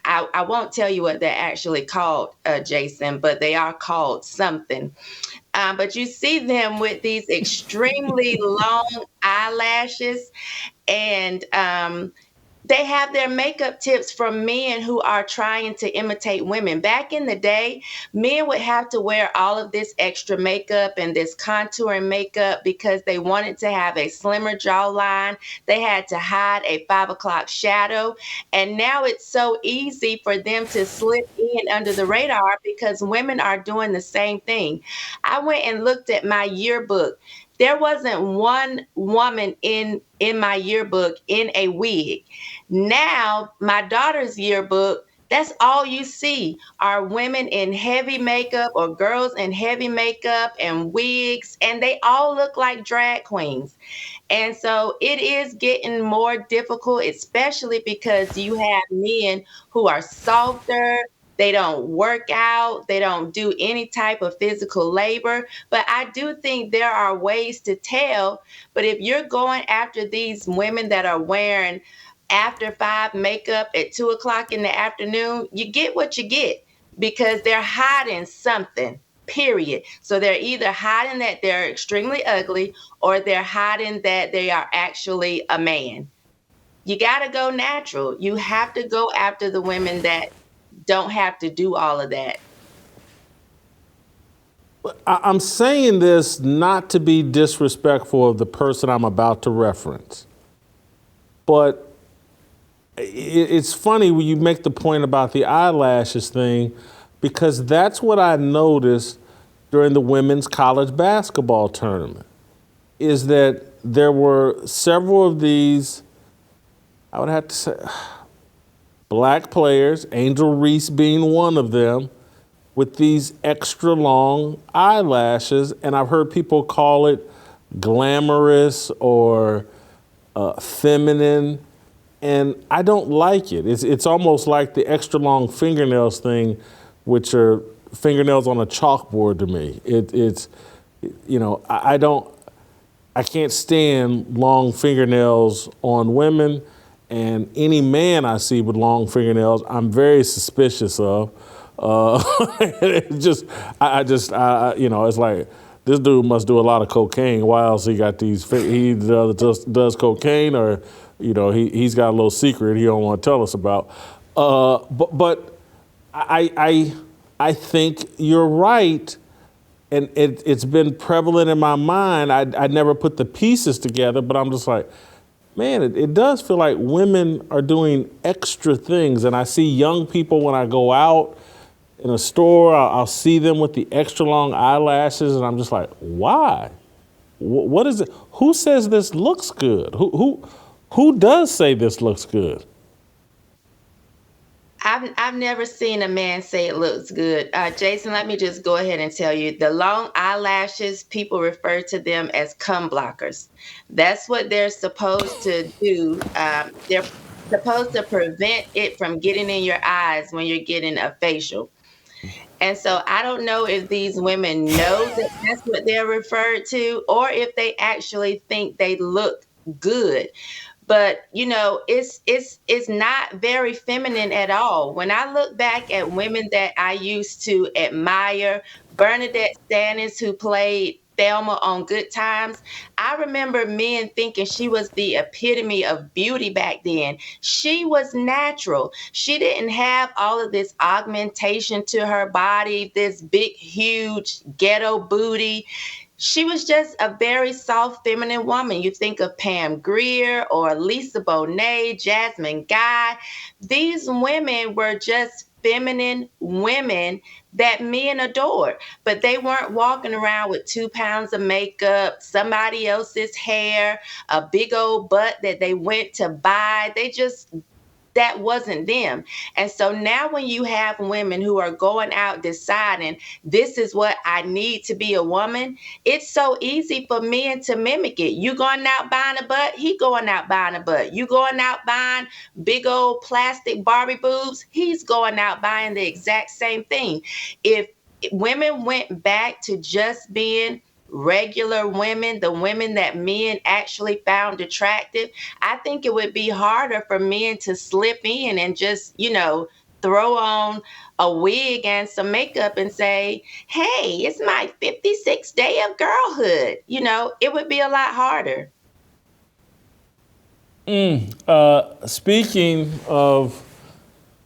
I won't tell you what they're actually called, Jason, but they are called something. But you see them with these extremely long eyelashes, and they have their makeup tips from men who are trying to imitate women. Back in the day, men would have to wear all of this extra makeup and this contouring makeup because they wanted to have a slimmer jawline. They had to hide a 5 o'clock shadow. And now it's so easy for them to slip in under the radar because women are doing the same thing. I went and looked at my yearbook. There wasn't one woman in my yearbook in a wig. Now, my daughter's yearbook, that's all you see are women in heavy makeup or girls in heavy makeup and wigs, and they all look like drag queens. And so it is getting more difficult, especially because you have men who are softer. They don't work out. They don't do any type of physical labor. But I do think there are ways to tell. But if you're going after these women that are wearing after 5 makeup at 2 o'clock in the afternoon, you get what you get because they're hiding something, period. So they're either hiding that they're extremely ugly or they're hiding that they are actually a man. You got to go natural. You have to go after the women that don't have to do all of that. I'm saying this not to be disrespectful of the person I'm about to reference, but it's funny when you make the point about the eyelashes thing, because that's what I noticed during the women's college basketball tournament, is that there were several of these, I would have to say, Black players, Angel Reese being one of them, with these extra long eyelashes. And I've heard people call it glamorous or feminine. And I don't like it. It's almost like the extra long fingernails thing, which are fingernails on a chalkboard to me. It's, you know, I can't stand long fingernails on women. And any man I see with long fingernails, I'm very suspicious of. It's just, it's like, this dude must do a lot of cocaine. Why else he got these? He does cocaine, or he's got a little secret he don't want to tell us about. But I think you're right, and it's been prevalent in my mind. I never put the pieces together, but I'm just like, man, it does feel like women are doing extra things, and I see young people when I go out in a store, I'll see them with the extra long eyelashes, and I'm just like, why? What is it? Who says this looks good? Who does say this looks good? I've never seen a man say it looks good. Jason, let me just go ahead and tell you, the long eyelashes, people refer to them as cum blockers. That's what they're supposed to do. They're supposed to prevent it from getting in your eyes when you're getting a facial. And so I don't know if these women know that that's what they're referred to, or if they actually think they look good. But, it's not very feminine at all. When I look back at women that I used to admire, Bernadette Stannis, who played Thelma on Good Times, I remember men thinking she was the epitome of beauty back then. She was natural. She didn't have all of this augmentation to her body, this big, huge ghetto booty. She was just a very soft, feminine woman. You think of Pam Grier or Lisa Bonet, Jasmine Guy. These women were just feminine women that men adored, but they weren't walking around with 2 pounds of makeup, somebody else's hair, a big old butt that they went to buy. That wasn't them. And so now when you have women who are going out deciding, this is what I need to be a woman, it's so easy for men to mimic it. You going out buying a butt, he going out buying a butt. You going out buying big old plastic Barbie boobs, he's going out buying the exact same thing. If women went back to just being regular women, the women that men actually found attractive, I think it would be harder for men to slip in and just, throw on a wig and some makeup and say, hey, it's my 56th day of girlhood. It would be a lot harder. Speaking of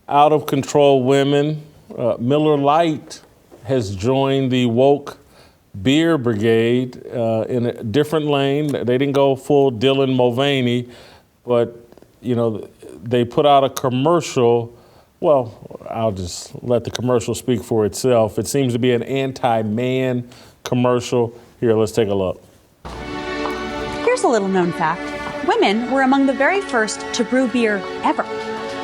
out of control women, Miller Lite has joined the woke beer brigade in a different lane. They didn't go full Dylan Mulvaney, but they put out a commercial. Well, I'll just let the commercial speak for itself. It seems to be an anti-man commercial. Here, let's take a look. Here's a little known fact. Women were among the very first to brew beer ever.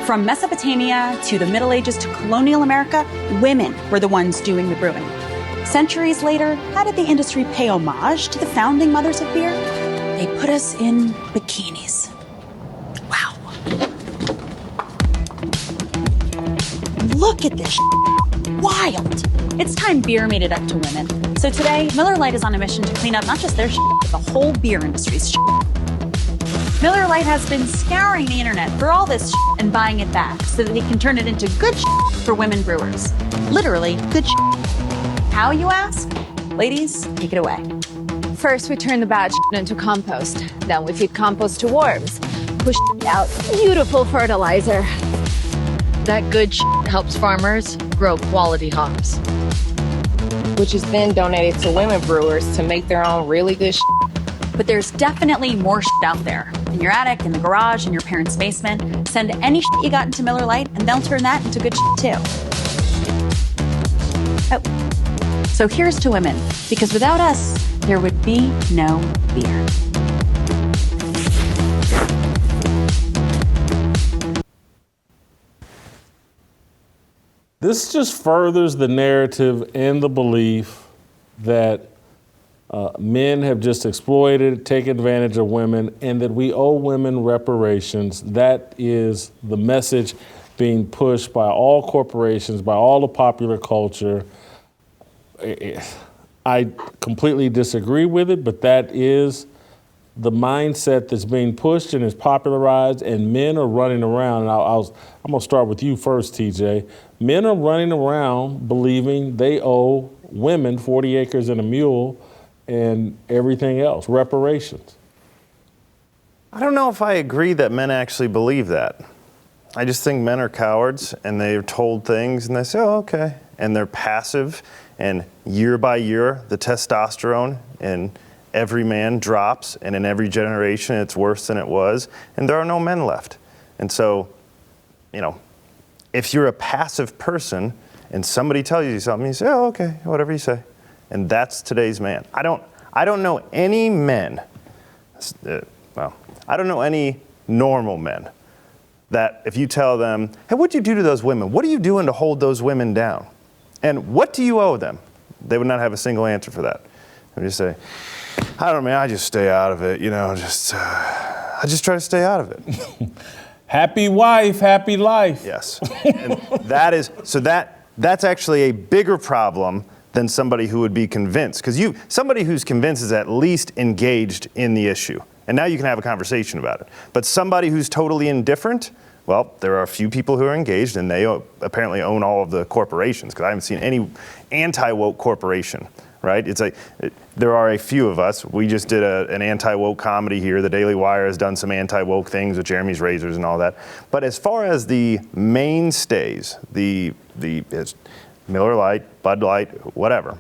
From Mesopotamia to the Middle Ages to colonial America, women were the ones doing the brewing. Centuries later, how did the industry pay homage to the founding mothers of beer? They put us in bikinis. Wow. Look at this wild. It's time beer made it up to women. So today, Miller Lite is on a mission to clean up not just their but the whole beer industry's Miller Lite has been scouring the internet for all this and buying it back so that they can turn it into good for women brewers. Literally, good How, you ask? Ladies, take it away. First, we turn the bad into compost. Then we feed compost to worms. Push out beautiful fertilizer. That good helps farmers grow quality hops, which is then donated to women brewers to make their own really good But there's definitely more out there. In your attic, in the garage, in your parents' basement. Send any you got into Miller Lite, and they'll turn that into good too. Oh. So here's to women, because without us, there would be no beer. This just furthers the narrative and the belief that men have just exploited, taken advantage of women, and that we owe women reparations. That is the message being pushed by all corporations, by all the popular culture. I completely disagree with it, but that is the mindset that's being pushed and is popularized, and men are running around. And I'm going to start with you first, TJ. Men are running around believing they owe women 40 acres and a mule and everything else, reparations. I don't know if I agree that men actually believe that. I just think men are cowards, and they're told things and they say, oh, okay. And they're passive, and year by year, the testosterone in every man drops, and in every generation, it's worse than it was, and there are no men left. And so, you know, if you're a passive person and somebody tells you something, you say, oh, okay, whatever you say. And that's today's man. I don't know any men, I don't know any normal men that if you tell them, hey, what'd you do to those women? What are you doing to hold those women down? And what do you owe them? They would not have a single answer for that. They would just say, I don't know, man, I just stay out of it, you know, I just try to stay out of it. Happy wife, happy life. Yes. And that's actually a bigger problem than somebody who would be convinced. Because somebody who's convinced is at least engaged in the issue. And now you can have a conversation about it. But somebody who's totally indifferent, well, there are a few people who are engaged, and they apparently own all of the corporations, because I haven't seen any anti-woke corporation, right? There are a few of us. We just did an anti-woke comedy here. The Daily Wire has done some anti-woke things with Jeremy's Razors and all that. But as far as the mainstays, it's Miller Lite, Bud Light, whatever,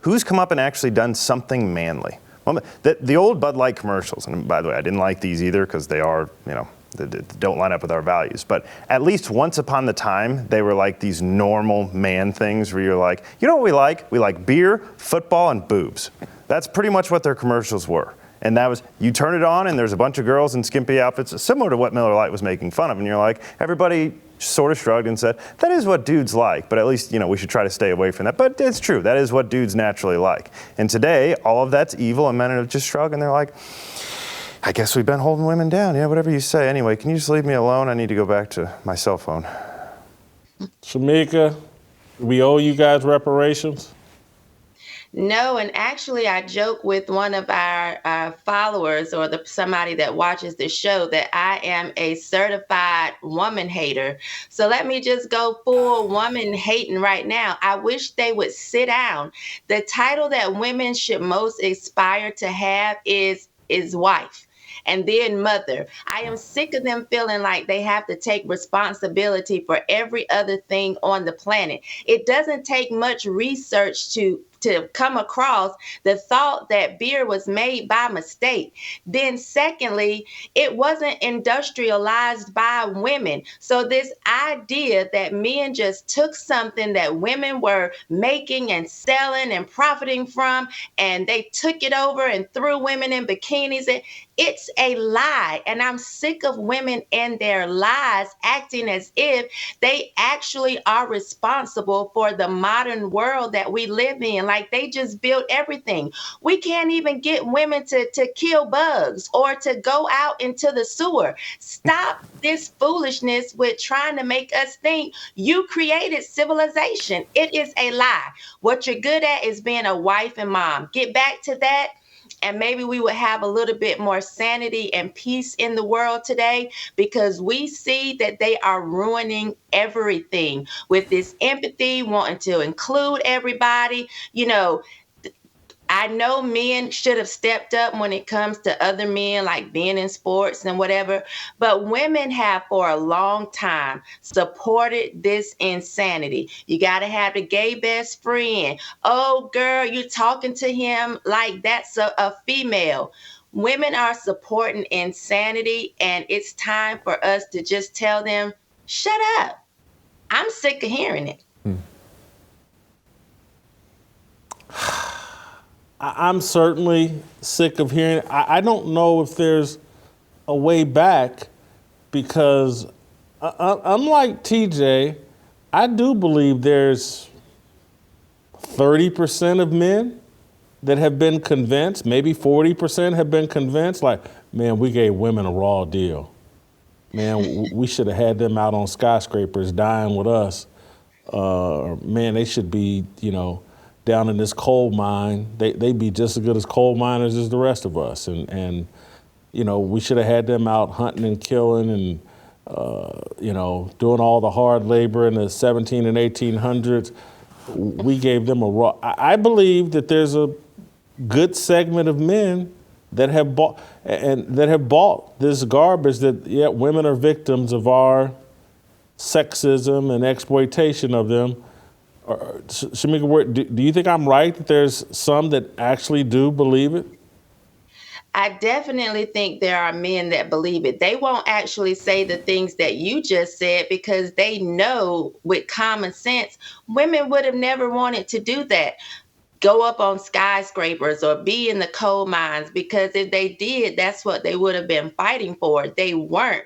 who's come up and actually done something manly? Well, the old Bud Light commercials, and by the way, I didn't like these either because they are, they don't line up with our values. But at least once upon the time, they were like these normal man things where you're like, you know what we like? We like beer, football, and boobs. That's pretty much what their commercials were. And that was, you turn it on and there's a bunch of girls in skimpy outfits, similar to what Miller Lite was making fun of. And you're like, everybody sort of shrugged and said, that is what dudes like, but at least, we should try to stay away from that. But it's true, that is what dudes naturally like. And today, all of that's evil, and men just shrug and they're like, I guess we've been holding women down. Yeah, whatever you say. Anyway, can you just leave me alone? I need to go back to my cell phone. Shamika, we owe you guys reparations? No, and actually I joke with one of our followers or somebody that watches the show that I am a certified woman hater. So let me just go full woman hating right now. I wish they would sit down. The title that women should most aspire to have is wife. And then mother. I am sick of them feeling like they have to take responsibility for every other thing on the planet. It doesn't take much research to come across the thought that beer was made by mistake. Then secondly, it wasn't industrialized by women. So this idea that men just took something that women were making and selling and profiting from, and they took it over and threw women in bikinis, it's a lie. And I'm sick of women and their lies acting as if they actually are responsible for the modern world that we live in. Like they just built everything. We can't even get women to kill bugs or to go out into the sewer. Stop this foolishness with trying to make us think you created civilization. It is a lie. What you're good at is being a wife and mom. Get back to that. And maybe we would have a little bit more sanity and peace in the world today, because we see that they are ruining everything with this empathy, wanting to include everybody. I know men should have stepped up when it comes to other men, like being in sports and whatever, but women have for a long time supported this insanity. You got to have the gay best friend. Oh, girl, you're talking to him like that's a female. Women are supporting insanity, and it's time for us to just tell them, shut up. I'm sick of hearing it. I'm certainly sick of hearing it. I don't know if there's a way back, because unlike TJ, I do believe there's 30% of men that have been convinced, maybe 40% have been convinced, like, man, we gave women a raw deal. Man, we should have had them out on skyscrapers dying with us. Man, they should be, down in this coal mine. They be just as good as coal miners as the rest of us. And you know, we should have had them out hunting and killing and, you know, doing all the hard labor in the 17 and 1800s. We gave them a raw. I believe that there's a good segment of men that have bought this garbage that, yeah, women are victims of our sexism and exploitation of them. Shamika, do you think I'm right that there's some that actually do believe it? I definitely think there are men that believe it. They won't actually say the things that you just said because they know with common sense, women would have never wanted to do that. Go up on skyscrapers or be in the coal mines, because if they did, that's what they would have been fighting for. They weren't.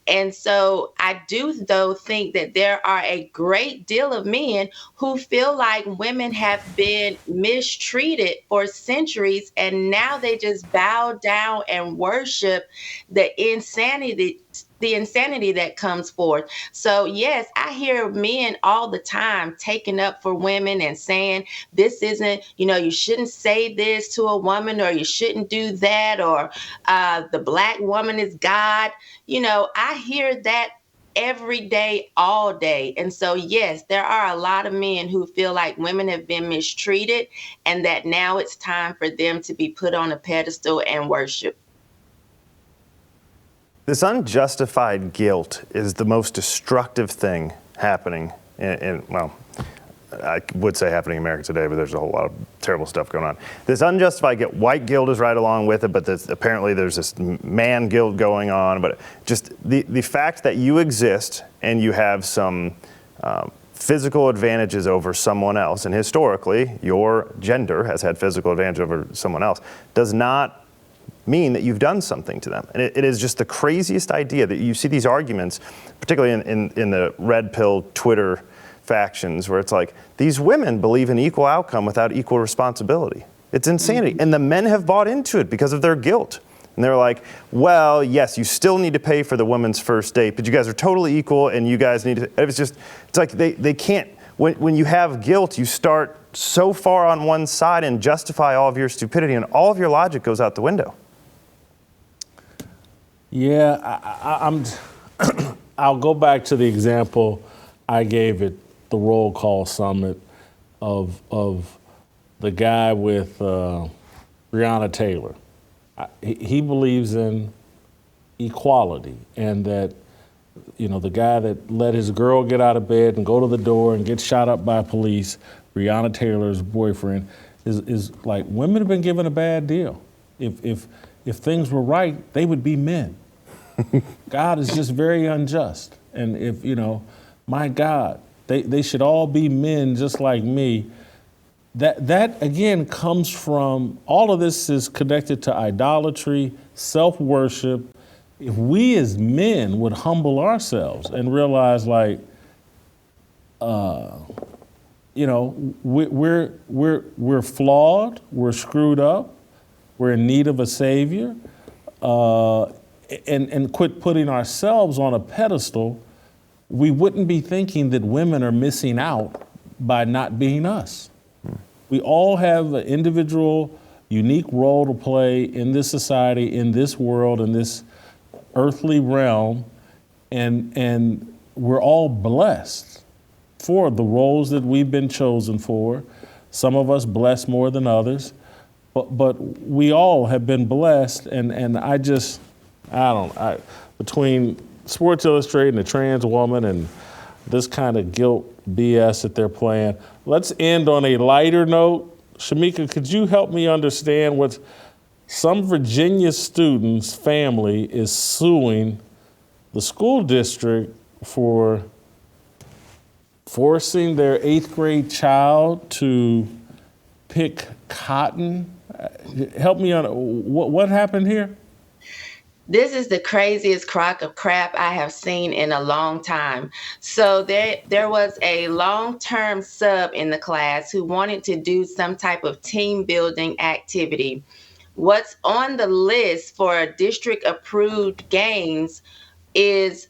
And so I do, though, think that there are a great deal of men who feel like women have been mistreated for centuries, and now they just bow down and worship the insanity that comes forth. So yes, I hear men all the time taking up for women and saying, this isn't, you know, you shouldn't say this to a woman, or you shouldn't do that, or the black woman is God. You know, I hear that every day, all day. And so, yes, there are a lot of men who feel like women have been mistreated and that now it's time for them to be put on a pedestal and worship. This unjustified guilt is the most destructive thing happening well, I would say happening in America today, but there's a whole lot of terrible stuff going on. This unjustified guilt, white guilt is right along with it, but apparently there's this man guilt going on. But just the fact that you exist and you have some physical advantages over someone else, and historically your gender has had physical advantage over someone else, does not mean that you've done something to them. And it is just the craziest idea that you see these arguments, particularly in the red pill Twitter factions, where it's like, these women believe in equal outcome without equal responsibility. It's insanity. And the men have bought into it because of their guilt. And they're like, well, yes, you still need to pay for the woman's first date, but you guys are totally equal and you guys need to, it's like they can't, when you have guilt, you start so far on one side and justify all of your stupidity, and all of your logic goes out the window. Yeah, I'll go back to the example I gave at the roll call summit of the guy with Breonna Taylor. He believes in equality, and that, you know, the guy that let his girl get out of bed and go to the door and get shot up by police, Breonna Taylor's boyfriend, is like, women have been given a bad deal. If things were right, they would be men. God is just very unjust. And if, you know, my God, they should all be men just like me. That again comes from, all of this is connected to idolatry, self-worship. If we as men would humble ourselves and realize, like, you know, we're flawed, we're screwed up, we're in need of a savior, and quit putting ourselves on a pedestal, we wouldn't be thinking that women are missing out by not being us. We all have an individual, unique role to play in this society, in this world, in this earthly realm, and we're all blessed for the roles that we've been chosen for. Some of us blessed more than others, but we all have been blessed, and between Sports Illustrated and the trans woman and this kind of guilt BS that they're playing, let's end on a lighter note. Shamika, could you help me understand what some Virginia student's family is suing the school district for forcing their 8th grade child to pick cotton? Help me on what happened here? This is the craziest crock of crap I have seen in a long time. So there was a long-term sub in the class who wanted to do some type of team building activity. What's on the list for district approved games is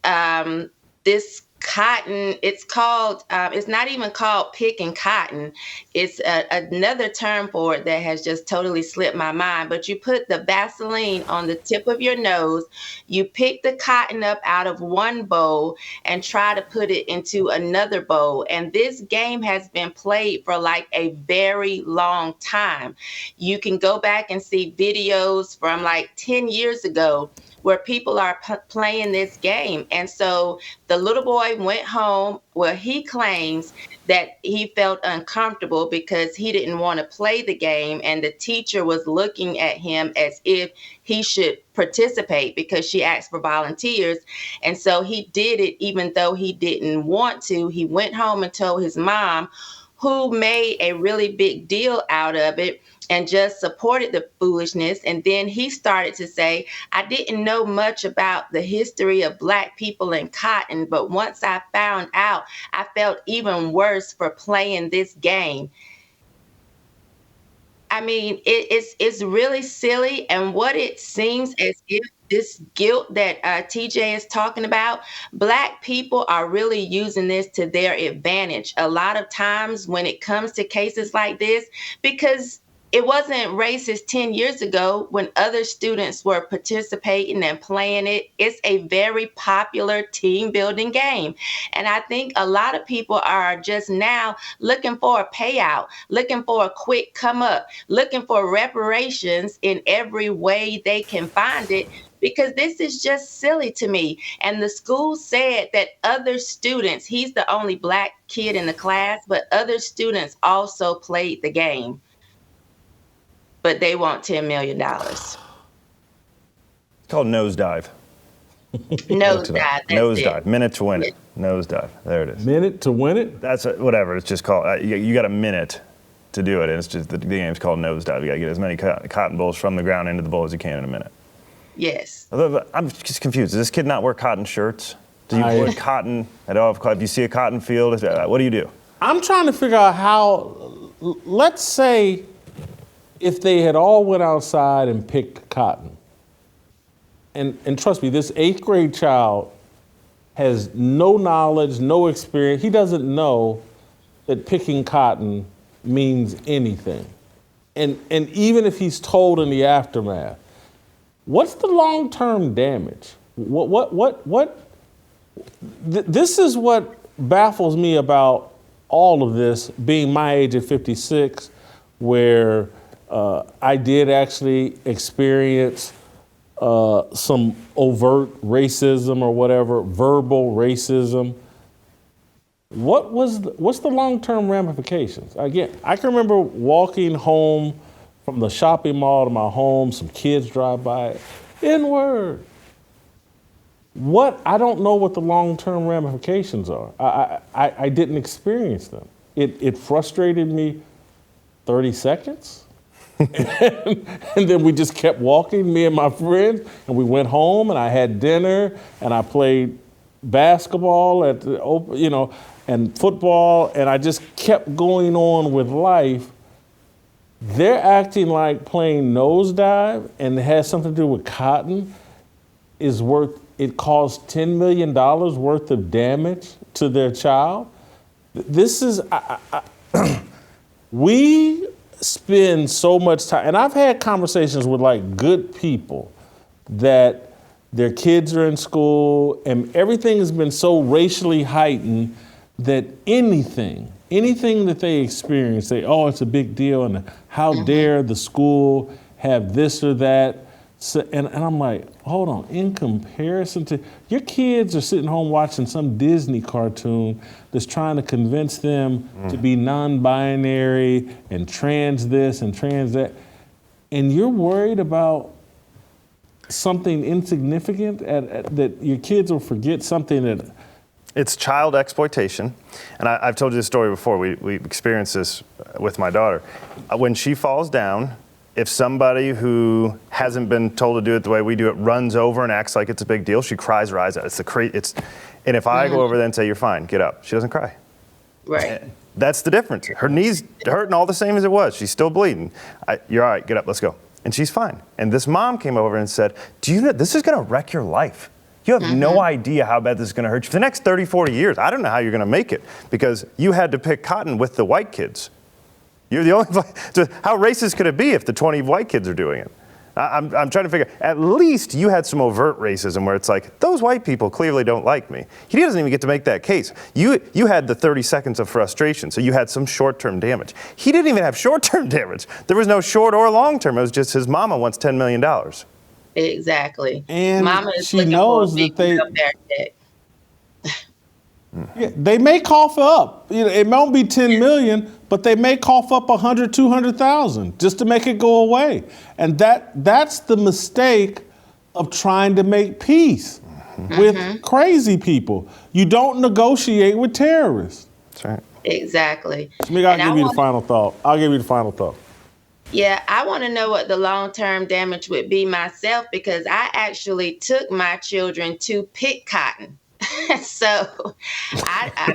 this cotton. It's called, it's not even called picking cotton. It's another term for it that has just totally slipped my mind. But you put the Vaseline on the tip of your nose, you pick the cotton up out of one bowl and try to put it into another bowl. And this game has been played for like a very long time. You can go back and see videos from like 10 years ago where people are playing this game. And so the little boy went home. Well, he claims that he felt uncomfortable because he didn't want to play the game. And the teacher was looking at him as if he should participate because she asked for volunteers. And so he did it even though he didn't want to. He went home and told his mom, who made a really big deal out of it and just supported the foolishness. And then he started to say, I didn't know much about the history of Black people and cotton, but once I found out, I felt even worse for playing this game. I mean, it's really silly. And what it seems as if this guilt that TJ is talking about, Black people are really using this to their advantage a lot of times when it comes to cases like this, because it wasn't racist 10 years ago when other students were participating and playing it. It's a very popular team building game. And I think a lot of people are just now looking for a payout, looking for a quick come up, looking for reparations in every way they can find it, because this is just silly to me. And the school said that other students, he's the only Black kid in the class, but other students also played the game. But they want $10 million. It's called nosedive. Nosedive. Nosedive. Minute to win it. Nosedive. There it is. Minute to win it? That's whatever. It's just called. You got a minute to do it, and it's just the game's called nosedive. You got to get as many cotton balls from the ground into the bowl as you can in a minute. Yes. I'm just confused. Does this kid not wear cotton shirts? Do you wear cotton at all? If you see a cotton field, what do you do? I'm trying to figure out how. Let's say if they had all went outside and picked cotton, and trust me, this 8th grade child has no knowledge, no experience. He doesn't know that picking cotton means anything. And even if he's told in the aftermath, what's the long-term damage? This is what baffles me about all of this, being my age at 56, where I did actually experience some overt racism or whatever, verbal racism. What's the long-term ramifications? Again, I can remember walking home from the shopping mall to my home, some kids drive by, N-word. I don't know what the long-term ramifications are. I didn't experience them. It frustrated me 30 seconds. And then we just kept walking, me and my friends, and we went home and I had dinner and I played basketball and football, and I just kept going on with life. They're acting like playing nosedive and it has something to do with cotton it caused $10 million worth of damage to their child. This is, we spend so much time, and I've had conversations with like good people that their kids are in school and everything has been so racially heightened that anything that they experience, it's a big deal and how dare the school have this or that. So, and I'm like, hold on, in comparison to, your kids are sitting home watching some Disney cartoon that's trying to convince them to be non-binary and trans this and trans that, and you're worried about something insignificant that your kids will forget something that... It's child exploitation. And I've told you this story before. We experienced this with my daughter. When she falls down, if somebody who hasn't been told to do it the way we do it runs over and acts like it's a big deal, she cries her eyes out. And if I go over there and say, you're fine, get up, she doesn't cry. Right. That's the difference. Her knee's hurting all the same as it was. She's still bleeding. You're all right, get up, let's go. And she's fine. And this mom came over and said, do you know, this is gonna wreck your life. You have no idea how bad this is going to hurt you. For the next 30, 40 years, I don't know how you're going to make it because you had to pick cotton with the white kids. You're the only. How racist could it be if the 20 white kids are doing it? I'm trying to figure, at least you had some overt racism where it's like, those white people clearly don't like me. He doesn't even get to make that case. You had the 30 seconds of frustration, so you had some short-term damage. He didn't even have short-term damage. There was no short or long-term. It was just his mama wants $10 million. Exactly. And Mama is she knows that they may cough up. It won't be 10 million, but they may cough up 100, 200,000 just to make it go away. And that's the mistake of trying to make peace with crazy people. You don't negotiate with terrorists. That's right. Exactly. Shemeka, I'll give you the final thought. Yeah, I want to know what the long-term damage would be myself because I actually took my children to pick cotton. So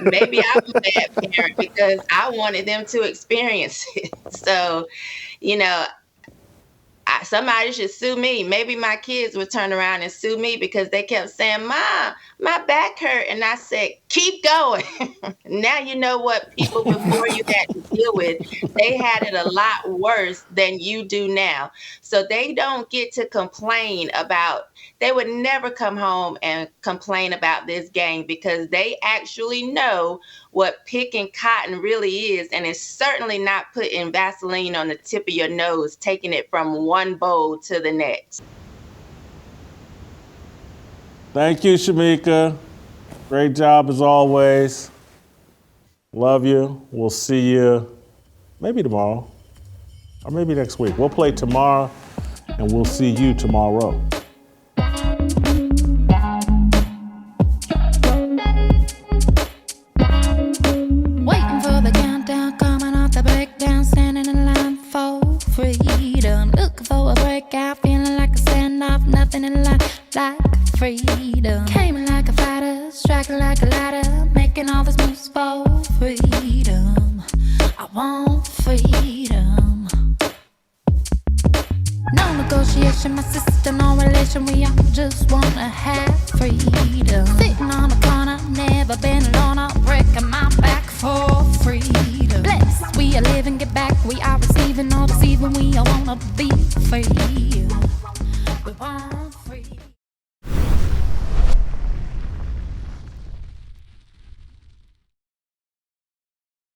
maybe I was a bad parent because I wanted them to experience it. So, somebody should sue me. Maybe my kids would turn around and sue me because they kept saying, "Mom, my back hurt." And I said, keep going. Now you know what people before you had to deal with. They had it a lot worse than you do now. So they don't get to complain about, they would never come home and complain about this gang because they actually know what picking cotton really is. And it's certainly not putting Vaseline on the tip of your nose, taking it from one bowl to the next. Thank you, Shamika. Great job as always. Love you. We'll see you maybe tomorrow or maybe next week. We'll play tomorrow and we'll see you tomorrow. Waiting for the countdown, coming off the breakdown, standing in line for freedom. Looking for a breakout, feeling like a standoff, nothing in life like freedom. Came like a fighter, striking like a ladder, making all these moves for freedom. I want freedom. No negotiation, my sister, no relation. We all just wanna have freedom. Sitting on the corner, never been alone. I'm breaking my back for freedom. Blessed, we are living, get back. We are receiving, all deceiving. We all wanna be free.